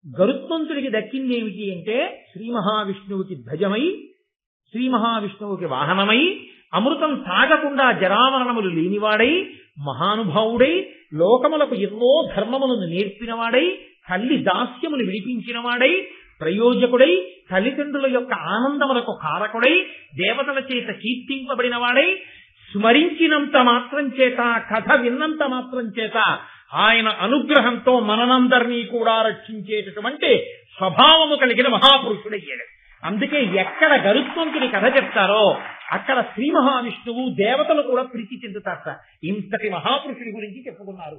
గరుత్మంతుడికి దక్కింది ఏమిటి అంటే శ్రీ మహావిష్ణువుకి ధ్వజమై, శ్రీ మహావిష్ణువుకి వాహనమై, అమృతం తాగకుండా జరామరణములు లేనివాడై, మహానుభావుడై, లోకములకు ఎన్నో ధర్మములను నేర్పినవాడై, తల్లి దాస్యములు విడిపించినవాడై, ప్రయోజకుడై, తల్లిదండ్రుల యొక్క ఆనందములకు కారకుడై, దేవతల చేత కీర్తింపబడినవాడై, స్మరించినంత మాత్రం చేత, కథ విన్నంత మాత్రం చేత ఆయన అనుగ్రహంతో మనందరినీ కూడా రక్షించేటటువంటి స్వభావము కలిగిన మహాపురుషుడయ్యాడు. అందుకే ఎక్కడ గరుత్మంతుడి కథ చెప్తారో అక్కడ శ్రీ మహావిష్ణువు దేవతలు కూడా ప్రీతి చెందుతారట. ఇంతటి మహాపురుషుడి గురించి చెప్పుకున్నారు.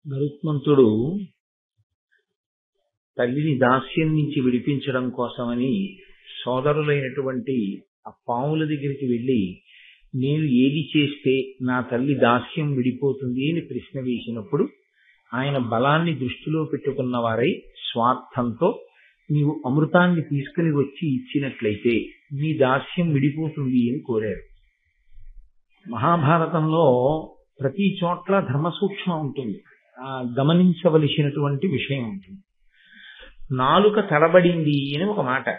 గరుత్మంతుడు తల్లిని దాస్యం నుంచి విడిపించడం కోసమని సోదరులైనటువంటి ఆ పాముల దగ్గరికి వెళ్ళి, నేను ఏది చేస్తే నా తల్లి దాస్యం విడిపోతుంది అని ప్రశ్న వేసినప్పుడు ఆయన బలాన్ని దృష్టిలో పెట్టుకున్న వారై స్వార్థంతో నీవు అమృతాన్ని తీసుకుని వచ్చి ఇచ్చినట్లయితే నీ దాస్యం విడిపోతుంది అని కోరారు. మహాభారతంలో ప్రతి చోట్ల ధర్మ సూక్ష్మం ఉంటుంది, గమనించవలసినటువంటి విషయం ఉంటుంది. నాలుక తడబడింది అని ఒక మాట.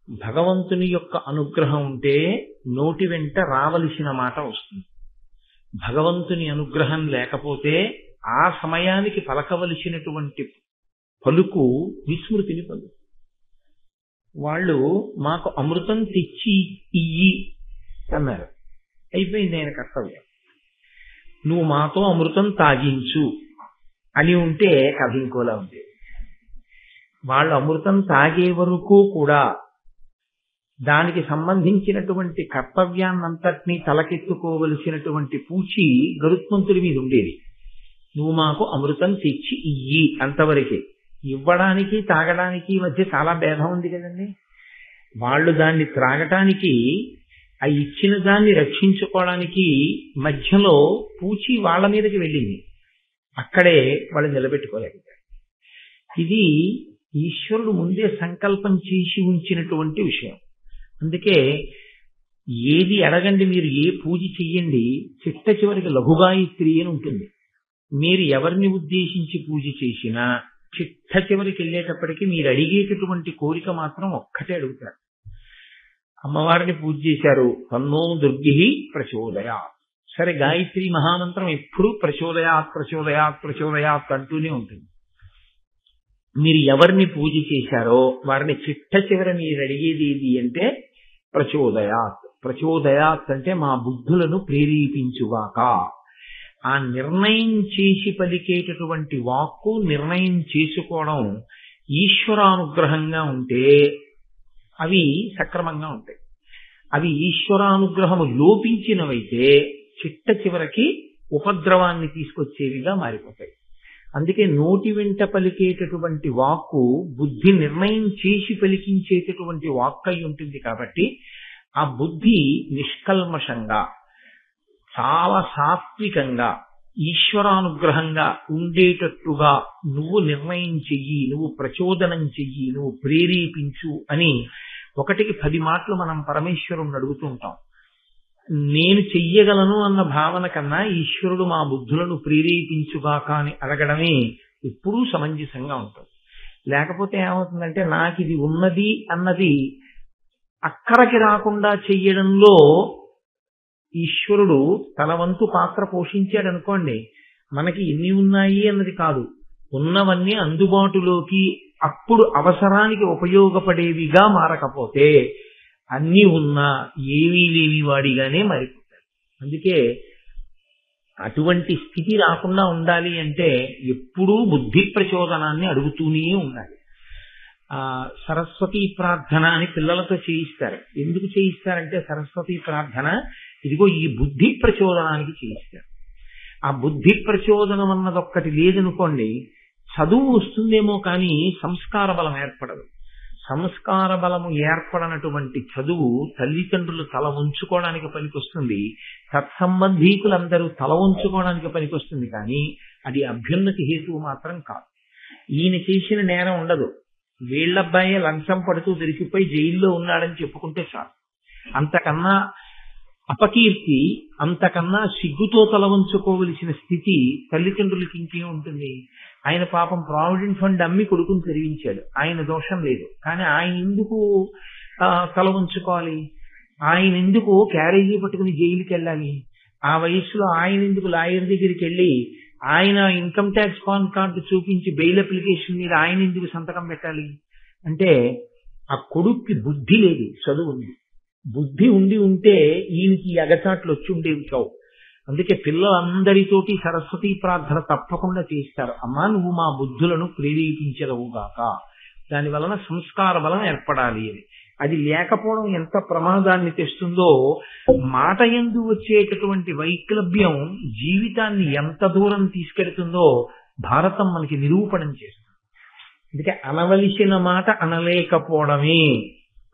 భగవంతుని యొక్క అనుగ్రహం ఉంటే నోటి వెంట రావలసిన మాట వస్తుంది. భగవంతుని అనుగ్రహం లేకపోతే ఆ సమయానికి పలకవలసినటువంటి పలుకు విస్మృతిని పలుకు. వాళ్ళు మాకు అమృతం తెచ్చి ఇయ్యి అన్నారు. అయిపోయింది ఆయన కర్తవ్యం. నువ్వు మాతో అమృతం తాగించు అని ఉంటే కథ ఇంకోలా ఉంది. వాళ్ళు అమృతం తాగే వరకు కూడా దానికి సంబంధించినటువంటి కర్తవ్యాన్నంతటినీ తలకెత్తుకోవలసినటువంటి పూచి గరుత్మంతుడి మీద ఉండేది. నువ్వు మాకు అమృతం తెచ్చి ఇయ్యి అంతవరకే. ఇవ్వడానికి తాగడానికి మధ్య చాలా భేదం ఉంది కదండి. వాళ్ళు దాన్ని త్రాగటానికి, ఆ ఇచ్చిన దాన్ని రక్షించుకోవడానికి మధ్యలో పూచి వాళ్ళ మీదకి వెళ్ళింది. అక్కడే వాళ్ళు నిలబెట్టుకోలేకపోయారు. ఇది ఈశ్వరుడు ముందే సంకల్పం చేసి ఉంచినటువంటి విషయం. అందుకే ఏది అడగండి, మీరు ఏ పూజ చెయ్యండి, చిట్ట చివరికి లఘుగాయత్రి అని ఉంటుంది. మీరు ఎవరిని ఉద్దేశించి పూజ చేసినా చిట్ట చివరికి వెళ్ళేటప్పటికీ మీరు అడిగేటటువంటి కోరిక మాత్రం ఒక్కటే అడుగుతారు. అమ్మవారిని పూజ చేశారు, తన్నో దుర్గి ప్రచోదయాత్. సరే, గాయత్రి మహామంత్రం ఎప్పుడూ ప్రచోదయాత్ ప్రచోదయాత్ ప్రచోదయాత్ అంటూనే ఉంటుంది. మీరు ఎవరిని పూజ చేశారో వారిని చిట్ట చివర మీరు అడిగేది ఏది అంటే ప్రచోదయాత్. ప్రచోదయాత్ అంటే మా బుద్ధులను ప్రేరేపించుగాక. ఆ నిర్ణయం చేసి పలికేటటువంటి వాక్కు, నిర్ణయం చేసుకోవడం ఈశ్వరానుగ్రహంగా ఉంటే అవి సక్రమంగా ఉంటాయి. అవి ఈశ్వరానుగ్రహము లోపించినవైతే చిట్ట చివరికి ఉపద్రవాన్ని తీసుకొచ్చేవిగా మారిపోతాయి. అందుకే నోటి వెంట పలికేటటువంటి వాక్కు బుద్ధి నిర్ణయం చేసి పలికించేటటువంటి వాక్కు అయి ఉంటుంది. కాబట్టి ఆ బుద్ధి నిష్కల్మషంగా, చాలా సాత్వికంగా, ఈశ్వరానుగ్రహంగా ఉండేటట్టుగా నువ్వు నిర్ణయం చెయ్యి, నువ్వు ప్రచోదనం చెయ్యి, నువ్వు ప్రేరేపించు అని 1కి 10 మాటలు మనం పరమేశ్వరుని అడుగుతూ ఉంటాం. నేను చెయ్యగలను అన్న భావన కన్నా ఈశ్వరుడు మా బుద్ధులను ప్రేరేపించుగాక అని అడగడమే ఎప్పుడూ సమంజసంగా ఉంటుంది. లేకపోతే ఏమవుతుందంటే నాకు ఇది ఉన్నది అన్నది అక్కడికి రాకుండా చెయ్యడంలో ఈశ్వరుడు తన వంతు పాత్ర పోషించాడు అనుకోండి. మనకి ఎన్ని ఉన్నాయి అన్నది కాదు, ఉన్నవన్నీ అందుబాటులోకి అప్పుడు అవసరానికి ఉపయోగపడేవిగా మారకపోతే అన్నీ ఉన్నా ఏమీ లేని వాడిగానే మారిపోతాడు. అందుకే అటువంటి స్థితి రాకుండా ఉండాలి అంటే ఎప్పుడూ బుద్ధి ప్రచోదనాన్ని అడుగుతూనే ఉండాలి. సరస్వతీ ప్రార్థన అని పిల్లలతో చేయిస్తారు. ఎందుకు చేయిస్తారంటే సరస్వతీ ప్రార్థన ఇదిగో ఈ బుద్ధి ప్రచోదనానికి చేయిస్తారు. ఆ బుద్ధి ప్రచోదనం అన్నది ఒక్కటి లేదనుకోండి, చదువు వస్తుందేమో కానీ సంస్కార బలం ఏర్పడదు. సంస్కార బలము ఏర్పడనటువంటి చదువు తల్లిదండ్రులు తల ఉంచుకోవడానికి పనికొస్తుంది, తత్సంబంధీకులందరూ తల ఉంచుకోవడానికి పనికొస్తుంది. కానీ అది అభ్యున్నతి హేతువు మాత్రం కాదు. ఈయన చేసిన నేరం ఉండదు, వీళ్ళబ్బాయే లంచం పడుతూ దొరికిపోయి జైల్లో ఉన్నాడని చెప్పుకుంటే చాలు. అంతకన్నా అపకీర్తి, అంతకన్నా సిగ్గుతో తల వంచుకోవలసిన స్థితి తల్లిదండ్రులకి ఇంకేం ఉంటుంది? ఆయన పాపం ప్రావిడెంట్ ఫండ్ అమ్మి కొడుకుని చదివించాడు, ఆయన దోషం లేదు. కానీ ఆయన ఎందుకు తల వంచుకోవాలి? ఆయన ఎందుకు క్యారేజీ పట్టుకుని జైలుకి వెళ్ళాలి? ఆ వయసులో ఆయన ఎందుకు లాయర్ దగ్గరికి వెళ్ళి ఆయన ఇన్కమ్ ట్యాక్స్ పాన్ కార్డు చూపించి బెయిల్ అప్లికేషన్ మీద ఆయన ఎందుకు సంతకం పెట్టాలి? అంటే ఆ కొడుక్కి బుద్ధి లేదు, చదువు ఉంది. బుద్ధి ఉంటే ఈయనకి అగచాట్లు వచ్చి ఉండేవి కావు. అందుకే పిల్లలందరితోటి సరస్వతీ ప్రార్థన తప్పకుండా చేస్తారు. అమ్మా, నువ్వు మా బుద్ధులను ప్రేరేపించదవుగాక, దాని వలన సంస్కార బలం ఏర్పడాలి అని. అది లేకపోవడం ఎంత ప్రమాదాన్ని తెస్తుందో, మాట యందు వచ్చేటటువంటి వైక్లభ్యం జీవితాన్ని ఎంత దూరం తీసుకెడుతుందో భారతం మనకి నిరూపణం చేస్తుంది. అందుకే అనవలసిన మాట అనలేకపోవడమే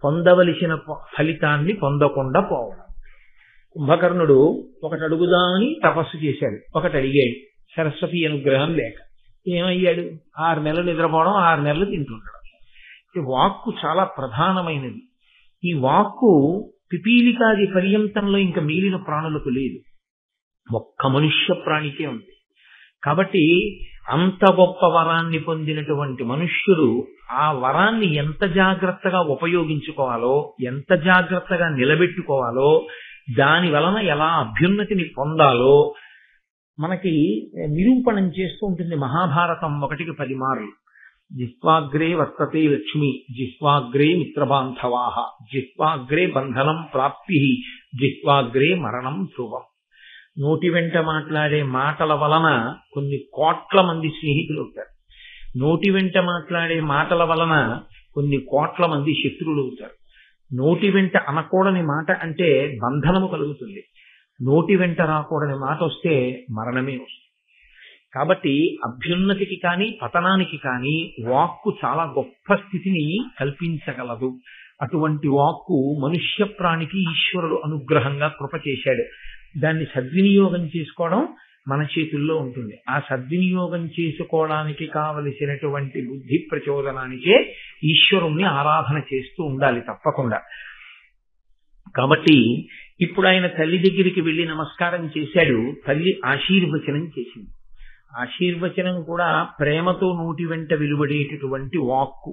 పొందవలసిన ఫలితాన్ని పొందకుండా పోవడం. కుంభకర్ణుడు ఒకటి అడుగుదామని తపస్సు చేశాడు, ఒకటి అడిగాడు, సరస్వతి అనుగ్రహం లేక ఏమయ్యాడు? 6 నెలలు నిద్రపోవడం, 6 నెలలు తింటుండడం. వాక్కు చాలా ప్రధానమైనది. ఈ వాక్కు పిపీలికాది పర్యంతంలో ఇంకా మిగిలిన ప్రాణులకు లేదు, ఒక్క మనుష్య ప్రాణికే ఉంది. కాబట్టి అంత గొప్ప వరాన్ని పొందినటువంటి మనుష్యుడు ఆ వరాన్ని ఎంత జాగ్రత్తగా ఉపయోగించుకోవాలో, ఎంత జాగ్రత్తగా నిలబెట్టుకోవాలో, దాని వలన ఎలా అభ్యున్నతిని పొందాలో మనకి నిరూపణం చేస్తూ ఉంటుంది మహాభారతం 1కి 10 మార్లు. జిహ్వాగ్రే వర్తతే లక్ష్మి, జిహ్వాగ్రే మిత్రబాంధవాః, జిహ్వాగ్రే బంధనం ప్రాప్తి, జిహ్వాగ్రే మరణం ధ్రువం. నోటి వెంట మాట్లాడే మాటల వలన కొన్ని కోట్ల మంది స్నేహితులు అవుతారు. నోటి వెంట మాట్లాడే మాటల వలన కొన్ని కోట్ల మంది శత్రువులు అవుతారు. నోటి వెంట అనకూడని మాట అంటే బంధనము కలుగుతుంది. నోటి వెంట రాకూడని మాట వస్తే మరణమే వస్తుంది. కాబట్టి అభ్యున్నతికి కానీ పతనానికి కానీ వాక్కు చాలా గొప్ప స్థితిని కల్పించగలదు. అటువంటి వాక్కు మనుష్య ప్రాణికి ఈశ్వరుడు అనుగ్రహంగా కృప చేశాడు. దాన్ని సద్వినియోగం చేసుకోవడం మన చేతుల్లో ఉంటుంది. ఆ సద్వినియోగం చేసుకోవడానికి కావలసినటువంటి బుద్ధి ప్రచోదనానికే ఈశ్వరుణ్ణి ఆరాధన చేస్తూ ఉండాలి తప్పకుండా. కాబట్టి ఇప్పుడు ఆయన తల్లి దగ్గరికి వెళ్లి నమస్కారం చేశాడు. తల్లి ఆశీర్వచనం చేసింది. ఆశీర్వచనం కూడా ప్రేమతో నోటి వెంట వెలువడేటటువంటి వాక్కు.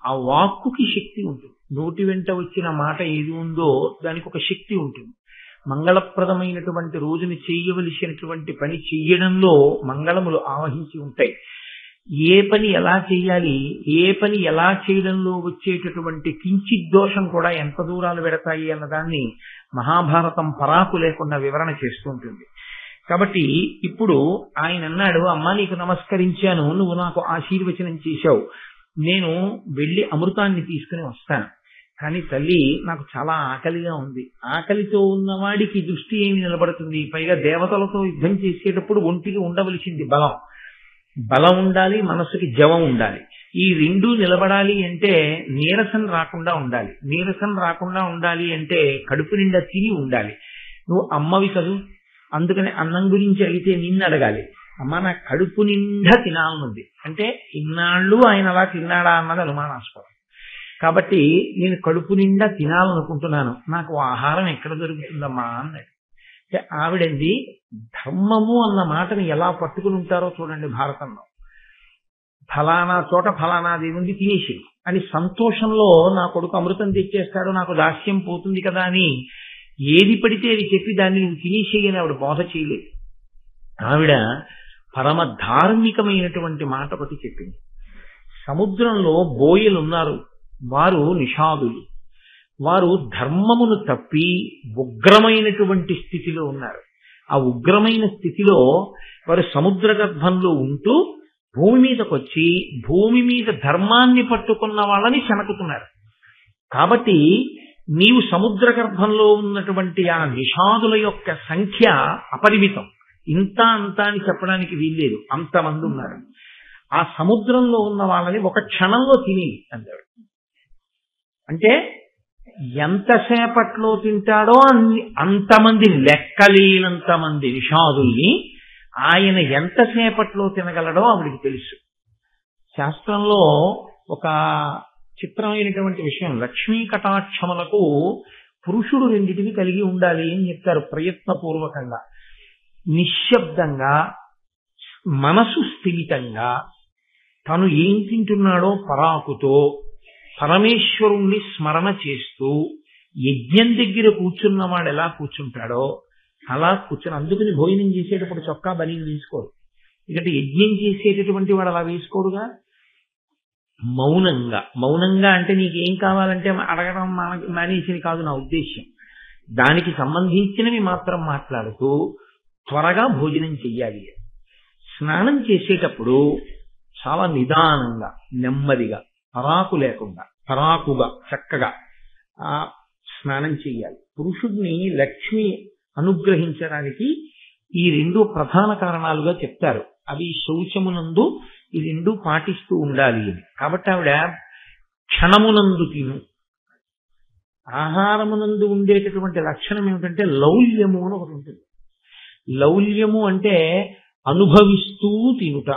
ఆ వాక్కుకి శక్తి ఉంటుంది. నోటి వెంట వచ్చిన మాట ఏది ఉందో దానికి ఒక శక్తి ఉంటుంది. మంగళప్రదమైనటువంటి రోజుని చేయవలసినటువంటి పని చెయ్యడంలో మంగళములు ఆవహించి ఉంటాయి. ఏ పని ఎలా చేయాలి, ఏ పని ఎలా చేయడంలో వచ్చేటటువంటి కించిత్ దోషం కూడా ఎంత దూరాలు పెడతాయి అన్నదాన్ని మహాభారతం పరాకు లేకుండా వివరణ చేస్తూ ఉంటుంది. కాబట్టి ఇప్పుడు ఆయన అన్నాడు, అమ్మా నీకు నమస్కరించాను, నువ్వు నాకు ఆశీర్వచనం చేశావు, నేను వెళ్ళి అమృతాన్ని తీసుకుని వస్తాను. కానీ తల్లి నాకు చాలా ఆకలిగా ఉంది. ఆకలితో ఉన్నవాడికి దృష్టి ఏమి నిలబడుతుంది? పైగా దేవతలతో యుద్ధం చేసేటప్పుడు ఒంటికి ఉండవలసింది బలం. బలం ఉండాలి, మనసుకి జవం ఉండాలి. ఈ రెండూ నిలబడాలి అంటే నీరసం రాకుండా ఉండాలి. నీరసం రాకుండా ఉండాలి అంటే కడుపు నిండా తిని ఉండాలి. నువ్వు అమ్మవి కదూ, అందుకని అన్నం గురించి అడిగితే నిన్ను అడగాలి. అమ్మ నాకు కడుపు నిండా తినాలనుంది అంటే ఇన్నాళ్ళు ఆయన అలా తిన్నాడా అన్నది అనుమానాస్పదం. కాబట్టి నేను కడుపు నిండా తినాలనుకుంటున్నాను, నాకు ఆహారం ఎక్కడ దొరుకుతుందమ్మా అన్నాడు. అంటే ఆవిడంది ధర్మము అన్న మాటని ఎలా పట్టుకుని ఉంటారో చూడండి భారతంలో. ఫలానా చోట ఫలానాది ఉంది తినేసి అని సంతోషంలో నా కొడుకు అమృతం తెచ్చేస్తాడు, నాకు దాస్యం పోతుంది కదా అని ఏది పడితే అది చెప్పి దాన్ని నువ్వు తినేసేయని ఆవిడ బోధ చేయలేదు. ఆవిడ పరమ ధార్మికమైనటువంటి మాట ఒకటి చెప్పింది. సముద్రంలో బోయలు ఉన్నారు, వారు నిషాదులు. వారు ధర్మమును తప్పి ఉగ్రమైనటువంటి స్థితిలో ఉన్నారు. ఆ ఉగ్రమైన స్థితిలో వారు సముద్ర గర్భంలో ఉంటూ భూమి మీదకి వచ్చి భూమి మీద ధర్మాన్ని పట్టుకున్న వాళ్ళని శనకుతున్నారు. కాబట్టి నీవు సముద్ర గర్భంలో ఉన్నటువంటి ఆ నిషాదుల యొక్క సంఖ్య అపరిమితం. ఇంత అంత అని చెప్పడానికి వీల్లేదు, అంతమంది ఉన్నారు. ఆ సముద్రంలో ఉన్న వాళ్ళని ఒక క్షణంలో తిని అన్నాడు. అంటే ఎంతసేపట్లో తింటాడో అంతమంది, లెక్కలేనంతమంది నిషాదుల్ని ఆయన ఎంతసేపట్లో తినగలడో ఆవిడికి తెలుసు. శాస్త్రంలో ఒక చిత్రమైనటువంటి విషయం, లక్ష్మీ కటాక్షములకు పురుషుడు రెండిటిని కలిగి ఉండాలి అని చెప్తారు ప్రయత్నపూర్వకంగా. నిశ్శబ్దంగా, మనసు స్థిమితంగా, తను ఏం తింటున్నాడో పరాకుతో పరమేశ్వరుణ్ణి స్మరణ చేస్తూ యజ్ఞం దగ్గర కూర్చున్నవాడు ఎలా కూర్చుంటాడో అలా కూర్చొని, అందుకని భోజనం చేసేటప్పుడు చొక్కా బనీలు వేసుకోడు. ఎందుకంటే యజ్ఞం చేసేటటువంటి వాడు అలా వేసుకోడుగా. మౌనంగా, మౌనంగా అంటే నీకేం కావాలంటే అడగడం మానేసినవి కాదు నా ఉద్దేశ్యం. దానికి సంబంధించినవి మాత్రం మాట్లాడుతూ త్వరగా భోజనం చెయ్యాలి. స్నానం చేసేటప్పుడు చాలా నిదానంగా, నెమ్మదిగా, పరాకుగా చక్కగా స్నానం చెయ్యాలి. పురుషుడిని లక్ష్మి అనుగ్రహించడానికి ఈ రెండు ప్రధాన కారణాలుగా చెప్తారు. అవి శౌచమునందు ఈ రెండు పాటిస్తూ ఉండాలి అని. కాబట్టి ఆవిడ క్షణమునందు తిను. ఆహారమునందు ఉండేటటువంటి లక్షణం ఏమిటంటే లౌల్యము అని ఒకటి ఉంటుంది. లౌల్యము అంటే అనుభవిస్తూ తినుట.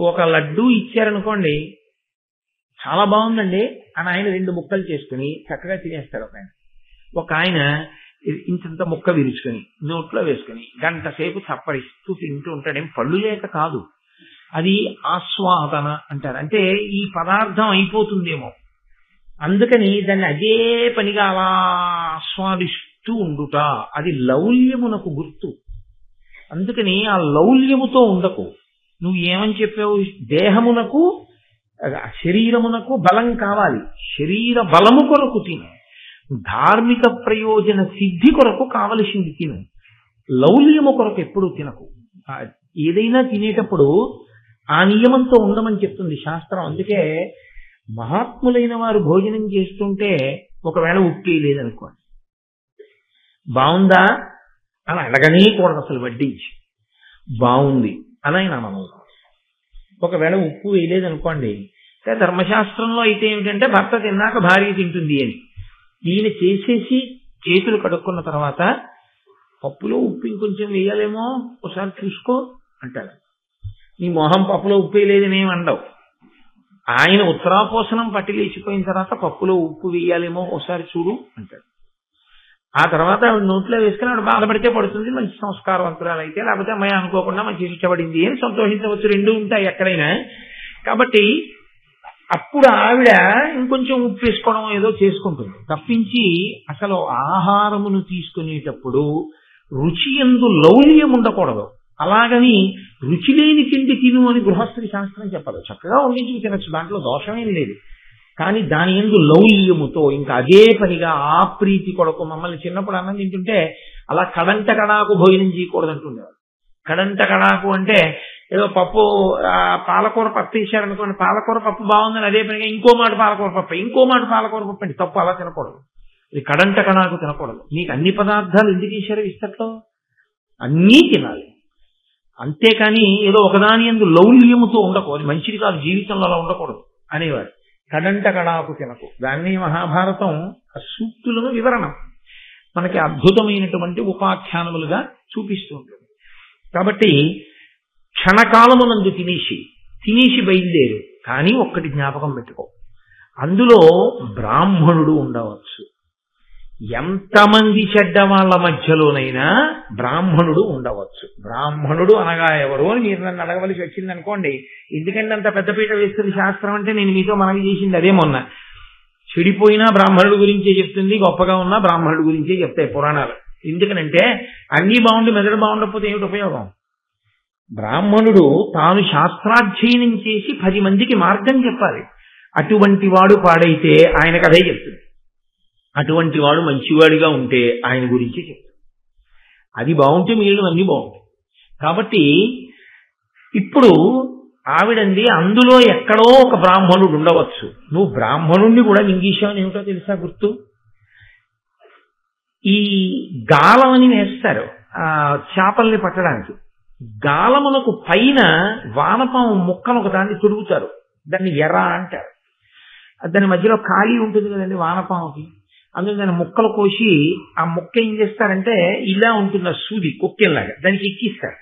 ఒక లడ్డూ ఇచ్చారనుకోండి, చాలా బాగుందండి అని ఆయన 2 ముక్కలు చేసుకుని చక్కగా తినేస్తాడు ఒక ఆయన ఇంత ముక్క విరుచుకొని నోట్లో వేసుకుని గంట సేపు చప్పరిస్తూ తింటూ ఉంటాడేం, పళ్ళు లేక కాదు, అది ఆస్వాదన అంటారు. అంటే ఈ పదార్థం అయిపోతుందేమో అందుకని దాన్ని అదే పనిగా అలా ఆస్వాదిస్తూ ఉండుట, అది లౌల్యమునకు గుర్తు. అందుకని ఆ లౌల్యముతో ఉండకు. నువ్వు ఏమని చెప్పావు, దేహమునకు శరీరమునకు బలం కావాలి, శరీర బలము కొరకు తిను, ధార్మిక ప్రయోజన సిద్ధి కొరకు కావలసింది తిను, లౌల్యము కొరకు ఎప్పుడూ తినకు. ఏదైనా తినేటప్పుడు ఆ నియమంతో ఉండమని చెప్తుంది శాస్త్రం. అందుకే మహాత్ములైన వారు భోజనం చేస్తుంటే ఒకవేళ ఉప్పు లేదనుకోండి, బాగుందా అని అడగనే కూడదు, అసలు వడ్డించి బాగుంది అని ఆయన అనను. ఒకవేళ ఉప్పు వేయలేదనుకోండి, ధర్మశాస్త్రంలో అయితే ఏమిటంటే భర్త తిన్నాక భార్య తింటుంది అని. ఈయన చేసేసి చేతులు కడుక్కున్న తర్వాత పప్పులో ఉప్పు ఇంకొంచెం వేయాలేమో ఒకసారి చూసుకో అంటాడు. నీ మొహం పప్పులో ఉప్పు వేయలేదని ఏమి అనవు. ఆయన ఉత్తరాపోసనం పట్టి లేచిపోయిన తర్వాత పప్పులో ఉప్పు వేయాలేమో ఒకసారి చూడు అంటాడు. ఆ తర్వాత ఆవిడ నోట్లో వేసుకుని ఆవిడ బాధపడితే పడుతుంది, మంచి సంస్కారవంతురాలు అయితే, లేకపోతే అమ్మాయి అనుకోకుండా మంచి ఇష్టపడింది అని సంతోషించవచ్చు, రెండూ ఉంటాయి ఎక్కడైనా. కాబట్టి అప్పుడు ఆవిడ ఇంకొంచెం ఉప్పు వేసుకోవడం ఏదో చేసుకుంటుంది తప్పించి, అసలు ఆహారమును తీసుకునేటప్పుడు రుచి యందు లౌల్యం ఉండకూడదు. అలాగని రుచి లేని తిండి తిను అని గృహస్థుడి శాస్త్రం చెప్పదు. చక్కగా వండించి తినచ్చు, దాంట్లో దోషమేం లేదు. కానీ దాని యందు లౌల్యముతో ఇంకా అదే పనిగా ఆ ప్రీతి కొరకు, మమ్మల్ని చిన్నప్పుడు అన్నం తింటుంటే అలా కడంట కడాకు భోజనం చేయకూడదంటుండేవాడు. కడంట కడాకు అంటే ఏదో పప్పు పాలకూర పప్పు వేసారనుకోండి, పాలకూర పప్పు బాగుందని అదే పనిగా ఇంకో మాట పాలకూర పప్పు, ఇంకో మాట పాలకూర పప్పు అంటే తప్పు, అలా తినకూడదు. ఇది కడంట కడాకు తినకూడదు. నీకు అన్ని పదార్థాలు ఎందుకు వేశారు ఇస్తట్లో, అన్నీ తినాలి. అంతేకాని ఏదో ఒకదాని యందు లౌల్యముతో ఉండకూడదు, మంచిది కాదు, జీవితంలో అలా ఉండకూడదు అనేవారు. కడంట కడాకు తినకు. దాన్ని మహాభారతం సూక్తులను వివరణ మనకి అద్భుతమైనటువంటి ఉపాఖ్యానములుగా చూపిస్తూ ఉంటుంది. కాబట్టి క్షణకాలమునందు తినేసి బయలుదేరు. కానీ ఒక్కటి జ్ఞాపకం పెట్టుకో, అందులో బ్రాహ్మణుడు ఉండవచ్చు. ఎంతమంది చెడ్డ వాళ్ళ మధ్యలోనైనా బ్రాహ్మణుడు ఉండవచ్చు. బ్రాహ్మణుడు అనగా ఎవరు అని మీరు నన్ను అడగవలసి వచ్చింది అనుకోండి. ఎందుకంటే అంత పెద్దపీట వేస్తుంది శాస్త్రం అంటే, నేను మీతో మనవి చేసింది అదే మొన్న. చెడిపోయినా బ్రాహ్మణుడు గురించే చెప్తుంది, గొప్పగా ఉన్నా బ్రాహ్మణుడు గురించే చెప్తాయి పురాణాలు. ఎందుకనంటే అన్నీ బాగుండి మెదడు బాగుండకపోతే ఏమిటి ఉపయోగం. బ్రాహ్మణుడు తాను శాస్త్రాధ్యయనం చేసి 10 మందికి మార్గం చెప్పాలి. అటువంటి వాడు పాడైతే ఆయనకు అదే చెప్తుంది, అటువంటి వాడు మంచివాడిగా ఉంటే ఆయన గురించి చెప్తాడు. అది బాగుంటే మిగిలిన అన్నీ బాగుంటాయి. కాబట్టి ఇప్పుడు ఆవిడంది అందులో ఎక్కడో ఒక బ్రాహ్మణుడు ఉండవచ్చు. నువ్వు బ్రాహ్మణుణ్ణి కూడా మింగేశావని ఏమిటో తెలుసా గుర్తు? ఈ గాలమని వేస్తారు చేపల్ని పట్టడానికి. గాలమునకు పైన వానపాము ముక్కను ఒక దాన్ని తుడుగుతారు, దాన్ని ఎర్ర అంటారు. దాని మధ్యలో ఖాళీ ఉంటుంది కదండి వానపాముకి, అందులో దాన్ని ముక్కలు కోసి ఆ ముక్క ఏం చేస్తారంటే ఇలా ఉంటుంది ఆ సూది కొక్కెల్లాగా, దానికి ఎక్కిస్తారు.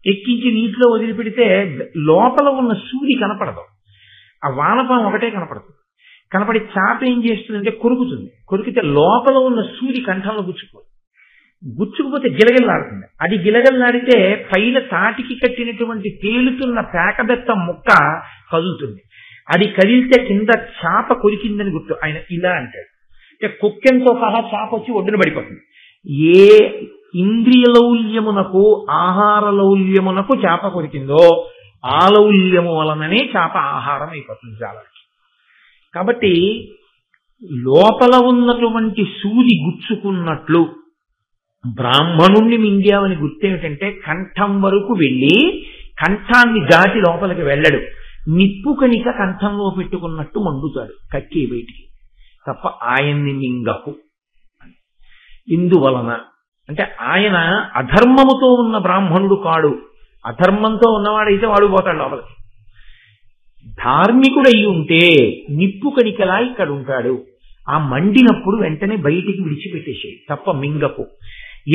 ఎక్కించి నీటిలో వదిలిపెడితే లోపల ఉన్న సూది కనపడదు, ఆ వానపాము ఒకటే కనపడుతుంది. కనపడి చాప ఏం చేస్తుందంటే కొరుకుతుంది. కొరికితే లోపల ఉన్న సూది కంఠంలో గుచ్చుకుపోతే గిలగిల్లాడుతుంది. అది గిలగిల్లాడితే పైన తాటికి కట్టినటువంటి తేలుతున్న పేకబెత్త ముక్క కదులుతుంది. అది కదిలితే కింద చాప కొరికిందని గుర్తు. ఆయన ఇలా అంటాడు, అంటే కుక్కెంతో సహా చాప వచ్చి ఒడ్డున పడిపోతుంది. ఏ ఇంద్రియ లౌల్యమునకు ఆహార లౌల్యమునకు చేప కొరికిందో ఆ లౌల్యము వలననే చేప ఆహారం అయిపోతుంది జాలకి. కాబట్టి లోపల ఉన్నటువంటి సూది గుచ్చుకున్నట్లు బ్రాహ్మణుణ్ణి మింగావని గుర్తేమిటంటే కంఠం వరకు వెళ్ళి కంఠాన్ని దాటి లోపలికి వెళ్ళడు. నిప్పు కణిక కంఠంలో పెట్టుకున్నట్టు మండుతాడు కక్కి బయటికి, తప్ప ఆయన్ని మింగకు. ఇందువలన అంటే ఆయన అధర్మముతో ఉన్న బ్రాహ్మణుడు కాడు. అధర్మంతో ఉన్నవాడైతే వాడు పోతాడు లోపలికి. ధార్మికుడు అయి ఉంటే నిప్పు కణికలా ఇక్కడ ఉంటాడు. ఆ మండినప్పుడు వెంటనే బయటికి విడిచిపెట్టేసేయి, తప్ప మింగకు.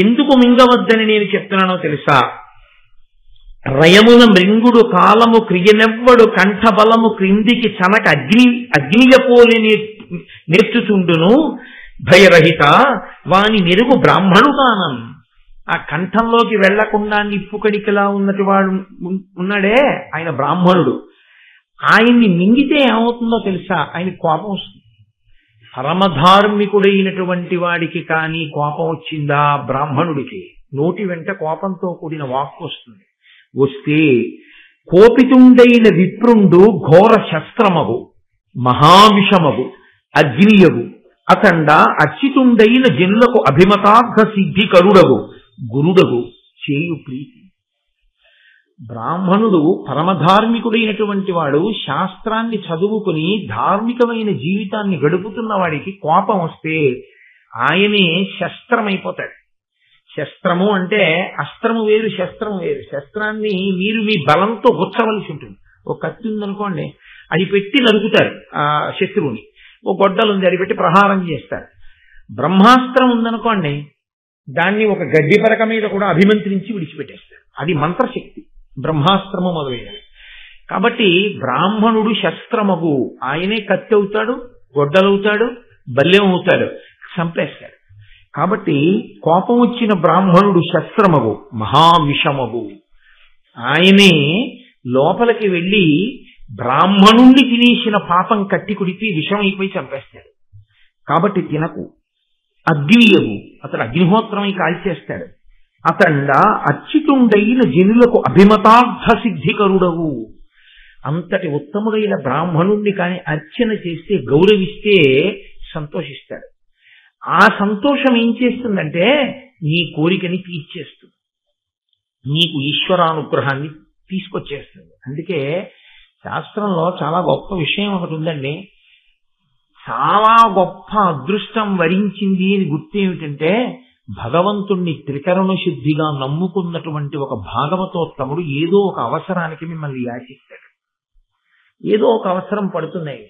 ఎందుకు మింగవద్దని నేను చెప్తున్నానో తెలుసా? రయమున మృంగుడు కాలము క్రియనెవ్వడు కంఠబలము క్రిందికి చనక అగ్నియపోలి నేర్చుచుండును భయరహిత వాని మెరుగు బ్రాహ్మణు కానం. ఆ కంఠంలోకి వెళ్లకుండా నిప్పు కడికలా ఉన్నటి వాడు ఉన్నాడే ఆయన బ్రాహ్మణుడు. ఆయన్ని మింగితే ఏమవుతుందో తెలుసా? ఆయన కోపం వస్తుంది. పరమధార్మికుడైనటువంటి వాడికి కానీ కోపం వచ్చిందా బ్రాహ్మణుడికి, నోటి వెంట కోపంతో కూడిన వాక్కు వస్తుంది. వస్తే కోపితుండైన విప్రుండు ఘోర శస్త్రమగు మహావిషమగు అగ్నియగు అతండ అర్చితుండైన జనులకు అభిమతార్థ సిద్ధి కరుడగు గురుడగు చేయు ప్రీతి. బ్రాహ్మణుడు పరమధార్మికుడైనటువంటి వాడు, శాస్త్రాన్ని చదువుకుని ధార్మికమైన జీవితాన్ని గడుపుతున్న వాడికి కోపం వస్తే ఆయనే శస్త్రమైపోతాడు. శస్త్రము అంటే అస్త్రము వేరు, శస్త్రము వేరు. శస్త్రాన్ని మీరు మీ బలంతో గుచ్చవలసి ఉంటుంది. ఒక కత్తి ఉందనుకోండి, అది పెట్టి నరుకుతారు ఆ శత్రువుని. ఓ గొడ్డలుంది, అది పెట్టి ప్రహారం చేస్తారు. బ్రహ్మాస్త్రం ఉందనుకోండి, దాన్ని ఒక గడ్డి పరక మీద కూడా అభిమంత్రించి విడిచిపెట్టేస్తారు. అది మంత్రశక్తి, బ్రహ్మాస్త్రము మొదలైనవి. కాబట్టి బ్రాహ్మణుడు శస్త్రమగు, ఆయనే కత్తి అవుతాడు, గొడ్డలవుతాడు, బల్యం అవుతాడు, చంపేస్తాడు. కాబట్టి కోపం వచ్చిన బ్రాహ్మణుడు శస్త్రమగు మహావిషమగు, ఆయనే లోపలికి వెళ్ళి బ్రాహ్మణుణ్ణి తినేసిన పాపం కట్టి కుడిపి విషం అయిపోయి చంపేస్తాడు. కాబట్టి తినకు. అగ్నియగు, అతడు అగ్నిహోత్రమై కాల్చేస్తాడు. అతండ అర్చితుండైన జనులకు అభిమతార్థ సిద్ధికరుడవు. అంతటి ఉత్తముడైన బ్రాహ్మణుణ్ణి కాని అర్చన చేస్తే, గౌరవిస్తే సంతోషిస్తాడు. ఆ సంతోషం ఏం చేస్తుందంటే నీ కోరికని తీర్చేస్తుంది, నీకు ఈశ్వరానుగ్రహాన్ని తీసుకొచ్చేస్తుంది. అందుకే శాస్త్రంలో చాలా గొప్ప విషయం ఒకటి ఉందండి. చాలా గొప్ప అదృష్టం వరించింది అని గుర్తు ఏమిటంటే, భగవంతుణ్ణి త్రికరణ శుద్ధిగా నమ్ముకున్నటువంటి ఒక భాగవతోత్తముడు ఏదో ఒక అవసరానికి మిమ్మల్ని యాచిస్తాడు. ఏదో ఒక అవసరం పడుతున్నాయి,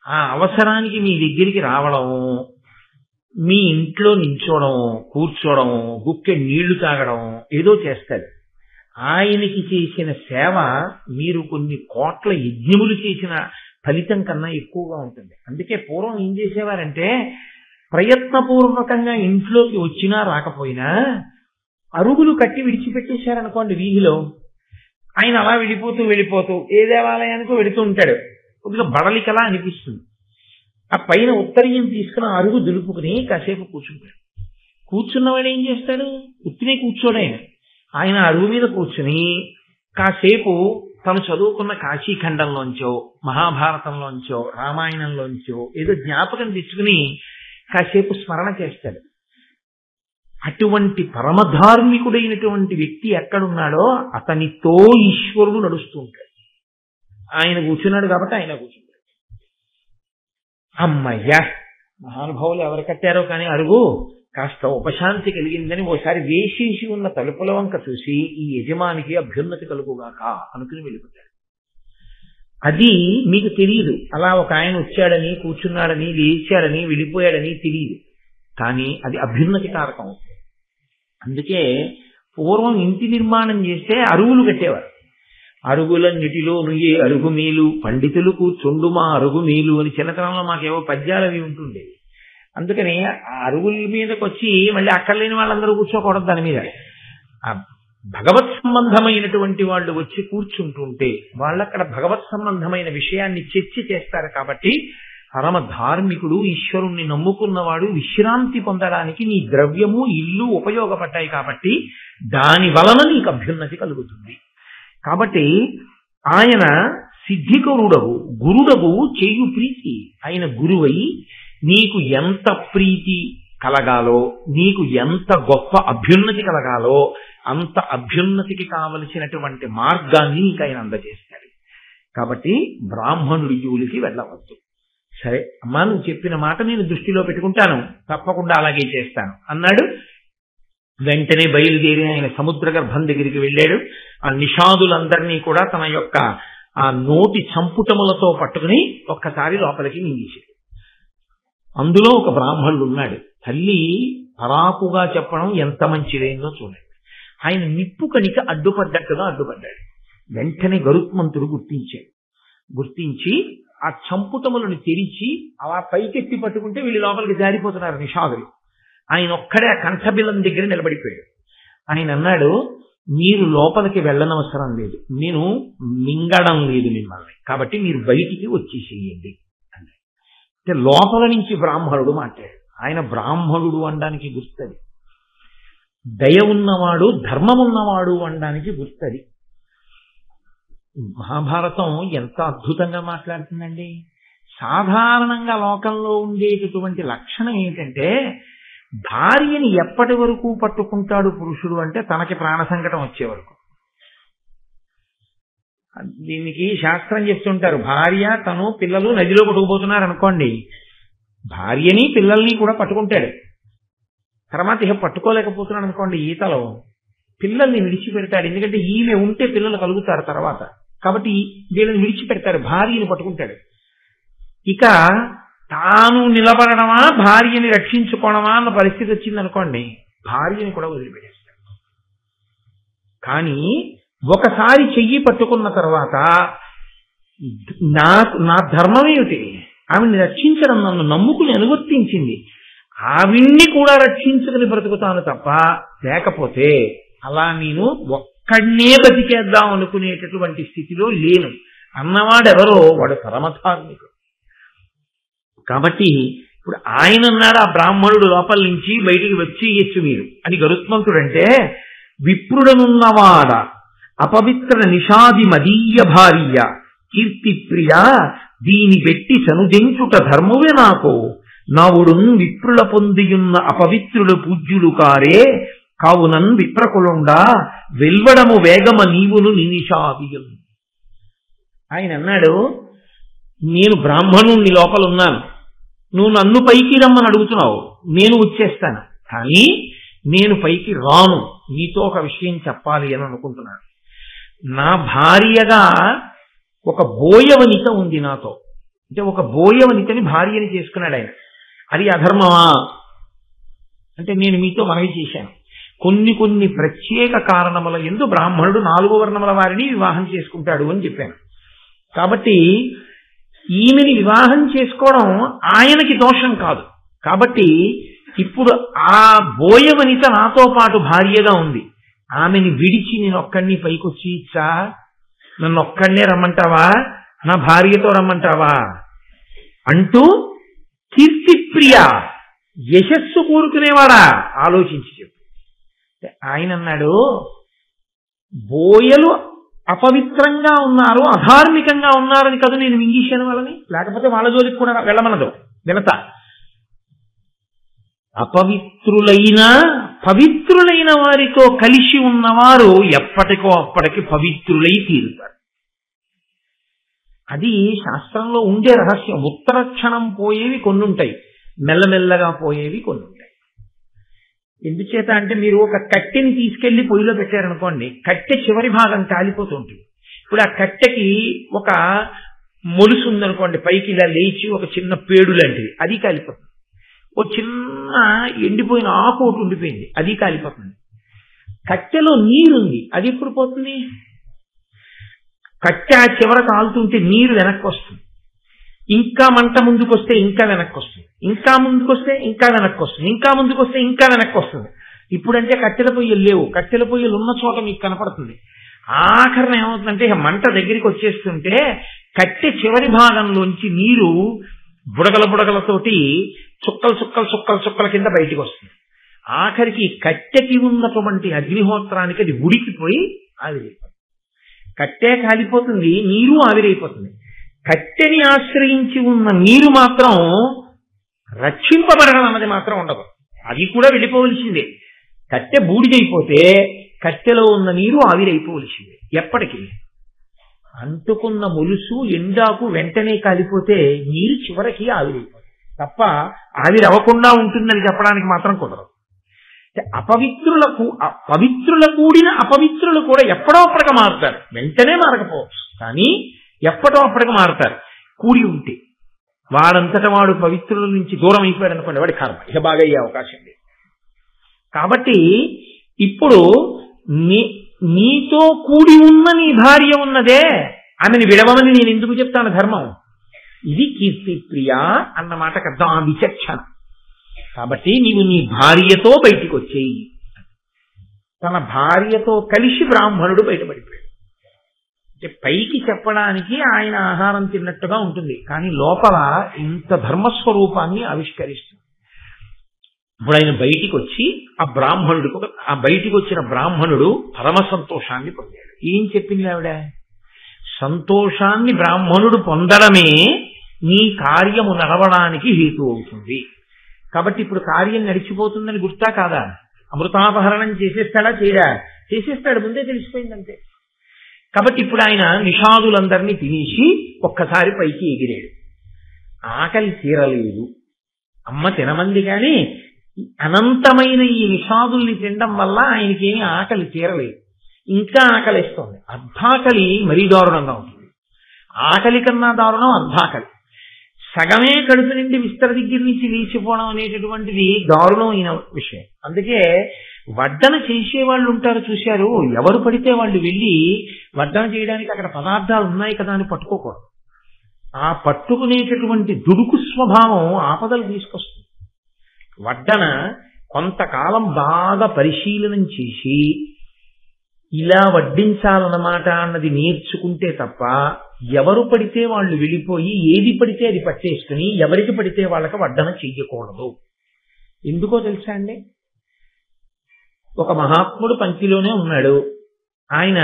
ఆ అవసరానికి మీ దగ్గరికి రావడం, మీ ఇంట్లో నించోవడం, కూర్చోవడం, గుక్కె నీళ్లు తాగడం, ఏదో చేస్తాడు. ఆయనకి చేసిన సేవ మీరు కొన్ని కోట్ల యజ్ఞములు చేసిన ఫలితం కన్నా ఎక్కువగా ఉంటుంది. అందుకే పూర్వం ఏం చేసేవారంటే, ప్రయత్నపూర్వకంగా ఇంట్లోకి వచ్చినా రాకపోయినా అరుగులు కట్టి విడిచిపెట్టేశారనుకోండి వీధిలో, ఆయన అలా వెళ్ళిపోతూ ఏ దేవాలయానికో వెళుతూ ఉంటాడు. కొద్దిగా బడలికలా అనిపిస్తుంది. ఆ పైన ఉత్తరీయం తీసుకుని అరుగు దులుపుకుని కాసేపు కూర్చుంటాడు. కూర్చున్నవాడు ఏం చేస్తాడు? ఉత్తినే కూర్చోడు. ఆయన అరుగు మీద కూర్చుని కాసేపు తను చదువుకున్న కాశీఖండంలోంచో, మహాభారతంలోంచో, రామాయణంలోంచో ఏదో జ్ఞాపకం తెచ్చుకుని కాసేపు స్మరణ చేస్తాడు. అటువంటి పరమధార్మికుడైనటువంటి వ్యక్తి ఎక్కడున్నాడో అతనితో ఈశ్వరుడు నడుస్తూ ఉంటాడు. ఆయన కూర్చున్నాడు కాబట్టి ఆయన కూర్చుంటాడు. అమ్మయ్యా, మహానుభావులు ఎవరు కట్టారో కానీ అరుగు కాస్త ఉపశాంతి కలిగిందని ఓసారి వేసేసి ఉన్న తలుపుల వంక చూసి ఈ యజమానికి అభ్యున్నతి కలుగుగాక అనుకుని వెళ్ళిపోతాడు. అది మీకు తెలియదు. అలా ఒక ఆయన వచ్చాడని, కూర్చున్నాడని, లేచాడని, వెళ్ళిపోయాడని తెలియదు. కానీ అది అభ్యున్నతి కారకం. అందుకే పూర్వం ఇంటి నిర్మాణం చేస్తే అరువులు కట్టేవారు. అరుగులన్నిటిలోను ఏ అరుగుమీలు పండితులు కూర్చుండు మా అరుగుమీలు అని చిన్నతనంలో మాకేవో పద్యాలు అవి ఉంటుండేవి. అందుకని ఆ అరుగుల మీదకి వచ్చి మళ్ళీ అక్కర్లేని వాళ్ళందరూ కూర్చోకూడదు దాని మీద. ఆ భగవత్ సంబంధమైనటువంటి వాళ్ళు వచ్చి కూర్చుంటుంటే వాళ్ళక్కడ భగవత్ సంబంధమైన విషయాన్ని చర్చ చేస్తారు. కాబట్టి పరమ ధార్మికుడు, ఈశ్వరుణ్ణి నమ్ముకున్నవాడు విశ్రాంతి పొందడానికి నీ ద్రవ్యము ఇల్లు ఉపయోగపడ్డాయి కాబట్టి దాని వలన నీకు అభ్యున్నతి కలుగుతుంది. కాబట్టి ఆయన సిద్ధికరుడవు గురుడవు చేయు ప్రీతి. ఆయన గురువై నీకు ఎంత ప్రీతి కలగాలో, నీకు ఎంత గొప్ప అభ్యున్నతి కలగాలో అంత అభ్యున్నతికి కావలసినటువంటి మార్గాన్ని నీకు ఆయన అందజేస్తాడు. కాబట్టి బ్రాహ్మణుడి జోలికి వెళ్ళవద్దు. సరే అమ్మా, నువ్వు చెప్పిన మాట నేను దృష్టిలో పెట్టుకుంటాను, తప్పకుండా అలాగే చేస్తాను అన్నాడు. వెంటనే బయలుదేరి ఆయన సముద్ర గర్భం దగ్గరికి వెళ్ళాడు. ఆ నిషాదులందరినీ కూడా తన యొక్క ఆ నోటి చంపుటములతో పట్టుకుని ఒక్కసారి లోపలికి మింగేశాడు. అందులో ఒక బ్రాహ్మణుడు ఉన్నాడు. తల్లి పరాకుగా చెప్పడం ఎంత మంచిదైందో చూడండి. ఆయన నిప్పు కణిక అడ్డుపడ్డట్టుగా అడ్డుపడ్డాడు. వెంటనే గరుత్మంతుడు గుర్తించి ఆ చంపుటములను తెరిచి అలా పైకెత్తి పట్టుకుంటే వీళ్ళు లోపలికి జారిపోతున్నారు నిషాదులు. ఆయన ఒక్కడే ఆ కంఠబిల్లం దగ్గర నిలబడిపోయాడు. ఆయన అన్నాడు, మీరు లోపలికి వెళ్ళనవసరం లేదు, నేను మింగడం లేదు మిమ్మల్ని, కాబట్టి మీరు బయటికి వచ్చేసేయండి అన్నాడు. అంటే లోపల నుంచి బ్రాహ్మణుడు మాట్లాడాడు. ఆయన బ్రాహ్మణుడు అనడానికి గుర్తది, దయ ఉన్నవాడు ధర్మమున్నవాడు అనడానికి గుర్తది. మహాభారతం ఎంత అద్భుతంగా మాట్లాడుతుందండి. సాధారణంగా లోకంలో ఉండేటటువంటి లక్షణం ఏంటంటే, భార్యని ఎప్పటి వరకు పట్టుకుంటాడు పురుషుడు అంటే తనకి ప్రాణ సంకటం వచ్చే వరకు. దీనికి శాస్త్రం చెప్తుంటారు, భార్య తను పిల్లలు నదిలో పట్టుకుపోతున్నారు అనుకోండి, భార్యని పిల్లల్ని కూడా పట్టుకుంటాడు. తర్వాత ఇక పట్టుకోలేకపోతున్నాడు అనుకోండి ఈతలో, పిల్లల్ని విడిచిపెడతాడు. ఎందుకంటే ఈమె ఉంటే పిల్లలు కలుగుతారు తర్వాత, కాబట్టి వీళ్ళని విడిచిపెడతాడు, భార్యని పట్టుకుంటాడు. ఇక తాను నిలబడమా భార్యని రక్షించుకోవడమా అన్న పరిస్థితి వచ్చిందనుకోండి, భార్యని కూడా వదిలిపెట్టేస్తాడు. కానీ ఒకసారి చెయ్యి పట్టుకున్న తర్వాత నా ధర్మం ఏమిటి, ఆవిడ్ని రక్షించడం, నన్ను నమ్ముకుని అనువర్తించింది, ఆవిడ్ని కూడా రక్షించుకుని బ్రతుకుతాను తప్ప, లేకపోతే అలా నేను ఒక్కడనే బతికేద్దాం అనుకునేటటువంటి స్థితిలో లేను అన్నవాడెవరో వాడు పరమధార్మికుడు. కాబట్టి ఇప్పుడు ఆయన అన్నాడు, ఆ బ్రాహ్మణుడు లోపల నుంచి బయటికి వచ్చేయచ్చు మీరు అని. గరుత్మంతుడు అంటే, విప్రుడనున్నవాడ అపవిత్ర నిషాది మదీయ భార్య కీర్తిప్రియ దీని పెట్టి సనుజంచుట ధర్మమే నాకు, నావుడున్ విప్రుల పొందియున్న అపవిత్రులు పూజ్యులు కారే, కావునన్ విప్రకులుండా వెల్వడము వేగమ నీవును నినిషాదియం. ఆయన అన్నాడు, నేను బ్రాహ్మణుణ్ణి లోపల ఉన్నాను, నువ్వు నన్ను పైకి రమ్మని అడుగుతున్నావు, నేను వచ్చేస్తాను, కానీ నేను పైకి రాను, నీతో ఒక విషయం చెప్పాలి అని అనుకుంటున్నాను. నా భార్యగా ఒక బోయవనిత ఉంది నాతో, అంటే ఒక బోయవనితని భార్యని చేసుకున్నాడు ఆయన. అది అధర్మమా అంటే నేను మీతో మనవి చేశాను, కొన్ని ప్రత్యేక కారణముల యందు బ్రాహ్మణుడు 4 వర్ణముల వారిని వివాహం చేసుకుంటాడు అని చెప్పాను. కాబట్టి ఈమెని వివాహం చేసుకోవడం ఆయనకి దోషం కాదు. కాబట్టి ఇప్పుడు ఆ బోయవనిత నాతో పాటు భార్యగా ఉంది, ఆమెని విడిచి నేను ఒక్కడిని పైకొచ్చి ఇచ్చా, నన్ను ఒక్కడనే రమ్మంటావా, నా భార్యతో రమ్మంటావా అంటూ కీర్తిప్రియ యశస్సు కోరుకునేవాడా ఆలోచించి చెప్పు. ఆయన అన్నాడు, బోయలు అపవిత్రంగా ఉన్నారు, అధార్మికంగా ఉన్నారని కదా నేను మింగేశాను వాళ్ళని, లేకపోతే వాళ్ళ జోలికి కూడా వెళ్ళమనదు వినత. పవిత్రులైన వారితో కలిసి ఉన్నవారు ఎప్పటికో అప్పటికి పవిత్రులై తీరుతారు. అది శాస్త్రంలో ఉండే రహస్యం. ఉత్తర క్షణం పోయేవి కొన్ని ఉంటాయి, మెల్లమెల్లగా పోయేవి కొన్ని ఉంటాయి. ఎందుచేత అంటే, మీరు ఒక కట్టెని తీసుకెళ్లి పొయ్యిలో పెట్టారనుకోండి, కట్టె చివరి భాగం కాలిపోతుంటుంది. ఇప్పుడు ఆ కట్టెకి ఒక మొలుసు ఉందనుకోండి, పైకి ఇలా లేచి ఒక చిన్న పేడు లాంటిది, అది కాలిపోతుంది. ఓ చిన్న ఎండిపోయిన ఆకు ఒకటి ఉండిపోయింది, అది కాలిపోతుంది. కట్టెలో నీరుంది, అది ఎప్పుడు పోతుంది? కట్టె ఆ చివర కాలుతుంటే నీరు వెనక్కి వస్తుంది, ఇంకా మంట ముందుకు వస్తే ఇంకా వెనక్కి వస్తుంది, ఇంకా ముందుకు వస్తే ఇంకా వెనక్కి వస్తుంది, ఇంకా ముందుకు వస్తే ఇంకా వెనక్కి వస్తుంది. ఇప్పుడంటే కట్టెల పొయ్యలు లేవు, కట్టెల పొయ్యలు ఉన్న చోట మీకు కనపడుతుంది. ఆఖరణ ఏమవుతుందంటే మంట దగ్గరికి వచ్చేస్తుంటే కట్టె చివరి భాగంలోంచి నీరు బుడగలతోటి చుక్కల కింద బయటికి వస్తుంది. ఆఖరికి కట్టెకి ఉన్నటువంటి అగ్నిహోత్రానికి అది ఉడికిపోయి ఆవిరైపోతుంది. కట్టె కాలిపోతుంది, నీరు ఆవిరైపోతుంది. కట్టెని ఆశ్రయించి ఉన్న నీరు మాత్రం రక్షింపబడడం అన్నది మాత్రం ఉండదు, అది కూడా వెళ్ళిపోవలసిందే. కట్టె బూడిదైపోతే కట్టెలో ఉన్న నీరు ఆవిరైపోవలసిందే. ఎప్పటికీ అంటుకున్న మొలుసు ఎండాకు వెంటనే కాలిపోతే నీరు చివరికి ఆవిరైపోతుంది తప్ప ఆవిరవ్వకుండా ఉంటుందని చెప్పడానికి మాత్రం కుదరదు. పవిత్రుల కూడిన అపవిత్రులు కూడా ఎప్పుడో అప్పటికి మారుతారు, వెంటనే మారకపోవచ్చు, కానీ ఎప్పటో అప్పటికి మారుతారు. కూడి ఉంటే వాడంతటా వాడు పవిత్రుల నుంచి దూరం అయిపోయాడు అనుకోండి, వాడి కర్మ ఇక బాగా అయ్యే అవకాశం లేదు. కాబట్టి ఇప్పుడు నీతో కూడి ఉన్న నీ భార్య ఉన్నదే, ఆమెను విడవమని నేను ఎందుకు చెప్తాను ధర్మం? ఇది కీర్తిప్రియ అన్న మాటకు అర్థం, ఆ విచక్షణ. కాబట్టి నీవు నీ భార్యతో బయటికి వచ్చేయి. తన భార్యతో కలిసి బ్రాహ్మణుడు బయటపడిపోయాడు. అంటే పైకి చెప్పడానికి ఆయన ఆహారం తిన్నట్టుగా ఉంటుంది, కానీ లోపల ఇంత ధర్మస్వరూపాన్ని ఆవిష్కరిస్తుంది. ఇప్పుడు ఆయన బయటికి వచ్చి ఆ బయటికి వచ్చిన బ్రాహ్మణుడు పరమ సంతోషాన్ని పొందాడు. ఏం చెప్పింది ఆవిడ? సంతోషాన్ని బ్రాహ్మణుడు పొందడమే నీ కార్యము నడవడానికి హేతు అవుతుంది. కాబట్టి ఇప్పుడు కార్యం నడిచిపోతుందని గుర్తా కాదా? అమృతాపహరణం చేసేస్తాడా? చేసేస్తాడు, ముందే తెలిసిపోయిందంతే. కాబట్టి ఇప్పుడు ఆయన నిషాదులందరినీ తినేసి ఒక్కసారి పైకి ఎగిరాడు. ఆకలి తీరలేదు, అమ్మ తినమంది, కానీ అనంతమైన ఈ నిషాదుల్ని తినడం వల్ల ఆయనకేమీ ఆకలి తీరలేదు, ఇంకా ఆకలిస్తోంది. అర్ధాకలి మరీ దారుణంగా ఉంటుంది. ఆకలి కన్నా దారుణం అర్ధాకలి. సగమే కడుపు నుండి విస్తర దగ్గర నుంచి లేచిపోవడం అనేటటువంటిది దారుణమైన విషయం. అందుకే వడ్డన చేసేవాళ్ళు ఉంటారు చూశారు, ఎవరు పడితే వాళ్ళు వెళ్ళి వడ్డన చేయడానికి అక్కడ పదార్థాలు ఉన్నాయి కదా అని పట్టుకోకూడదు. ఆ పట్టుకునేటటువంటి దుడుకు స్వభావం ఆపదలు తీసుకొస్తుంది. వడ్డన కొంతకాలం బాగా పరిశీలనం చేసి ఇలా వడ్డించాలన్నమాట అన్నది నేర్చుకుంటే తప్ప ఎవరు పడితే వాళ్ళు వెళ్ళిపోయి ఏది పడితే అది పట్టేసుకుని ఎవరికి పడితే వాళ్ళకి వడ్డన చెయ్యకూడదు. ఎందుకో తెలుసా అండి? ఒక మహాత్ముడు పంక్తిలోనే ఉన్నాడు. ఆయన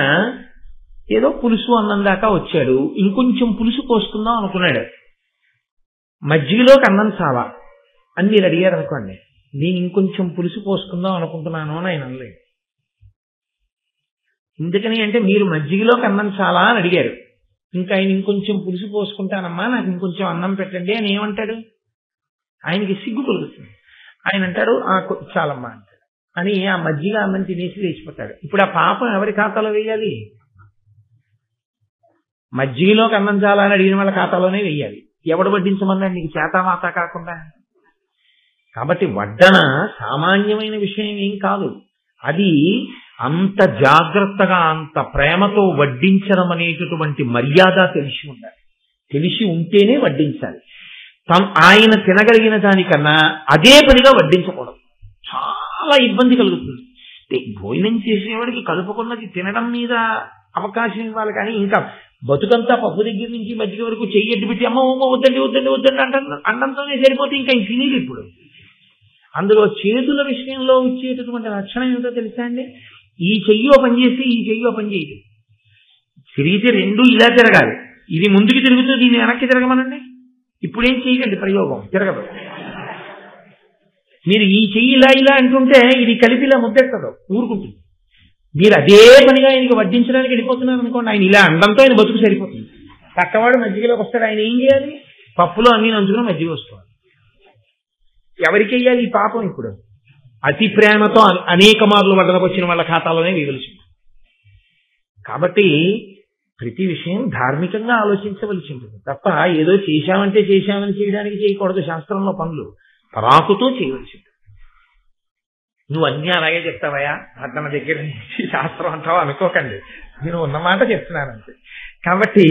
ఏదో పులుసు అన్నం దాకా వచ్చాడు, ఇంకొంచెం పులుసు పోసుకుందాం అనుకున్నాడు. మజ్జిగలోకి అన్నం చాలా అని మీరు అడిగారు అనుకోండి, నేను ఇంకొంచెం పులుసు పోసుకుందాం అనుకుంటున్నాను అని ఆయన అనలేదు. ఎందుకని అంటే మీరు మజ్జిగలోకి అన్నం చాలా అని అడిగారు, ఇంకా ఆయన ఇంకొంచెం పులుసు పోసుకుంటానమ్మా, నాకు ఇంకొంచెం అన్నం పెట్టండి అని ఏమంటాడు? ఆయనకి సిగ్గు కలుగుతుంది. ఆయన అంటాడు చాలమ్మా అంటాడు అని ఆ మజ్జిగ అన్నం తినేసి లేచిపోతాడు. ఇప్పుడు ఆ పాపం ఎవరి ఖాతాలో వేయాలి? మజ్జిగలోకి అన్నం చాలా అని అడిగిన వాళ్ళ ఖాతాలోనే వేయాలి. ఎవడు వడ్డించమన్నాడు నీకు చేతామాత కాకుండా? కాబట్టి వడ్డన సామాన్యమైన విషయం ఏం కాదు. అది అంత జాగ్రత్తగా అంత ప్రేమతో వడ్డించడం అనేటటువంటి మర్యాద తెలిసి ఉండాలి. తెలిసి ఉంటేనే వడ్డించాలి. ఆయన తినగలిగిన దానికన్నా అదే పనిగా వడ్డించకూడదు, చాలా ఇబ్బంది కలుగుతుంది. భోజనం చేసేవాడికి కలుపుకున్నది తినడం మీద అవకాశం ఇవ్వాలి, కానీ ఇంకా బతుకంతా పప్పు దగ్గర నుంచి మజ్జిగ వరకు చెయ్యడ్డు పెట్టి అమ్మ వద్దండి వద్దండి వద్దండి అండంతోనే సరిపోతే ఇంకా తినేది. ఇప్పుడు అందులో చేతుల విషయంలో వచ్చేటటువంటి లక్షణం ఏమిటో తెలుసా అండి? ఈ చెయ్యో పనిచేసి ఈ చెయ్యో పని చేయదు. తిరిగితే రెండు ఇలా తిరగాలి, ఇది ముందుకు తిరుగుతూ దీన్ని వెనక్కి తిరగమనండి. ఇప్పుడేం చేయకండి, ప్రయోగం తిరగదు. మీరు ఈ చెయ్యి ఇలా ఇలా అంటుంటే ఇది కలిపి ఇలా ముద్దెట్టదు, ఊరుకుంటుంది. మీరు అదే పనిగా ఆయనకి వడ్డించడానికి వెళ్ళిపోతున్నారు అనుకోండి, ఆయన ఇలా అండంతో ఆయన బతుకు సరిపోతుంది. పక్కవాడు మజ్జిగలోకి వస్తాడు, ఆయన ఏం చేయాలి? పప్పులో అన్ని నంచుకుని మజ్జిగ వస్తుంది. ఎవరికి వెయ్యాలి ఈ పాపం? ఇప్పుడు అతి ప్రేమతో అనేక మార్లు వడ్డనకు వచ్చిన వాళ్ళ ఖాతాలోనే వేయవలసింది. కాబట్టి ప్రతి విషయం ధార్మికంగా ఆలోచించవలసి ఉంటుంది తప్ప ఏదో చేశామంటే చేశామని చేయడానికి చేయకూడదు. శాస్త్రంలో పనులు పరాకుతో చేయవలసింది. నువ్వు అన్నీ అలాగే చెప్తావయా వడ్డన దగ్గర నుంచి శాస్త్రం అంటావా అనుకోకండి, నేను ఉన్నమాట చెప్తున్నానంటే. కాబట్టి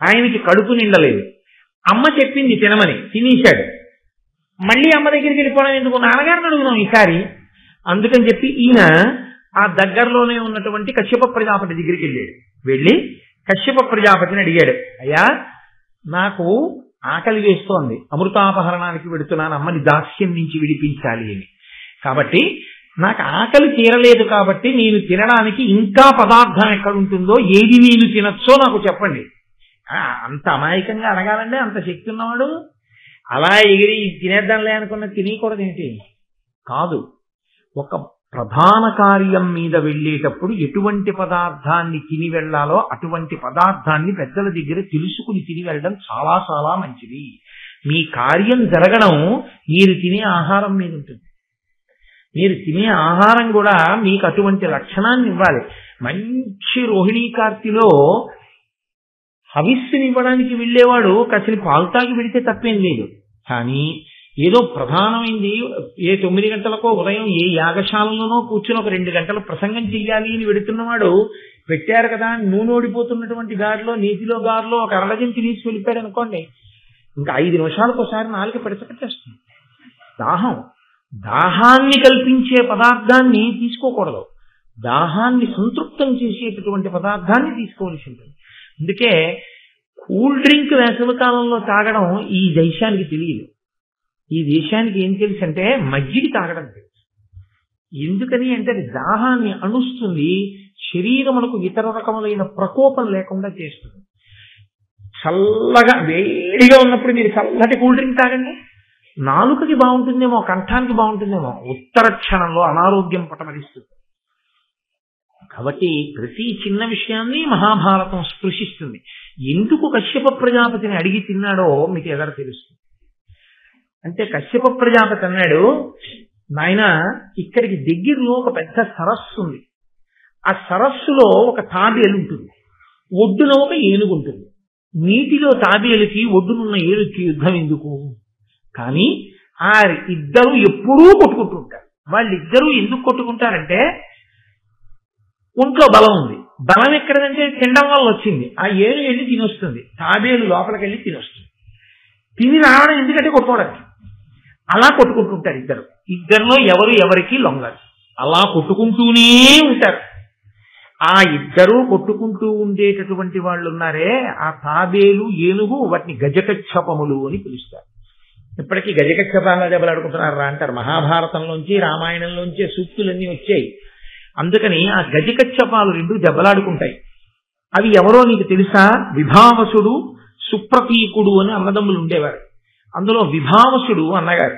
ఆయనకి కడుపు నిండలేదు. అమ్మ చెప్పింది తినమని, తినేశాడు. మళ్ళీ అమ్మ దగ్గరికి వెళ్ళిపోవడం ఎందుకు, నాన్నగారిని అడుగుదాం ఈసారి అందుకని చెప్పి ఈయన ఆ దగ్గరలోనే ఉన్నటువంటి కశ్యప ప్రజాపతి దగ్గరికి వెళ్ళాడు. వెళ్ళి కశ్యప ప్రజాపతిని అడిగాడు, అయ్యా నాకు ఆకలి వేస్తోంది, అమృతాపహరణానికి వెడుతున్నాను, అమ్మని దాస్యం నుంచి విడిపించాలి అని. కాబట్టి నాకు ఆకలి తీరలేదు, కాబట్టి నేను తినడానికి ఇంకా పదార్థం ఎక్కడుంటుందో, ఏది నేను తినచ్చో నాకు చెప్పండి. అంత అమాయకంగా అడగాలంటే అంత శక్తి ఉన్నవాడు అలా ఎగిరి తినేద్దాంలే అనుకున్న తినకూడదేంటి? కాదు, ఒక ప్రధాన కార్యం మీద వెళ్ళేటప్పుడు ఎటువంటి పదార్థాన్ని తిని వెళ్ళాలో అటువంటి పదార్థాన్ని పెద్దల దగ్గర తెలుసుకుని తిని వెళ్ళడం చాలా చాలా మంచిది. మీ కార్యం జరగడం మీరు తినే ఆహారం మీద ఉంటుంది. మీరు తినే ఆహారం కూడా మీకు అటువంటి లక్షణాన్ని ఇవ్వాలి. మంచి రోహిణీ కార్తెలో హవిస్సుని ఇవ్వడానికి వెళ్ళేవాడు కాసిన పాలు తాగి పెడితే తప్పేం లేదు. కానీ ఏదో ప్రధానమైంది, ఏ 9 గంటలకో ఉదయం ఏ యాగశాలలోనో కూర్చుని ఒక 2 గంటలు ప్రసంగం చెయ్యాలి అని వెడుతున్నవాడు పెట్టారు కదా నూనె ఓడిపోతున్నటువంటి గారిలో, నీతిలో గారిలో ఒక అరడజంతి తీసి వెళ్ళిపోయాడు అనుకోండి, ఇంకా 5 నిమిషాలకు ఒకసారి నాలుక పెడచకట్టేస్తుంది. దాహాన్ని కల్పించే పదార్థాన్ని తీసుకోకూడదు, దాహాన్ని సంతృప్తం చేసేటటువంటి పదార్థాన్ని తీసుకోవాల్సి ఉంటుంది. అందుకే కూల్ డ్రింక్ వేసవి కాలంలో తాగడం ఈ దేశానికి తెలియదు. ఈ దేశానికి ఏం తెలుసు అంటే మజ్జిగ తాగడం తెలుసు. ఎందుకని అంటే అది దాహాన్ని అణుస్తుంది, శరీరములకు ఇతర రకములైన ప్రకోపం లేకుండా చేస్తుంది. చల్లగా వేడిగా ఉన్నప్పుడు మీరు చల్లటి కూల్ డ్రింక్ తాగండి, నాలుకకి బాగుంటుందేమో, కంఠానికి బాగుంటుందేమో, ఉత్తర క్షణంలో అనారోగ్యం పటమరిస్తుంది. కాబట్టి ప్రతి చిన్న విషయాన్ని మహాభారతం స్పృశిస్తుంది. ఎందుకు కశ్యప ప్రజాపతిని అడిగి తిన్నాడో మీకు ఎదురు తెలుస్తుంది. అంటే కశ్యప ప్రజాపతి అన్నాడు, నాయన ఇక్కడికి దగ్గరలో ఒక పెద్ద సరస్సు ఉంది, ఆ సరస్సులో ఒక తాబేలు ఉంటుంది, ఒడ్డున ఒక ఏనుగు ఉంటుంది. నీటిలో తాబేలుకి ఒడ్డునున్న ఏనుగుకి యుద్ధం ఎందుకు? కానీ ఆ ఇద్దరు ఎప్పుడూ కొట్టుకుంటుంటారు. వాళ్ళిద్దరూ ఎందుకు కొట్టుకుంటారంటే ఒంట్లో బలం ఉంది. బలం ఎక్కడదంటే తినడం వల్ల వచ్చింది. ఆ ఏనుగు వెళ్ళి తినొస్తుంది, తాబేలు లోపలికి వెళ్ళి తినొస్తుంది. తిని రావడం ఎందుకంటే కొట్టుకోవడానికి. అలా కొట్టుకుంటుంటారు ఇద్దరు. ఇద్దరిలో ఎవరు ఎవరికి లొంగరు, అలా కొట్టుకుంటూనే ఉంటారు. ఆ ఇద్దరూ కొట్టుకుంటూ ఉండేటటువంటి వాళ్ళు ఉన్నారే, ఆ తాబేలు ఏనుగు, వాటిని గజకచ్చపములు అని పిలుస్తారు. ఇప్పటికీ గజకచ్చపాలను దెబ్బలాడుకుంటున్నారా అంటారు. మహాభారతంలోంచి రామాయణంలోంచి సూక్తులన్నీ వచ్చాయి. అందుకని ఆ గజకచ్చపాలు రెండు దెబ్బలాడుకుంటాయి. అవి ఎవరో నీకు తెలుసా? విభావసుడు, సుప్రతీకుడు అని అన్నదమ్ములు ఉండేవారు. అందులో విభావసుడు అన్నగారు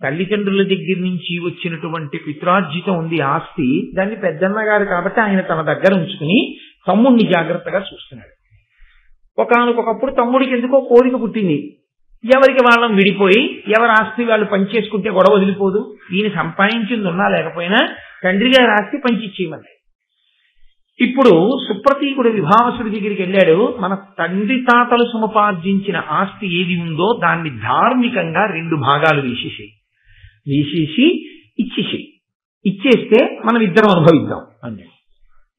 తల్లిదండ్రుల దగ్గర నుంచి వచ్చినటువంటి పిత్రార్జితం ఉంది ఆస్తి, దాన్ని పెద్దన్నగారు కాబట్టి ఆయన తన దగ్గర ఉంచుకుని తమ్ముడిని జాగ్రత్తగా చూస్తున్నాడు. ఒకానొకప్పుడు తమ్ముడికి ఎందుకో కోరిక పుట్టింది, ఎవరికి వాళ్ళం విడిపోయి ఎవరి ఆస్తి వాళ్ళు పనిచేసుకుంటే గొడవ వదిలిపోదు, ఈయన సంపాదించింది ఉన్నా లేకపోయినా తండ్రి గారి ఆస్తి పంచిచ్చేయమని. ఇప్పుడు సుప్రతీకుడు విభావసుడి దగ్గరికి వెళ్ళాడు. మన తండ్రి తాతలు సముపార్జించిన ఆస్తి ఏది ఉందో దాన్ని ధార్మికంగా 2 భాగాలు వేసేసి ఇచ్చేస్తే మనం ఇద్దరం అనుభవిద్దాం అన్నాడు.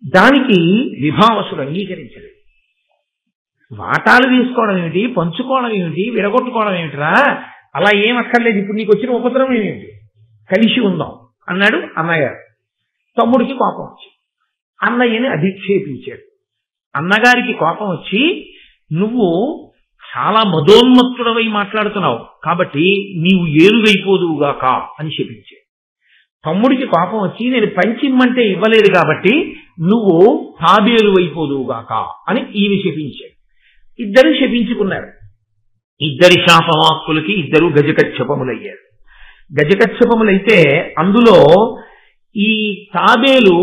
దానికి విభావసుడు అంగీకరించాడు. వాటాలు తీసుకోవడం ఏమిటి, పంచుకోవడం ఏమిటి, విడగొట్టుకోవడం ఏమిటిరా, అలా ఏం అక్కర్లేదు, ఇప్పుడు నీకు వచ్చిన ఉపద్రవం ఏమిటి, కలిసి ఉందాం అన్నాడు అన్నగారు. తమ్ముడికి కోపం వచ్చి అన్నయ్యని అధిక్షేపించాడు. అన్నగారికి కోపం వచ్చి, నువ్వు చాలా మదోన్మత్తుడవై మాట్లాడుతున్నావు కాబట్టి నీవు ఏనుగైపోదువుగాక అని శపించాడు. తమ్ముడికి కోపం వచ్చి, నేను పంచిమ్మంటే ఇవ్వలేదు కాబట్టి నువ్వు తాబేలు అయిపోదువుగాక అని ఈయన శపించాడు. ఇద్దరు శపించుకున్నారు. ఇద్దరి శాపవాక్కులకి ఇద్దరు గజకచ్చపములయ్యారు. గజకచ్చపములైతే అందులో ఈ తాబేలు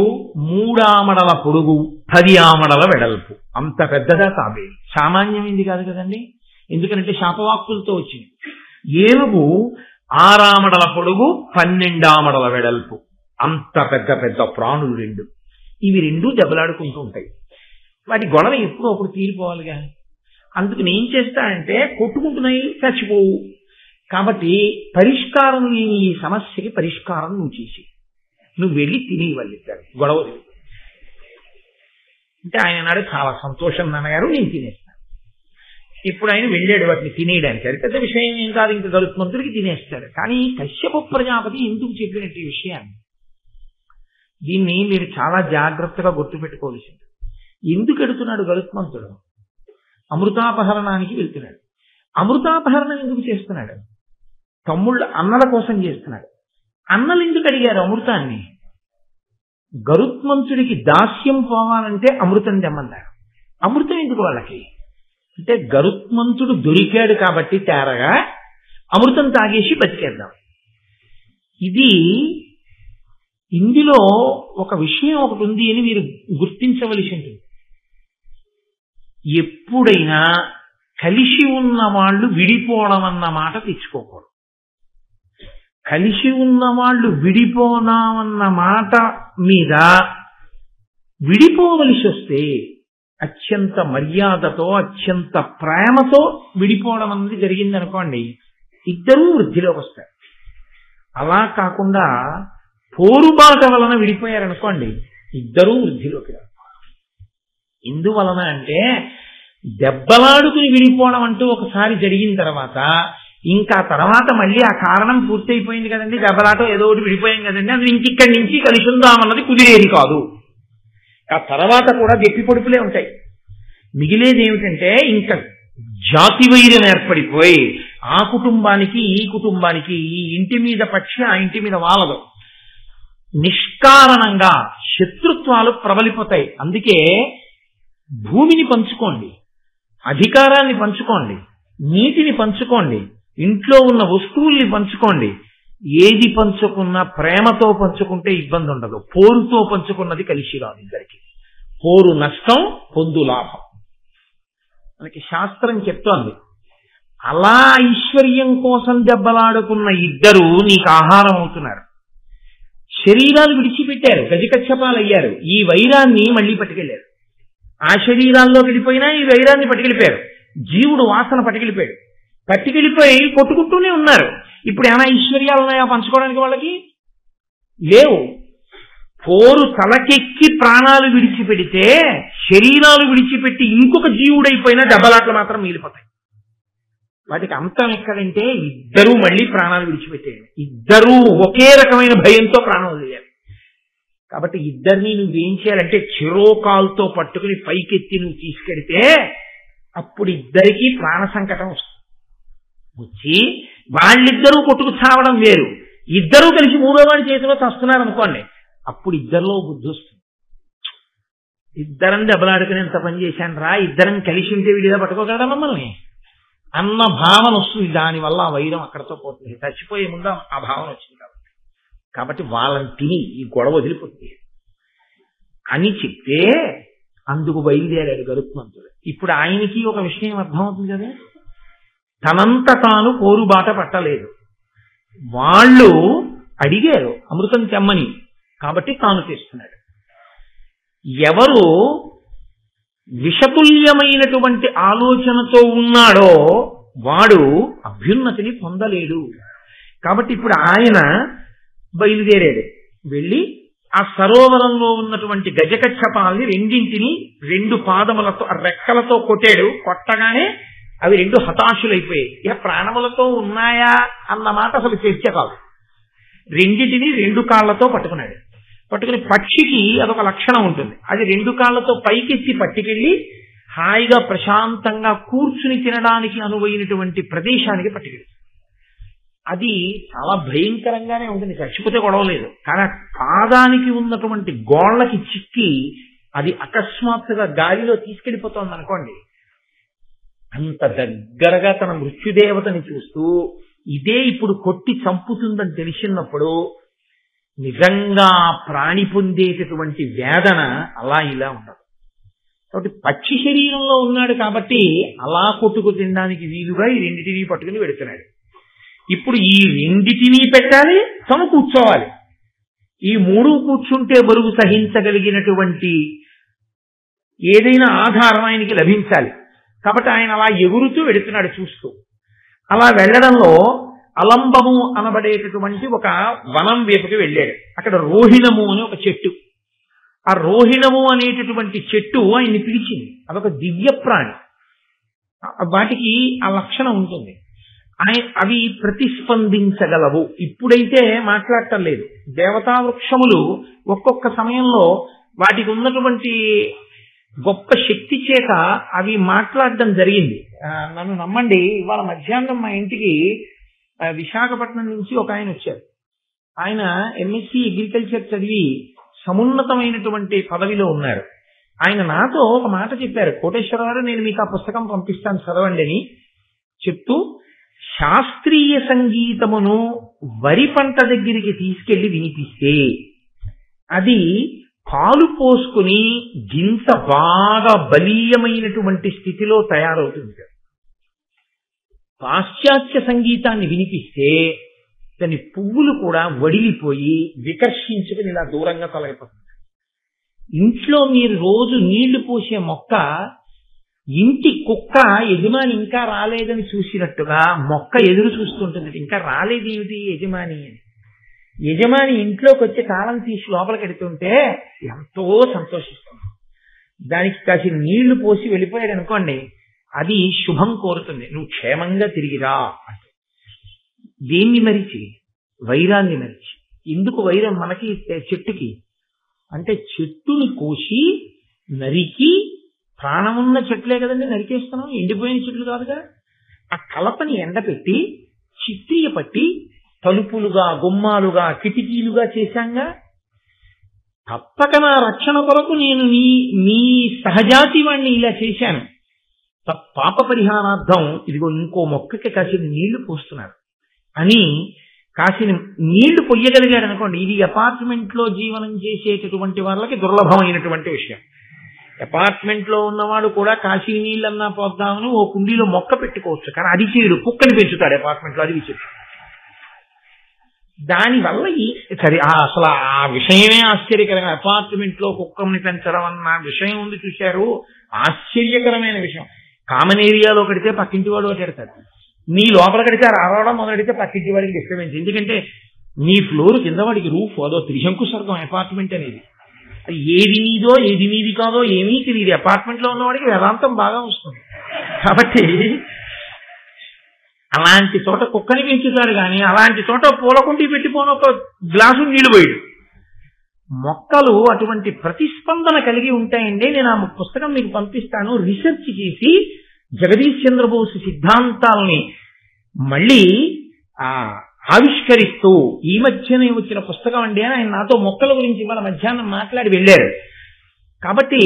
3 ఆమడల పొడుగు 10 ఆమడల వెడల్పు, అంత పెద్దగా తాబేలు. సామాన్యమైంది కాదు కదండి, ఎందుకంటే శాపవాక్కులతో వచ్చింది. ఏనుగు 6 ఆమడల పొడుగు 12 ఆమడల వెడల్పు, అంత పెద్ద పెద్ద ప్రాణులు 2. ఇవి 2 దెబ్బలాడుకుంటూ ఉంటాయి. వాటి గొడవ ఎప్పుడో అప్పుడు తీరిపోవాలిగా. అందుకు నేను చేస్తానంటే కొట్టుకుంటున్నాయి, చచ్చిపోవు. కాబట్టి పరిష్కారం లేని ఈ సమస్యకి పరిష్కారం నువ్వు చేసి నువ్వు వెళ్ళి తిని వాళ్ళిద్దరు గొడవ. అంటే ఆయన నాడు చాలా సంతోషం నాన్నగారు, నేను తినేస్తాను. ఇప్పుడు ఆయన వెళ్ళాడు వాటిని తినేయడానికి. అది పెద్ద విషయం ఏం కాదు, ఇంక గరుత్మంతుడికి తినేస్తాడు. కానీ కశ్యప ప్రజాపతి ఎందుకు చెప్పినట్టు ఈ విషయాన్ని, దీన్ని మీరు చాలా జాగ్రత్తగా గుర్తుపెట్టుకోవాల్సింది. ఎందుకు ఎడుతున్నాడు గరుత్మంతుడు? అమృతాపహరణానికి వెళ్తున్నాడు. అమృతాపహరణం ఎందుకు చేస్తున్నాడు? అన్నల కోసం చేస్తున్నాడు. అన్నలు ఎందుకు అడిగారు అమృతాన్ని? గరుత్మంతుడికి దాస్యం పోవాలంటే అమృతం తెమ్మన్నారు. అమృతం ఎందుకు వాళ్ళకి అంటే, గరుత్మంతుడు దొరికాడు కాబట్టి తేరగా అమృతం తాగేసి బతికేద్దాం. ఇందులో ఒక విషయం ఒకటి ఉంది అని మీరు గుర్తించవలసి ఉంటుంది. ఎప్పుడైనా కలిసి ఉన్న వాళ్ళు విడిపోవడం అన్న మాట తెచ్చుకోకూడదు. కలిసి ఉన్న వాళ్ళు విడిపోనామన్న మాట మీద విడిపోవలసి వస్తే అత్యంత మర్యాదతో అత్యంత ప్రేమతో విడిపోవడం అనేది జరిగిందనుకోండి, ఇద్దరూ వృద్ధిలోకి వస్తారు. అలా కాకుండా పోరుబాట వలన విడిపోయారనుకోండి, ఇద్దరూ వృద్ధిలోకి రారు. ఎందువలన అంటే, దెబ్బలాడుకుని విడిపోవడం అంటూ ఒకసారి జరిగిన తర్వాత ఇంకా తర్వాత మళ్ళీ ఆ కారణం పూర్తయిపోయింది కదండి, దెబ్బలాటో ఏదో ఒకటి విడిపోయాం కదండి, అది ఇంకిక్కడి నుంచి కలిసి ఉందామన్నది కుదిరేది కాదు. ఆ తర్వాత కూడా గట్టి పొడుపులే ఉంటాయి. మిగిలేది ఏమిటంటే ఇంకా జాతి వైర్యం ఏర్పడిపోయి ఆ కుటుంబానికి ఈ కుటుంబానికి, ఈ ఇంటి మీద పక్షి ఆ ఇంటి మీద వాలదు, నిష్కారణంగా శత్రుత్వాలు ప్రబలిపోతాయి. అందుకే భూమిని పంచుకోండి, అధికారాన్ని పంచుకోండి, నీటిని పంచుకోండి, ఇంట్లో ఉన్న వస్తువుల్ని పంచుకోండి. ఏది పంచుకున్నా ప్రేమతో పంచుకుంటే ఇబ్బంది ఉండదు. పోరుతో పంచుకున్నది కలిసి రాదు. ఇద్దరికి పోరు నష్టం, పొందు లాభం. మనకి శాస్త్రం చెప్తోంది. అలా ఐశ్వర్యం కోసం దెబ్బలాడుకున్న ఇద్దరు నీకు ఆహారం అవుతున్నారు. శరీరాలు విడిచిపెట్టారు, గజకచ్చపాలయ్యారు. ఈ వైరాన్ని మళ్ళీ పట్టుకెళ్లారు. ఆ శరీరాల్లో వెళ్ళిపోయినా ఈ వైరాన్ని పట్టుకెళ్ళిపోయారు. జీవుడు వాసన పట్టుకెళ్ళిపోయాడు. పట్టుకెళ్ళిపోయి కొట్టుకుంటూనే ఉన్నారు. ఇప్పుడు ఏమైనా ఐశ్వర్యాలు ఉన్నాయా పంచుకోవడానికి? వాళ్ళకి లేవు. పోరు తలకెక్కి ప్రాణాలు విడిచిపెడితే, శరీరాలు విడిచిపెట్టి ఇంకొక జీవుడైపోయినా దెబ్బలాట్లు మాత్రం మిగిలిపోతాయి. వాటికి అంతం ఎక్కడంటే, ఇద్దరూ మళ్ళీ ప్రాణాలు విడిచిపెట్టేయండి. ఇద్దరూ ఒకే రకమైన భయంతో ప్రాణం వదిలేరు. కాబట్టి ఇద్దరిని నువ్వేం చేయాలంటే, చిరోకాలతో పట్టుకుని పైకెత్తి నువ్వు తీసుకెడితే అప్పుడు ఇద్దరికీ ప్రాణ సంకటం వస్తుంది. వచ్చి వాళ్ళిద్దరూ కొట్టుకు చావడం వేరు, ఇద్దరూ కలిసి మూడో వాడి చేతిలో చస్తున్నారు అనుకోండి, అప్పుడు ఇద్దరిలో బుద్ధి వస్తుంది. ఇద్దరం దెబ్బలాడుకుని ఎంత పని చేశాను రా, ఇద్దరం కలిసి ఉంటే వీడిగా పట్టుకోగలరా మమ్మల్ని అన్న భావన వస్తుంది. దానివల్ల ఆ వైరం అక్కడతో పోతుంది. చచ్చిపోయే ముందు ఆ భావన వచ్చింది కాబట్టి వాళ్ళని తిని ఈ గొడవ వదిలిపోతుంది అని చెప్తే అందుకు బయలుదేరాడు గరుత్మంతుడు. ఇప్పుడు ఆయనకి ఒక విషయం అర్థమవుతుంది కదా, తనంత తాను పోరుబాట పట్టలేదు. వాళ్ళు అడిగారు అమృతం తెమ్మని, కాబట్టి తాను తెస్తున్నాడు. ఎవరు విషతుల్యమైనటువంటి ఆలోచనతో ఉన్నాడో వాడు అభ్యున్నతిని పొందలేడు. కాబట్టి ఇప్పుడు ఆయన బయలుదేరాడు. వెళ్ళి ఆ సరోవరంలో ఉన్నటువంటి గజకచ్చపాల్ని రెండింటిని రెండు పాదములతో రెక్కలతో కొట్టాడు. కొట్టగానే అవి రెండు హతాశులైపోయాయి. ఇక ప్రాణములతో ఉన్నాయా అన్నమాట అసలు చర్చ కాదు. రెండింటిని రెండు కాళ్లతో పట్టుకున్నాడు. పట్టుకుని పక్షికి అదొక లక్షణం ఉంటుంది, అది రెండు కాళ్లతో పైకెత్తి పట్టుకెళ్ళి హాయిగా ప్రశాంతంగా కూర్చుని తినడానికి అనువైనటువంటి ప్రదేశానికి పట్టుకెళ్ళి, అది చాలా భయంకరంగానే ఉంటుంది. చచ్చిపోతే గొడవలేదు, కానీ పాదానికి ఉన్నటువంటి గోళ్లకి చిక్కి అది అకస్మాత్తుగా గాలిలో తీసుకెళ్లిపోతుంది అనుకోండి. అంత దగ్గరగా తన మృత్యుదేవతని చూస్తూ ఇదే ఇప్పుడు కొట్టి చంపుతుందని తెలిసినప్పుడు నిజంగా ప్రాణి పొందేటటువంటి వేదన అలా ఇలా ఉండదు. కాబట్టి పక్షి శరీరంలో ఉన్నాడు కాబట్టి అలా కొట్టుకు తినడానికి వీలుగా ఈ రెండింటినీ పట్టుకుని పెడుతున్నాడు. ఇప్పుడు ఈ రెండిటినీ పెట్టాలి, తను కూర్చోవాలి. ఈ మూడు కూర్చుంటే బరువు సహించగలిగినటువంటి ఏదైనా ఆధారం ఆయనకి లభించాలి. కాబట్టి ఆయన అలా ఎగురుతూ వెడుతున్నాడు చూస్తూ. అలా వెళ్లడంలో అలంబము అనబడేటటువంటి ఒక వనం వైపుకి వెళ్ళాడు. అక్కడ రోహిణము అని ఒక చెట్టు, ఆ రోహిణము అనేటటువంటి చెట్టు ఆయన్ని పిలిచింది. అదొక దివ్య ప్రాణి, వాటికి ఆ లక్షణం ఉంటుంది. అవి ప్రతిస్పందించగలవు. ఇప్పుడైతే మాట్లాడటం లేదు. దేవతా వృక్షములు ఒక్కొక్క సమయంలో వాటికి ఉన్నటువంటి గొప్ప శక్తి చేత అవి మాట్లాడడం జరిగింది. నన్ను నమ్మండి, ఇవాళ మధ్యాహ్నం మా ఇంటికి విశాఖపట్నం నుంచి ఒక ఆయన వచ్చారు. ఆయన ఎంఎస్సి అగ్రికల్చర్ చదివి సమున్నతమైనటువంటి పదవిలో ఉన్నారు. ఆయన నాతో ఒక మాట చెప్పారు, కోటేశ్వరరావు నేను మీకు ఆ పుస్తకం పంపిస్తాను చదవండి అని చెప్తూ, శాస్త్రీయ సంగీతమును వరి పంట దగ్గరికి తీసుకెళ్లి వినిపిస్తే అది పాలు పోసుకుని గింత బాగా బలీయమైనటువంటి స్థితిలో తయారవుతుంది. పాశ్చాత్య సంగీతాన్ని వినిపిస్తే దాని పువ్వులు కూడా వడిలిపోయి వికర్షించుకుని ఇలా దూరంగా తొలగిపోతుంది. ఇంట్లో మీరు రోజు నీళ్లు పోసే మొక్క ఇంటి కుక్క యజమాని ఇంకా రాలేదని చూసినట్టుగా మొక్క ఎదురు చూస్తుంటుంది, ఇంకా రాలేదేమిటి యజమాని అని. యజమాని ఇంట్లోకి వచ్చి తాళం తీసి లోపలికి ఎడుతుంటే ఎంతో సంతోషిస్తుంది. దానికి కాసిన నీళ్లు పోసి వెళ్ళిపోయాడు అనుకోండి, అది శుభం కోరుతుంది, నువ్వు క్షేమంగా తిరిగిరా అంటే. దేన్ని మరిచి? వైరాన్ని మరిచి. ఎందుకు వైరం మనకి చెట్టుకి అంటే, చెట్టుని కోసి నరికి, ప్రాణమున్న చెట్లే కదండి నరికేస్తున్నాం, ఎండిపోయిన చెట్లు కాదుగా. ఆ కలపని ఎండపెట్టి చిత్రీయ పట్టి తలుపులుగా, గుమ్మాలుగా, కిటికీలుగా చేశాంగా. తప్పక నా రక్షణ కొరకు నేను మీ సహజాతి వాణ్ణి ఇలా చేశాను. పాప పరిహారార్థం ఇదిగో ఇంకో మొక్కకి కాసిన నీళ్లు పోస్తున్నారు అని కాసిన నీళ్లు పొయ్యగలిగాడు అనుకోండి. ఇది అపార్ట్మెంట్ లో జీవనం చేసేటటువంటి వాళ్ళకి దుర్లభమైనటువంటి విషయం. అపార్ట్మెంట్ లో ఉన్నవాడు కూడా కాశీ నీళ్ళన్నా పోద్దామని ఓ కుండీలో మొక్క పెట్టుకోవచ్చు, కానీ అది చేయడు, కుక్కని పెంచుతాడు అపార్ట్మెంట్ లో. అది విచిత్రం. దానివల్ల సరే అసలు ఆ విషయమే ఆశ్చర్యకరమైన, అపార్ట్మెంట్ లో కుక్కని పెంచడం అన్న విషయం ఉంది చూశారు, ఆశ్చర్యకరమైన విషయం. కామన్ ఏరియాలో కడితే పక్కింటి వాడు ఒకటి ఎడతాడు, నీ లోపల కడితే రావడం మొదలెడితే పక్కింటి వాడికి డిస్టర్బెన్స్. ఎందుకంటే నీ ఫ్లోర్ కింద వాడికి రూఫ్, అదో త్రిశంకు స్వర్గం అపార్ట్మెంట్ అనేది. ఏది నీదో ఏది నీది కాదో ఏమీ తెలియదు. అపార్ట్మెంట్ లో ఉన్నవాడికి వేదాంతం బాగా వస్తుంది. కాబట్టి అలాంటి చోట కుక్కని పెంచుతాడు, కానీ అలాంటి చోట పూలకుండి పెట్టిపోను ఒక గ్లాసు నీళ్లు పోయాడు. మొక్కలు అటువంటి ప్రతిస్పందన కలిగి ఉంటాయండి. నేను ఆ పుస్తకం మీకు పంపిస్తాను. రీసెర్చ్ చేసి జగదీష్ చంద్రబోస్ సిద్ధాంతాలని మళ్ళీ ఆవిష్కరిస్తూ ఈ మధ్యనే వచ్చిన పుస్తకం అండి అని ఆయన నాతో మొక్కల గురించి ఇవాళ మధ్యాహ్నం మాట్లాడి వెళ్ళారు. కాబట్టి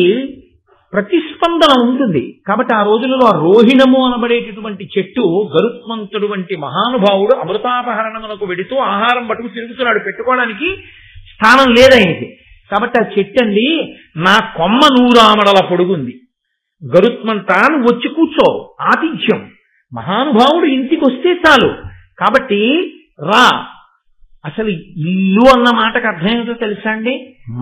ప్రతిస్పందన ఉంటుంది. కాబట్టి ఆ రోజులలో రోహిణము అనబడేటటువంటి చెట్టు, గరుత్మంతుడు వంటి మహానుభావుడు అమృతాపహరణమునకు వెడుతూ ఆహారం పట్టుకు తిరుగుతున్నాడు, పెట్టుకోవడానికి స్థానం లేదైనది. కాబట్టి ఆ చెట్టు అండి, నా కొమ్మ 100 ఆమడల పొడుగుంది, గరుత్మంతాను వచ్చి కూర్చో, ఆతిథ్యం, మహానుభావుడు ఇంటికి వస్తే చాలు, కాబట్టి రా. అసలు ఇల్లు అన్న మాటకు అర్థం ఏమిటో తెలుసా అండి?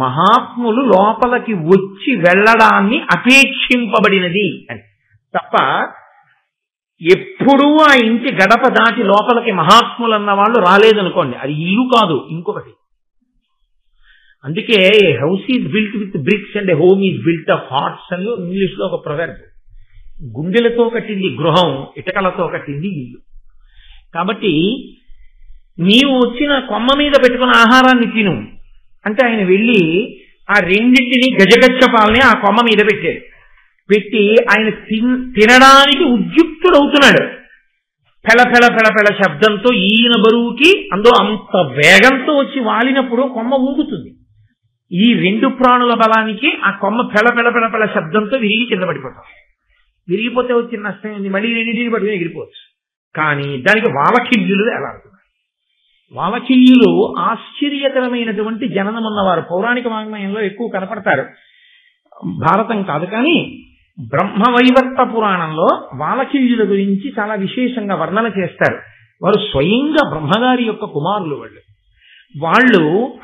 మహాత్ములు లోపలికి వచ్చి వెళ్ళడాన్ని అపేక్షింపబడినది అని తప్ప, ఎప్పుడూ ఆ ఇంటి గడప దాటి లోపలికి మహాత్ములు అన్న వాళ్ళు రాలేదనుకోండి, అది ఇల్లు కాదు ఇంకొకటి. అందుకే house is built with bricks and home is built of hearts అని ఇంగ్లీష్ లో ఒక ప్రొవర్బ్. గుండెలతో కట్టింది గృహం, ఇటకలతో కట్టింది ఇల్లు. కాబట్టి నీవు వచ్చిన కొమ్మ మీద పెట్టుకున్న ఆహారాన్ని తిను అంటే ఆయన వెళ్ళి ఆ రెండింటిని గజగచ్చపాలని ఆ కొమ్మ మీద పెట్టాడు. పెట్టి ఆయన తినడానికి ఉద్యుక్తుడవుతున్నాడు. పెళ పెళ పెళ పెళ శబ్దంతో ఈయన బరువుకి అందులో అంత వేగంతో వచ్చి వాలినప్పుడు కొమ్మ ఊగుతుంది. ఈ 2 ప్రాణుల బలానికి ఆ కొమ్మ పెళ పెళ పెళ పెళ శబ్దంతో విరిగి కింద పడిపోతాం. విరిగిపోతే వచ్చిన నష్టం ఉంది, మళ్ళీ 2 పట్టుకుని ఎగిరిపోవచ్చు. కానీ దానికి వాలకిల్యులు ఎలా అవుతున్నారు? వాలకిల్యులు ఆశ్చర్యకరమైనటువంటి జననం ఉన్నవారు. పౌరాణిక వాంగ్మయంలో ఎక్కువ కనపడతారు, భారతం కాదు. కానీ బ్రహ్మవైవర్త పురాణంలో వాలకిల్యుల గురించి చాలా విశేషంగా వర్ణన చేస్తారు. వారు స్వయంగా బ్రహ్మగారి యొక్క కుమారులు. వాళ్ళు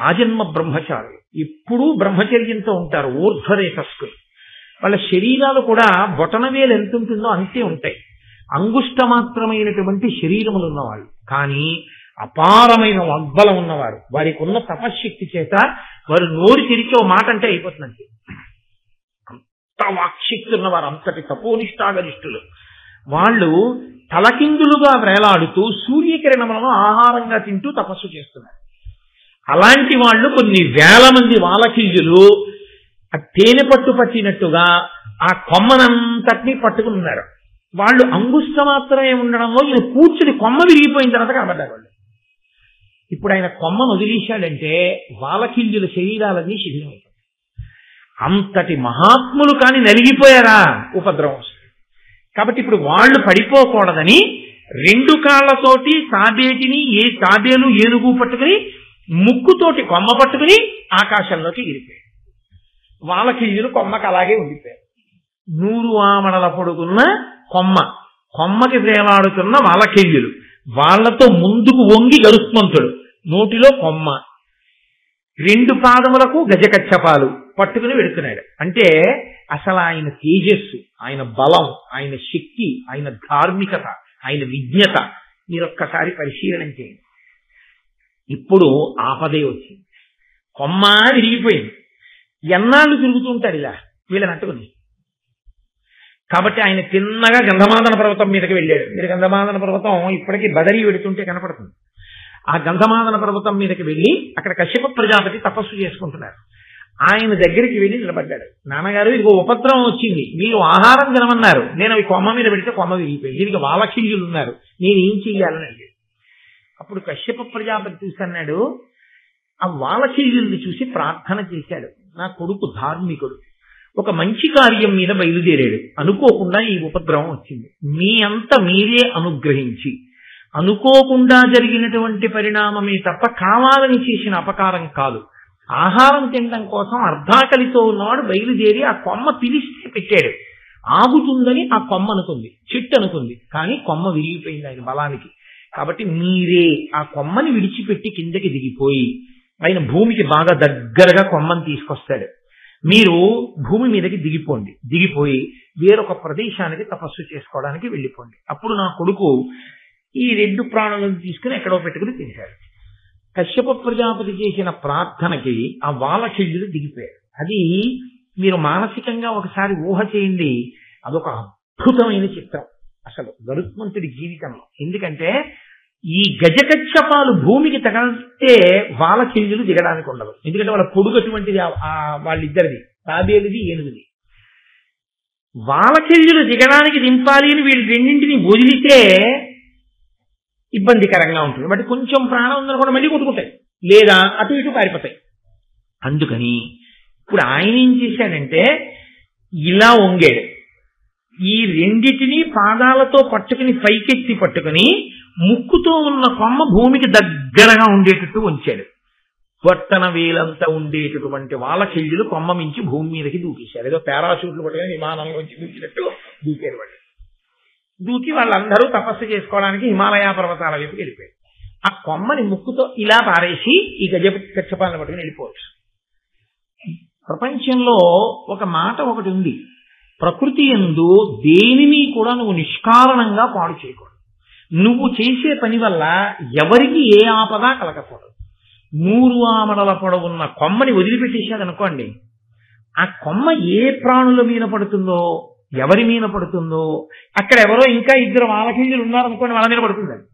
ఆజన్మ బ్రహ్మచారులు, ఎప్పుడూ బ్రహ్మచర్యంతో ఉంటారు, ఊర్ధ్వరేతస్కులు. వాళ్ళ శరీరాలు కూడా బొటనవేలు ఎంత ఉంటుందో అంతే ఉంటాయి, అంగుష్ట మాత్రమైనటువంటి శరీరములు ఉన్నవాళ్ళు. కానీ అపారమైన వాగ్బలం ఉన్నవారు. వారికి ఉన్న తపశ్శక్తి చేత వారు నోరు తెరిచి ఓ మాట అంటే అయిపోతుందండి. అంత వాక్శక్తి ఉన్నవారు, అంతటి తపోనిష్టాగరిష్ఠులు. వాళ్ళు తలకిందులుగా వేలాడుతూ సూర్యకిరణములను ఆహారంగా తింటూ తపస్సు చేస్తున్నారు. అలాంటి వాళ్ళు కొన్ని వేల మంది వాలకీయులు ఆ తేనె పట్టు పట్టినట్టుగా ఆ కొమ్మనంతటినీ పట్టుకుని ఉన్నారు. వాళ్ళు అంగుష్ట మాత్రమే ఉండడంలో ఈయన కూర్చుని కొమ్మ విరిగిపోయిన తర్వాత కనబడ్డారు వాళ్ళు. ఇప్పుడు ఆయన కొమ్మను వదిలేశాడంటే వాలకీయుల శరీరాలన్నీ శిథిలమవుతాయి. అంతటి మహాత్ములు కాని నలిగిపోయారా ఉపద్రవం వస్తుంది. కాబట్టి ఇప్పుడు వాళ్ళు పడిపోకూడదని 2 కాళ్లతోటి తాబేటిని, తాబేలు ఏనుగు పట్టుకుని ముక్కుతోటి కొమ్మ పట్టుకుని ఆకాశంలోకి ఎగిరిపోయారు. వాలకీయులు కొమ్మకి అలాగే ఉండిపోయారు. 100 ఆమడల పొడుగున్న కొమ్మకి వేలాడుతున్న వాలకీయులు, వాళ్లతో ముందుకు వంగి గరుత్మంతుడు, నోటిలో కొమ్మ, 2 పాదములకు గజకచ్చపాలు పట్టుకుని వెడుతున్నాడు. అంటే అసలు ఆయన తేజస్సు, ఆయన బలం, ఆయన శక్తి, ఆయన ధార్మికత, ఆయన విజ్ఞత మీరొక్కసారి పరిశీలన చేయండి. ఇప్పుడు ఆపదే వచ్చింది. కొమ్మ విరిగిపోయింది. ఎన్నాళ్ళు తిరుగుతుంటాడు ఇలా వీళ్ళని అట్టుకుని. కాబట్టి ఆయన తిన్నగా గంధమాదన పర్వతం మీదకి వెళ్ళాడు. మీరు గంధమాదన పర్వతం ఇప్పటికీ బదరీ వెడుతుంటే కనపడుతుంది. ఆ గంధమాదన పర్వతం మీదకి వెళ్ళి అక్కడ కశ్యప ప్రజాపతి తపస్సు చేసుకుంటున్నారు. ఆయన దగ్గరికి వెళ్ళి నిలబడ్డాడు. నాన్నగారు, ఇదిగో ఉపద్రవం వచ్చింది, మీరు ఆహారం తినమన్నారు, నేను అవి కొమ్మ మీద పెడితే కొమ్మ విరిగిపోయింది, దీనికి వాలకీయులు ఉన్నారు, నేను ఏం చెయ్యాలని అడిగాడు. అప్పుడు కశ్యప ప్రజాపతి చూసన్నాడు, ఆ వాలకీయుల్ని చూసి ప్రార్థన చేశాడు. నా కొడుకు ధార్మికుడు, ఒక మంచి కార్యం మీద బయలుదేరాడు, అనుకోకుండా ఈ ఉపద్రవం వచ్చింది, మీ అంత మీరే అనుగ్రహించి, అనుకోకుండా జరిగినటువంటి పరిణామమే తప్ప కావాలని చేసిన అపకారం కాదు. ఆహారం తినడం కోసం అర్ధాకలితో ఉన్నవాడు బయలుదేరి ఆ కొమ్మ పిలిస్తే పెట్టాడు. ఆగుతుందని ఆ కొమ్మ అనుకుంది, చెట్టు అనుకుంది, కానీ కొమ్మ విరిగిపోయింది ఆయన బలానికి. కాబట్టి మీరే ఆ కొమ్మని విడిచిపెట్టి కిందకి దిగిపోయి ఆయన భూమికి బాగా దగ్గరగా కొమ్మని తీసుకొస్తాడు. మీరు భూమి మీదకి దిగిపోండి, దిగిపోయి వేరొక ప్రదేశానికి తపస్సు చేసుకోవడానికి వెళ్ళిపోండి. అప్పుడు నా కొడుకు ఈ 2 ప్రాణులను తీసుకుని ఎక్కడో పెట్టుకుని తింటాడు. కశ్యప ప్రజాపతి చేసిన ప్రార్థనకి ఆ వాలకీయులు దిగిపోయారు. అది మీరు మానసికంగా ఒకసారి ఊహ చేయండి. అదొక అద్భుతమైన చిత్రం అసలు గరుత్మంతుడి జీవితంలో. ఎందుకంటే ఈ గజకచ్చపాలు భూమికి తగిలితే వాలకీయులు దిగడానికి ఉండదు. ఎందుకంటే వాళ్ళ పొడుగు అటువంటిది, వాళ్ళిద్దరిది, తాబేలుది ఏనుగుది. వాలకీయులు దిగడానికి దింపాలి అని వీళ్ళు రెండింటిని వదిలితే ఇబ్బందికరంగా ఉంటుంది. బట్ కొంచెం ప్రాణం ఉందనుకోండి మళ్ళీ కొట్టుకుంటాయి, లేదా అటు ఇటు పారిపోతాయి. అందుకని ఇప్పుడు ఆయన ఏం చేశాడంటే ఇలా వంగాడు, ఈ రెండిటిని పాదాలతో పట్టుకుని పైకెత్తి పట్టుకుని ముక్కుతో ఉన్న కొమ్మ భూమికి దగ్గరగా ఉండేటట్టు ఉంచాడు. పొట్టన వేలంతా ఉండేటటువంటి వాలకీయులు కొమ్మ మించి భూమి మీదకి దూకేశారు. ఏదో పారాషూట్లు పట్టుకుని విమానంలోంచి దూకినట్టు దూకారు వాళ్ళు. దూకి వాళ్ళందరూ తపస్సు చేసుకోవడానికి హిమాలయ పర్వతాల వైపుకి వెళ్ళిపోయారు. ఆ కొమ్మని ముక్కుతో ఇలా పారేసి ఈ గజకచ్చపాలను పట్టుకుని వెళ్ళిపోవచ్చు. ప్రపంచంలో ఒక మాట ఒకటి ఉంది, ప్రకృతి యందు దేనిని కూడా నువ్వు నిష్కారణంగా పాడు చేయకూడదు. నువ్వు చేసే పని వల్ల ఎవరికి ఏ ఆపద కలగకూడదు. 100 ఆమడల పొడవున్న కొమ్మని వదిలిపెట్టేశాదనుకోండి, ఆ కొమ్మ ఏ ప్రాణుల మీద పడుతుందో, ఎవరి మీద పడుతుందో, అక్కడ ఎవరో ఇంకా 2 వాలకీయులు ఉన్నారనుకోండి, వాళ్ళ మీద పడుతుందండి.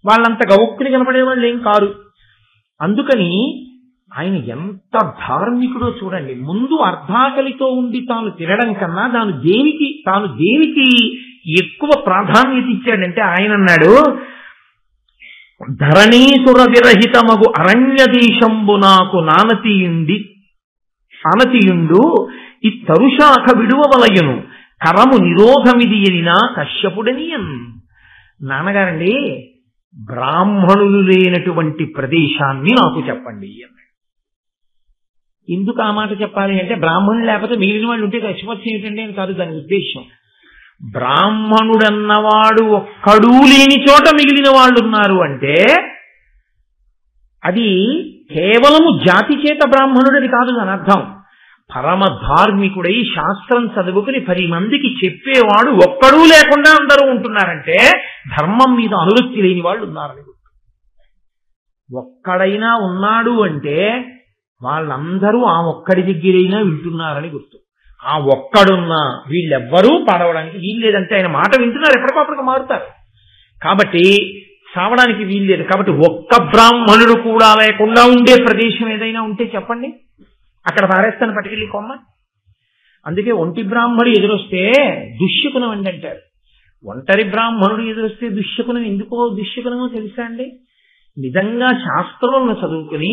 వాళ్ళంత గౌక్కుని కనపడేవాళ్ళు ఏం కారు. అందుకని ఆయన ఎంత ధార్మికుడో చూడండి. ముందు అర్ధాకలితో ఉండి తాను తినడం కన్నా తాను దేనికి ఎక్కువ ప్రాధాన్యత ఇచ్చాడంటే ఆయన అన్నాడు, ధరణీసుర విరహితమగు అరణ్య దేశంబు నాకు నానతియుండు ఈ తరుశాఖ విడువవలయును కరము నిరోధమిది ఎనినా కశ్యపుడనియన్. నాన్నగారండి, బ్రాహ్మణులు లేనటువంటి ప్రదేశాన్ని నాకు చెప్పండి అన్నాడు. ఎందుకు ఆ మాట చెప్పాలి అంటే, బ్రాహ్మణులు లేకపోతే మిగిలిన వాళ్ళు ఉంటే కశ్యపత్యం ఏంటండి అని కాదు దాని ఉద్దేశం. బ్రాహ్మణుడన్నవాడు ఒక్కడూ లేని చోట మిగిలిన వాళ్ళు ఉన్నారు అంటే అది కేవలము జాతి చేత బ్రాహ్మణుడని కాదు దాని అర్థం. పరమ ధార్మికుడై శాస్త్రం చదువుకుని 10 మందికి చెప్పేవాడు ఒక్కడూ లేకుండా అందరూ ఉంటున్నారంటే ధర్మం మీద అనురక్తి లేని వాళ్ళు ఉన్నారని. ఒక్కడైనా ఉన్నాడు అంటే వాళ్ళందరూ ఆ ఒక్కడి దగ్గరైనా వింటున్నారని గుర్తు. ఆ ఒక్కడున్నా వీళ్ళెవ్వరూ పాడవడానికి వీల్లేదంటే ఆయన మాట వింటున్నారు, ఎప్పటికప్పుడు మారుతారు. కాబట్టి చావడానికి వీల్లేదు. కాబట్టి ఒక్క బ్రాహ్మణుడు కూడా లేకుండా ఉండే ప్రదేశం ఏదైనా ఉంటే చెప్పండి, అక్కడ పారేస్తాను పట్టుకెళ్ళి కొమ్మ. అందుకే ఒంటి బ్రాహ్మణుడు ఎదురొస్తే దుశ్శకునం అండి అంటారు. ఒంటరి బ్రాహ్మణుడు ఎదురొస్తే దుశ్శకునం ఎందుకో దుశ్శకునమో తెలుసా అండి? నిజంగా శాస్త్రాలను చదువుకుని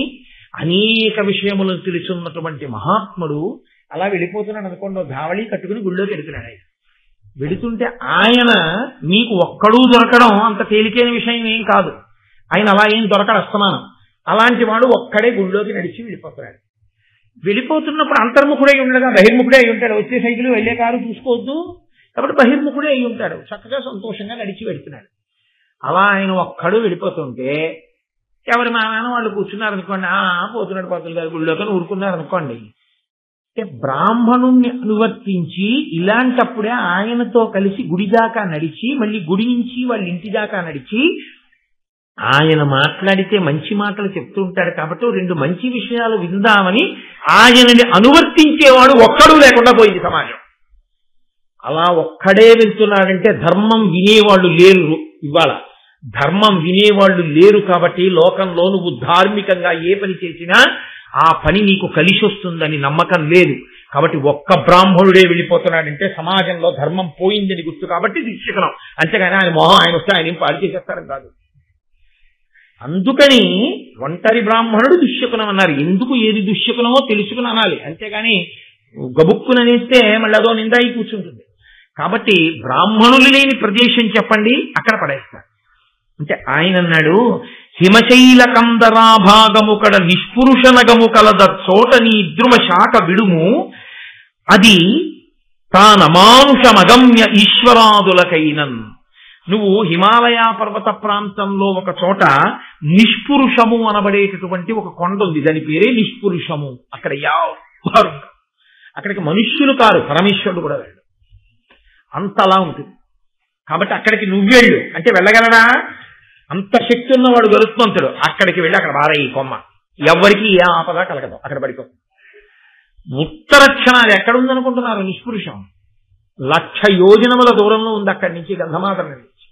అనేక విషయములను తెలుసున్నటువంటి మహాత్ముడు అలా వెళ్ళిపోతున్నాడు అనుకోండి, ధావళి కట్టుకుని గుళ్ళోకి వెళుతున్నాడు. ఆయన వెళుతుంటే ఆయన మీకు ఒక్కడూ దొరకడం అంత తేలికైన విషయం ఏం కాదు. ఆయన అలా ఏం దొరకడు అస్తమానం. అలాంటి వాడు ఒక్కడే గుళ్ళోకి నడిచి వెళ్ళిపోతున్నాడు. వెళ్ళిపోతున్నప్పుడు అంతర్ముఖుడై ఉండగా బహిర్ముఖుడే అయి ఉంటాడు. వచ్చే సైకిల్ వెళ్లే కారు చూసుకోవద్దు కాబట్టి బహిర్ముఖుడే అయి ఉంటాడు. చక్కగా సంతోషంగా నడిచి వెళ్తున్నాడు. అలా ఆయన ఒక్కడు వెళ్ళిపోతుంటే ఎవరి మానాన వాళ్ళు కూర్చున్నారనుకోండి, పోతున్నాడు పంతులు గారు గుళ్ళోకి ఊరుకున్నారనుకోండి. అంటే బ్రాహ్మణుణ్ణి అనువర్తించి ఇలాంటప్పుడే ఆయనతో కలిసి గుడి దాకా నడిచి మళ్ళీ గుడి నుంచి వాళ్ళ ఇంటి దాకా నడిచి ఆయన మాట్లాడితే మంచి మాటలు చెప్తూ ఉంటాడు కాబట్టి 2 మంచి విషయాలు విందామని ఆయనని అనువర్తించేవాడు ఒక్కడూ లేకుండా పోయింది సమాజం. అలా ఒక్కడే వెళ్తున్నాడంటే ధర్మం వినేవాళ్ళు లేరు. ఇవాళ ధర్మం వినేవాళ్ళు లేరు కాబట్టి లోకంలో నువ్వు ధార్మికంగా ఏ పని చేసినా ఆ పని నీకు కలిసి వస్తుందని నమ్మకం లేదు. కాబట్టి ఒక్క బ్రాహ్మణుడే వెళ్ళిపోతున్నాడంటే సమాజంలో ధర్మం పోయిందని గుర్తు. కాబట్టి దుశ్శకునం. అంతేగాని ఆయన మొహం ఆయన వస్తే ఆయన ఏం పాడు చేసేస్తారని కాదు. అందుకని ఒంటరి బ్రాహ్మణుడు దుశ్శకునం అన్నారు. ఎందుకు ఏది దుశ్శకునమో తెలుసుకుని అనాలి, అంతేగాని గబుక్కుననేస్తే మళ్ళీ అదో నిందాయి కూర్చుంటుంది. కాబట్టి బ్రాహ్మణులు లేని ప్రదేశం చెప్పండి, అక్కడ పడేస్తారు. అంటే ఆయన అన్నాడు, హిమశైల కందరాభాగము కడ నిష్పురుషనగము కలద చోట నీ ద్రుమ శాఖ విడుము అది తానమానుషమగమ్య ఈశ్వరాదులకైనన్. నువ్వు హిమాలయ పర్వత ప్రాంతంలో ఒక చోట నిష్పురుషము అనబడేటటువంటి ఒక కొండ ఉంది, దాని పేరే నిష్పురుషము. అక్కడ ఎవరు, అక్కడికి మనుష్యులు కారు, పరమేశ్వరుడు కూడా వెళ్ళడు, అంతలా ఉంటుంది. కాబట్టి అక్కడికి నువ్వెళ్ళు అంటే వెళ్ళగలడా? అంత శక్తి ఉన్నవాడు గరుత్మంతుడు. అక్కడికి వెళ్ళి అక్కడ బారయ్యి కొమ్మ, ఎవరికి ఏ ఆపద కలగదు, అక్కడ పడిపో. ఉత్తర క్షణాలు ఎక్కడుందనుకుంటున్నారు? నిష్పురుషం 1,00,000 యోజనముల దూరంలో ఉంది అక్కడి నుంచి, గంధమాదన నుంచి.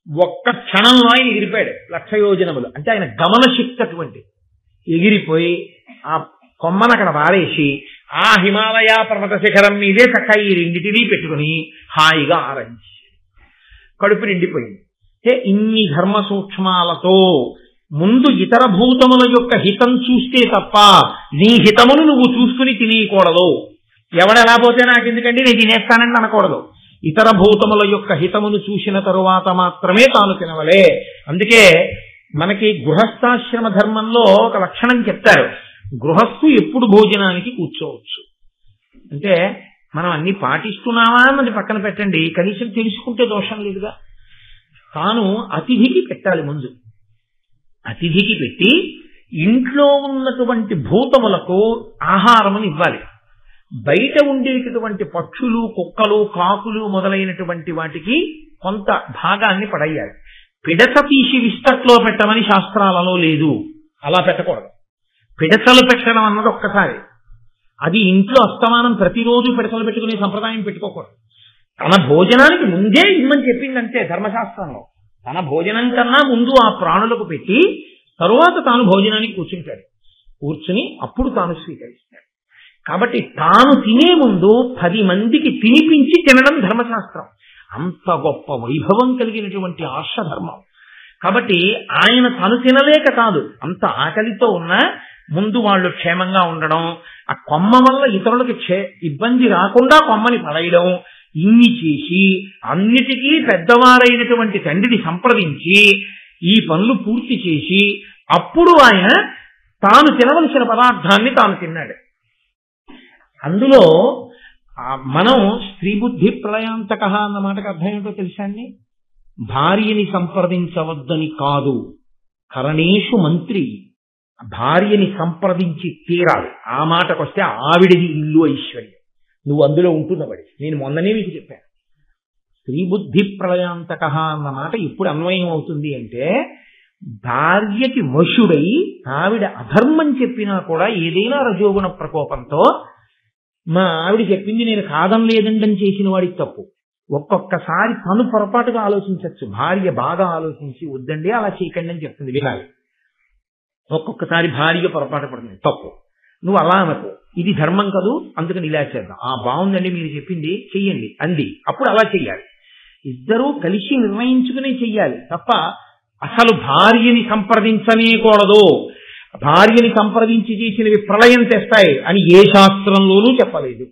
ఒక్క క్షణంలో ఆయన ఎగిరిపోయాడు 1,00,000 యోజనములు. అంటే ఆయన గమన శక్తి అటువంటి. ఎగిరిపోయి ఆ కొమ్మను అక్కడ వారేసి ఆ హిమాలయ పర్వత శిఖరం మీదే చక్క ఈ 2 పెట్టుకుని హాయిగా ఆరంభించి కడుపు నిండిపోయింది. ఇన్ని ధర్మ సూక్ష్మాలతో ముందు ఇతర భూతముల యొక్క హితం చూస్తే తప్ప నీ హితమును నువ్వు చూసుకుని తినేయకూడదు. ఎవడెలా పోతే నాకు ఎందుకంటే నేను తినేస్తానని అనకూడదు. ఇతర భూతముల యొక్క హితమును చూసిన తరువాత మాత్రమే తాను తినవలే. అందుకే మనకి గృహస్థాశ్రమ ధర్మంలో ఒక లక్షణం చెప్తారు, గృహస్థు ఎప్పుడు భోజనానికి కూర్చోవచ్చు. అంటే మనం అన్ని పాటిస్తున్నామా అన్నది పక్కన పెట్టండి, కనీసం తెలుసుకుంటే దోషం లేదుగా. తాను అతిథికి పెట్టాలి, ముందు అతిథికి పెట్టి ఇంట్లో ఉన్నటువంటి భూతములకు ఆహారమును ఇవ్వాలి. బయట ఉండేటటువంటి పక్షులు, కుక్కలు, కాకులు మొదలైనటువంటి వాటికి కొంత భాగాన్ని పడేయాలి. పిడత తీసి విస్తట్లో పెట్టమని శాస్త్రాలలో లేదు, అలా పెట్టకూడదు. పిడతలు పెట్టడం అన్నది ఒక్కసారి, అది ఇంట్లో అస్తమానం ప్రతిరోజు పిడతలు పెట్టుకునే సంప్రదాయం పెట్టుకోకూడదు. తన భోజనానికి ముందే ఇమ్మని చెప్పిందంటే ధర్మశాస్త్రంలో. తన భోజనం కన్నా ముందు ఆ ప్రాణులకు పెట్టి తరువాత తాను భోజనానికి కూర్చుని అప్పుడు తాను స్వీకరిస్తాడు. కాబట్టి తాను తినే ముందు 10 మందికి తినిపించి తినడం ధర్మశాస్త్రం. అంత గొప్ప వైభవం కలిగినటువంటి ఆర్షధర్మం. కాబట్టి ఆయన తను తినలేక కాదు, అంత ఆకలితో ఉన్నా ముందు వాళ్ళు క్షేమంగా ఉండడం, ఆ కొమ్మ వల్ల ఇతరులకు ఇబ్బంది రాకుండా కొమ్మని పడేయడం, ఇన్ని చేసి అన్నిటికీ పెద్దవారైనటువంటి తండ్రిని సంప్రదించి ఈ పనులు పూర్తి చేసి అప్పుడు ఆయన తాను తినవలసిన పదార్థాన్ని తాను తిన్నాడు. అందులో మనం స్త్రీ బుద్ధి ప్రళయాంతక అన్న మాటకు అర్థం ఏంటో తెలుసా అండి? భార్యని సంప్రదించవద్దని కాదు, కరణేషు మంత్రి, భార్యని సంప్రదించి తీరాలి. ఆ మాటకొస్తే ఆవిడిది ఇల్లు ఐశ్వర్యం, నువ్వు అందులో ఉంటున్నవాడి. నేను మొన్ననే మీకు చెప్పాను, స్త్రీ బుద్ధి ప్రళయాంతక అన్న మాట ఇప్పుడు అన్వయం అవుతుంది అంటే భార్యకి వశుడై ఆవిడ అధర్మం చెప్పినా కూడా ఏదైనా రజోగుణ ప్రకోపంతో మా ఆవిడ చెప్పింది నేను కాదనలేదండని చేసిన వాడికి తప్పు. ఒక్కొక్కసారి తను పొరపాటుగా ఆలోచించవచ్చు, భార్య బాగా ఆలోచించి వద్దండి అలా చేయకండి అని చెప్తుంది, వినాలి. ఒక్కొక్కసారి భార్య పొరపాటు పడుతుంది, తప్పు, నువ్వు అలా అనకు, ఇది ధర్మం కదూ అందుకని ఇలా చేద్దాం, బాగుందండి మీరు చెప్పింది చెయ్యండి అంది, అప్పుడు అలా చెయ్యాలి. ఇద్దరూ కలిసి నిర్ణయించుకునే చెయ్యాలి తప్ప అసలు భార్యని సంప్రదించనేకూడదు, భార్యని సంప్రదించి చేసినవి ప్రళయం తెస్తాయి అని ఏ శాస్త్రంలోనూ చెప్పలేదు.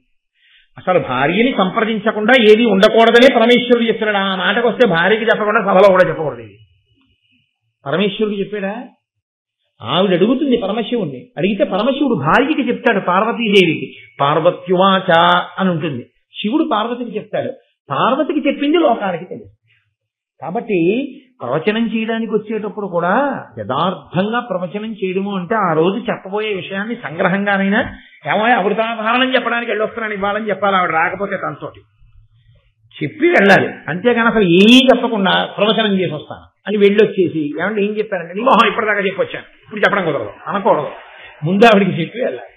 అసలు భార్యని సంప్రదించకుండా ఏది ఉండకూడదనే పరమేశ్వరుడు చెప్పాడు. ఆ మాటకు వస్తే భార్యకి చెప్పకుండా సభలో కూడా చెప్పకూడదు. ఇది పరమేశ్వరుడు చెప్పాడా? ఆవిడ అడుగుతుంది పరమశివుణ్ణి, అడిగితే పరమశివుడు భార్యకి చెప్తాడు, పార్వతీదేవికి. పార్వత్యువాచ అని ఉంటుంది, శివుడు పార్వతికి చెప్తాడు, పార్వతికి చెప్పింది లోకానికి తెలుసు. కాబట్టి ప్రవచనం చేయడానికి వచ్చేటప్పుడు కూడా యథార్థంగా ప్రవచనం చేయడము అంటే ఆ రోజు చెప్పబోయే విషయాన్ని సంగ్రహంగానైనా ఏమో అమృతాధారణం చెప్పడానికి వెళ్ళొస్తున్నాను ఇవ్వాలని చెప్పాలి, ఆవిడ రాకపోతే తనతోటి చెప్పి వెళ్ళాలి. అంతేగాని అసలు ఏమీ చెప్పకుండా ప్రవచనం చేసి వస్తాను అని వెళ్ళొచ్చేసి ఏమంటే ఏం చెప్పారంటే నీ మొహం ఇప్పటిదాకా చెప్పొచ్చాను ఇప్పుడు చెప్పడం కుదరదు అనకూడదు, ముందు ఆవిడికి చెప్పి వెళ్ళాలి.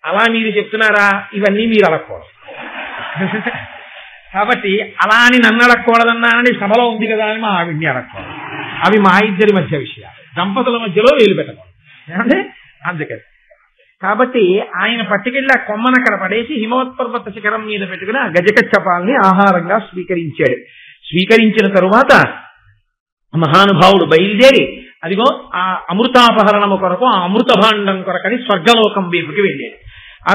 అలా మీరు చెప్తున్నారా, ఇవన్నీ మీరు అడగకూడదు. కాబట్టి అలా అని నన్ను అడగకూడదన్నానని సభలో ఉంది కదా అని మా ఆవిడ్ని అడగకూడదు. అవి మా ఇద్దరి మధ్య విషయాలు, దంపతుల మధ్యలో వేలు పెట్టకూడదు. ఏమంటే అందుకని కాబట్టి ఆయన పట్టుకెళ్ళి ఆ కొమ్మను అక్కడ పడేసి హిమవత్పర్వత శిఖరం మీద పెట్టుకుని ఆ గజకచ్చపాల్ని ఆహారంగా స్వీకరించాడు. స్వీకరించిన తరువాత మహానుభావుడు బయలుదేరి అదిగో ఆ అమృతాపహరణము కొరకు, ఆ అమృత భాండం కొరకని స్వర్గలోకం వైపుకి వెళ్ళాడు. ఆ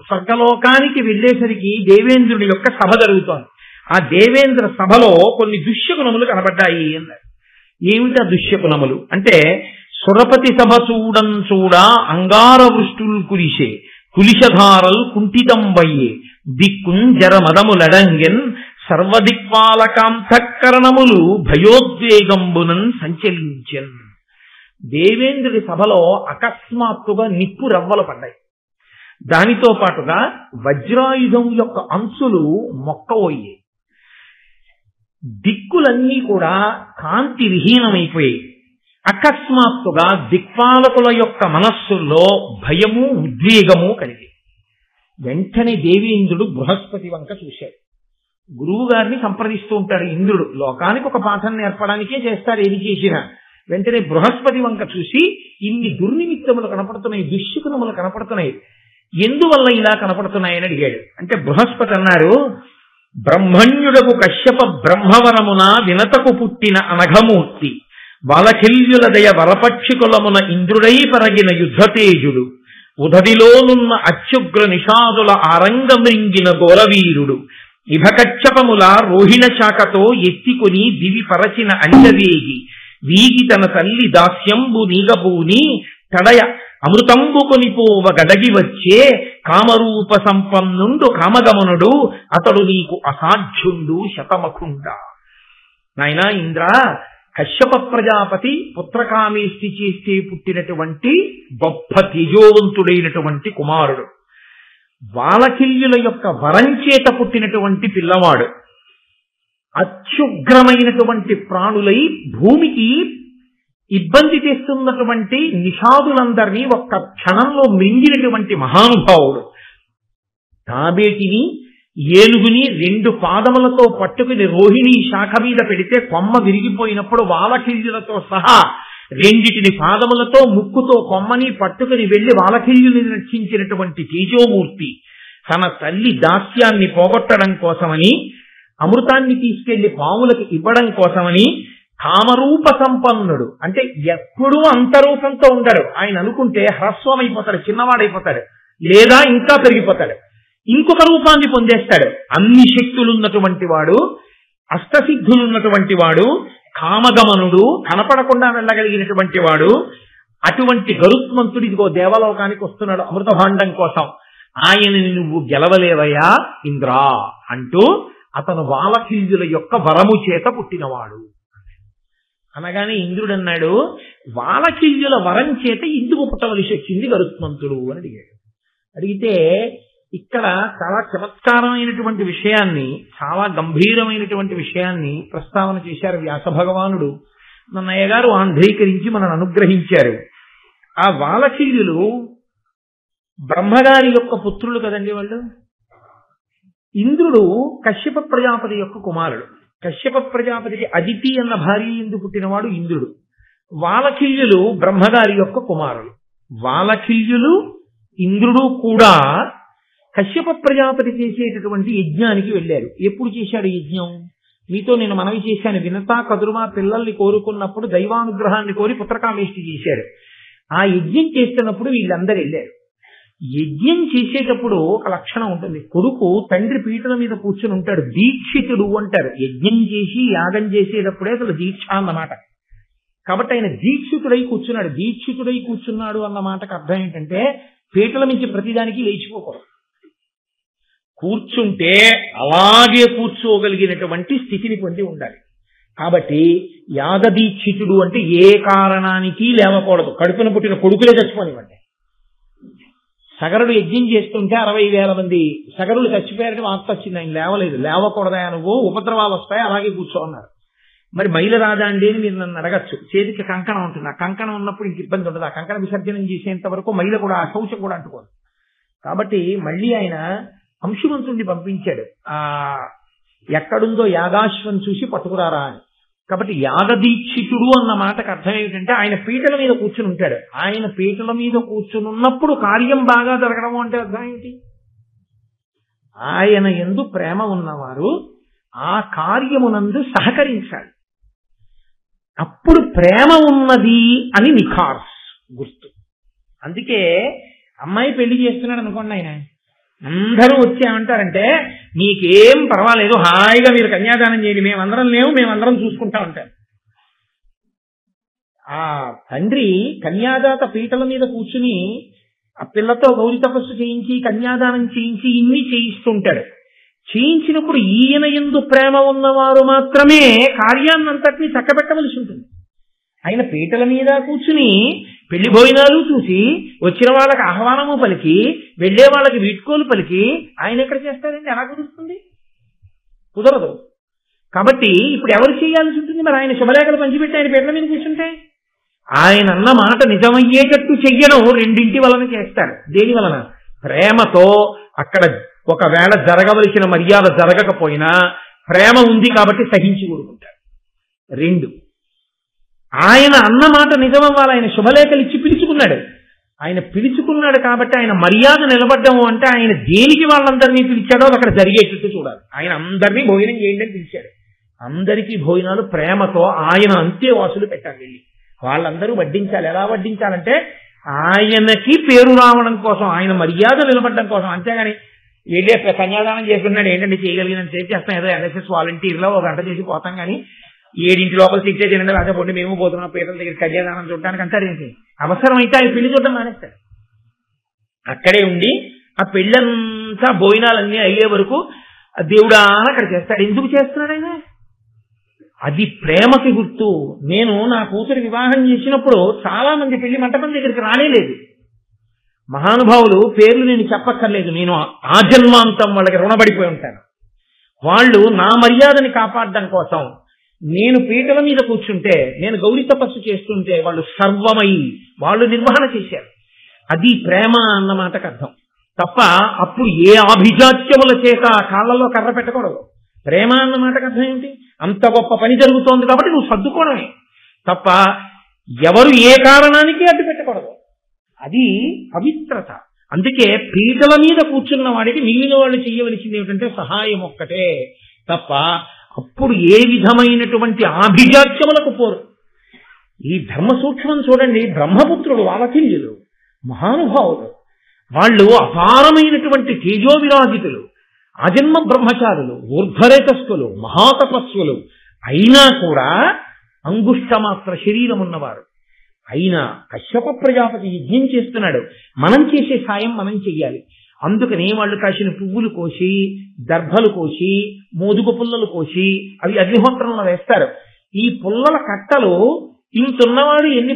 స్వర్గలోకానికి వెళ్ళేసరికి దేవేంద్రుడి యొక్క సభ జరుగుతోంది. ఆ దేవేంద్ర సభలో కొన్ని దుష్యగుణములు కనబడ్డాయి అన్నారు. ఏమిటా దుష్యగుణములు అంటే, సురపతి సభ చూడా అంగార వృష్టులు కురిసే, కులిశధారల్ కుంఠితం వయ్యే, దిక్కున్ జరమదములడంగెన్ సర్వదిక్పాలకాంతఃకరణములు భయోద్వేగంబునన్ సంచలించెన్. దేవేంద్రుడి సభలో అకస్మాత్తుగా నిప్పు రవ్వలు పడ్డాయి. దానితో పాటుగా వజ్రాయుధం యొక్క అంచులు మొక్కవోయ్యాయి. దిక్కులన్నీ కూడా కాంతి విహీనమైపోయాయి. అకస్మాత్తుగా దిక్పాలకుల యొక్క మనస్సుల్లో భయము ఉద్వేగము కలిగి వెంటనే దేవేంద్రుడు బృహస్పతి వంక చూశాడు. గురువు గారిని సంప్రదిస్తూ ఉంటాడు ఇంద్రుడు, లోకానికి ఒక పాఠం నేర్పడానికే చేస్తాడు ఏది చేసినా. వెంటనే బృహస్పతి వంక చూసి ఇన్ని దుర్నిమిత్తములు కనపడుతున్నాయి, దుష్యగుణములు కనపడుతున్నాయి, ఎందువల్ల ఇలా కనపడుతున్నాయని అడిగాడు. అంటే బృహస్పతి అన్నారు, బ్రహ్మణ్యుడకు కశ్యప బ్రహ్మవరమున వినతకు పుట్టిన అనఘమూర్తి, బాలకిల్యుల దయ వరపక్షికులమున ఇంద్రుడై పరగిన యుద్ధతేజుడు, ఉదదిలోనున్న అత్యుగ్ర నిషాదుల ఆరంగమృంగిన గోరవీరుడు, ఇభకచ్చపముల రోహిణ శాఖతో ఎత్తికొని దివి పరచిన అంజవేగి, వీగి తన తల్లి దాస్యంబు నీగబూని తడయ అమృతంబు కొనిపోవ గడగి వచ్చే కామరూప సంపన్నుండు కామగమనుడు, అతడు నీకు అసాధ్యుండు శతమఖుండ. నాయనా ఇంద్ర, కశ్యప ప్రజాపతి పుత్రకామేష్టి చేస్తే పుట్టినటువంటి గొప్ప తేజోవంతుడైనటువంటి కుమారుడు, బాలకిల్యుల యొక్క వరంచేత పుట్టినటువంటి పిల్లవాడు, అత్యుగ్రమైనటువంటి ప్రాణులై భూమికి ఇబ్బంది తెస్తున్నటువంటి నిషాదులందరినీ ఒక్క క్షణంలో మింగినటువంటి మహానుభావుడు, తాబేటిని ఏనుగుని 2 పాదములతో పట్టుకుని రోహిణి శాఖ మీద పెడితే కొమ్మ విరిగిపోయినప్పుడు వాలకిల్యులతో సహా 2 పాదములతో ముక్కుతో కొమ్మని పట్టుకుని వెళ్లి వాలకిల్యుని రక్షించినటువంటి తేజోమూర్తి, తన తల్లి దాస్యాన్ని పోగొట్టడం కోసమని, అమృతాన్ని తీసుకెళ్లి పాములకు ఇవ్వడం కోసమని, కామరూప సంపన్నుడు అంటే ఎప్పుడూ అంతరూపంతో ఉండడు. ఆయన అనుకుంటే హ్రస్వమైపోతాడు, చిన్నవాడైపోతాడు, లేదా ఇంకా పెరిగిపోతాడు, ఇంకొక రూపాన్ని పొందేస్తాడు. అన్ని శక్తులున్నటువంటి వాడు, అష్టసిద్ధులున్నటువంటి వాడు, కామగమనుడు, కనపడకుండా వెళ్ళగలిగినటువంటి వాడు, అటువంటి గరుత్మంతుడు ఇదిగో దేవలోకానికి వస్తున్నాడు అమృత భాండం కోసం. ఆయనని నువ్వు గెలవలేవయ్యా ఇంద్రా అంటూ అతను వాలకిల్యుల యొక్క వరము చేత పుట్టినవాడు అనగానే ఇంద్రుడు అన్నాడు, వాలకిల్యుల వరం చేత ఇందుకు పుట్టవలసి వచ్చింది గరుత్మంతుడు అని అడిగాడు. అడిగితే ఇక్కడ చాలా చమత్కారమైనటువంటి విషయాన్ని, చాలా గంభీరమైనటువంటి విషయాన్ని ప్రస్తావన చేశారు వ్యాస భగవానుడు. నన్నయ్య గారు ఆంధ్రీకరించి మనల్ని అనుగ్రహించారు. ఆ వాలకీయులు బ్రహ్మగారి యొక్క పుత్రులు కదండి వాళ్ళు. ఇంద్రుడు కశ్యప ప్రజాపతి యొక్క కుమారుడు. కశ్యప ప్రజాపతికి అదితి అన్న భార్య ఎందు పుట్టినవాడు ఇంద్రుడు. వాలకీయులు బ్రహ్మగారి యొక్క కుమారులు. వాలకీయులు ఇంద్రుడు కూడా కశ్యప ప్రజాపతి చేసేటటువంటి యజ్ఞానికి వెళ్ళారు. ఎప్పుడు చేశాడు యజ్ఞం? మీతో నేను మనవి చేశాను, వినతా కదురుమా పిల్లల్ని కోరుకున్నప్పుడు దైవానుగ్రహాన్ని కోరి పుత్రకామేష్టి చేశారు. ఆ యజ్ఞం చేస్తున్నప్పుడు వీళ్ళందరూ వెళ్ళారు. యజ్ఞం చేసేటప్పుడు ఒక లక్షణం ఉంటుంది. కొడుకు తండ్రి పీటల మీద కూర్చుని ఉంటాడు, దీక్షితుడు అంటారు. యజ్ఞం చేసి యాగం చేసేటప్పుడే అసలు దీక్ష అన్నమాట. కాబట్టి ఆయన దీక్షితుడై కూర్చున్నాడు. దీక్షితుడై కూర్చున్నాడు అన్న మాటకు అర్థం ఏంటంటే పీటల నుంచి ప్రతిదానికి లేచిపోకూడదు. కూర్చుంటే అలాగే కూర్చోగలిగినటువంటి స్థితిని పొంది ఉండాలి. కాబట్టి యాగదీక్షితుడు అంటే ఏ కారణానికి లేవకూడదు. కడుపున పుట్టిన కొడుకులే చచ్చిపోనివ్వండి. సగరుడు యజ్ఞం చేస్తుంటే 60,000 మంది సగరులు చచ్చిపోయారని వార్త వచ్చింది. ఆయన లేవలేదు. లేవకూడదా నువ్వు, ఉపద్రవాలు వస్తాయి, అలాగే కూర్చో అన్నారు. మరి మైల రాదా అండి అని మీరు నన్ను అడగచ్చు. చేతికి కంకణం ఉంటుంది. ఆ కంకణం ఉన్నప్పుడు ఇంక ఇబ్బంది ఉండదు. ఆ కంకణ విసర్జనం చేసేంత వరకు మైల కూడా ఆ శౌచం కూడా అంటుకోదు. కాబట్టి మళ్ళీ ఆయన అంశుమంతుడిని పంపించాడు. ఆ ఎక్కడుందో యాగాశ్వం చూసి పట్టుకురారా అని. కాబట్టి యాగదీక్షితుడు అన్న మాటకు అర్థం ఏమిటంటే ఆయన పీటల మీద కూర్చుని ఉంటాడు. ఆయన పీటల మీద కూర్చుని ఉన్నప్పుడు కార్యం బాగా జరగడం అంటే అర్థం ఏంటి? ఆయన యందు ప్రేమ ఉన్నవారు ఆ కార్యమునందు సహకరించాలి. అప్పుడు ప్రేమ ఉన్నది అని నిఖార్స్ గుర్తు. అందుకే అమ్మాయి పెళ్లి చేస్తున్నాడు అనుకోండి, ఆయన అందరూ వచ్చేమంటారంటే మీకేం పర్వాలేదు, హాయిగా మీరు కన్యాదానం చేయండి, మేమందరం లేవు, మేమందరం చూసుకుంటా ఉంటాం. ఆ తండ్రి కన్యాదాత పీటల మీద కూర్చుని ఆ పిల్లతో గౌరీ తపస్సు చేయించి కన్యాదానం చేయించి ఇన్ని చేయిస్తుంటాడు. చేయించినప్పుడు ఈయన యందు ప్రేమ ఉన్నవారు మాత్రమే కార్యాన్నంతటినీ చక్కబెట్టవలసి ఉంటుంది. ఆయన పీటల మీద కూర్చుని పెళ్లి భోజనాలు చూసి వచ్చిన వాళ్ళకి ఆహ్వానము పలికి వెళ్లే వాళ్ళకి వీడ్కోలు పలికి ఆయన ఎక్కడ చేస్తారండి? ఎలా కుదురుతుంది? కుదరదు. కాబట్టి ఇప్పుడు ఎవరు చేయాల్సి ఉంటుంది? మరి ఆయన శుభలేఖలు పంచిపెట్టి ఆయన పీటల మీద కూర్చుంటే ఆయన అన్న మాట నిజమయ్యేటట్టు చెయ్యడం రెండింటి వలన చేస్తారు. దేని వలన? ప్రేమతో. అక్కడ ఒకవేళ జరగవలసిన మర్యాద జరగకపోయినా ప్రేమ ఉంది కాబట్టి సహించి కూడుకుంటారు. 2, ఆయన అన్న మాట నిజమవ్వాలి. ఆయన శుభలేఖలు ఇచ్చి పిలుచుకున్నాడు. ఆయన పిలుచుకున్నాడు కాబట్టి ఆయన మర్యాద నిలబడ్డము అంటే ఆయన దేనికి వాళ్ళందరినీ పిలిచాడో అక్కడ జరిగేటట్టు చూడాలి. ఆయన అందరినీ భోజనం చేయండి అని పిలిచాడు. అందరికీ భోజనాలు ప్రేమతో ఆయన అంత్యవాసులు పెట్టాలి. వెళ్ళి వాళ్ళందరూ వడ్డించాలి. ఎలా వడ్డించాలంటే ఆయనకి పేరు రావడం కోసం, ఆయన మర్యాద నిలబడడం కోసం. అంతేగాని వెళ్ళే కన్యాదానం చేస్తున్నాడు ఏంటంటే చేయగలిగినంత సేపు చేస్తాం, ఏదో NSS వాలంటీర్లో 1 గంట చేసి పోతాం. కానీ 7 లోపల శిక్ష తినండి, రాకపోతే మేము పోతున్నాం పీటల దగ్గర కన్యాదానం చూడడానికి అంటారేంటి? అవసరమైతే ఆయన పెళ్లి చూడడం మానేస్తాడు. అక్కడే ఉండి ఆ పెళ్ళంతా భోజనాలన్నీ అయ్యే వరకు దేవుడా అక్కడ చేస్తాడు. ఎందుకు చేస్తున్నాడు ఆయన? అది ప్రేమకి గుర్తు. నేను నా కూతురు వివాహం చేసినప్పుడు చాలా మంది పెళ్లి మంటపం దగ్గరికి రానేలేదు. మహానుభావులు పేర్లు నేను చెప్పక్కర్లేదు, నేను ఆజన్మాంతం వాళ్ళకి రుణపడిపోయి ఉంటాను. వాళ్ళు నా మర్యాదని కాపాడడం కోసం నేను పీటల మీద కూర్చుంటే, నేను గౌరీ తపస్సు చేస్తుంటే వాళ్ళు సర్వమై వాళ్ళు నిర్వహణ చేశారు. అది ప్రేమ అన్న మాటకు అర్థం తప్ప అప్పుడు ఏ ఆభిజాత్యముల చేత కాళ్ళలో కర్ర పెట్టకూడదు. ప్రేమ అన్న మాటకు అర్థం ఏంటి? అంత గొప్ప పని జరుగుతోంది కాబట్టి నువ్వు సర్దుకోవడమే తప్ప ఎవరు ఏ కారణానికి అడ్డు పెట్టకూడదు. అది పవిత్రత. అందుకే పీటల మీద కూర్చున్న వాడికి మిగిలిన వాళ్ళు చేయవలసింది ఏమిటంటే సహాయం ఒక్కటే తప్ప అప్పుడు ఏ విధమైనటువంటి ఆభిజాత్యములకు పోరు. ఈ ధర్మ సూక్ష్మం చూడండి. బ్రహ్మపుత్రులు వాలకిల్యులు మహానుభావులు, వాళ్ళు అపారమైనటువంటి తేజోవిరాజితులు, ఆజన్మ బ్రహ్మచారులు, ఊర్ధ్వరేతస్థులు, మహాతపస్సులు అయినా కూడా అంగుష్టమాత్ర శరీరం ఉన్నవారు. అయినా కశ్యప ప్రజాపతి యజ్ఞం చేస్తున్నాడు. మనం చేసే సాయం మనం చెయ్యాలి. అందుకని వాళ్ళు కాసిన పువ్వులు కోసి, దర్భలు కోసి, మోదుగు పుల్లలు కోసి అవి అగ్నిహోత్రంలో వేస్తారు. ఈ పుల్లల కట్టలు ఇంతున్నవాడు ఎన్ని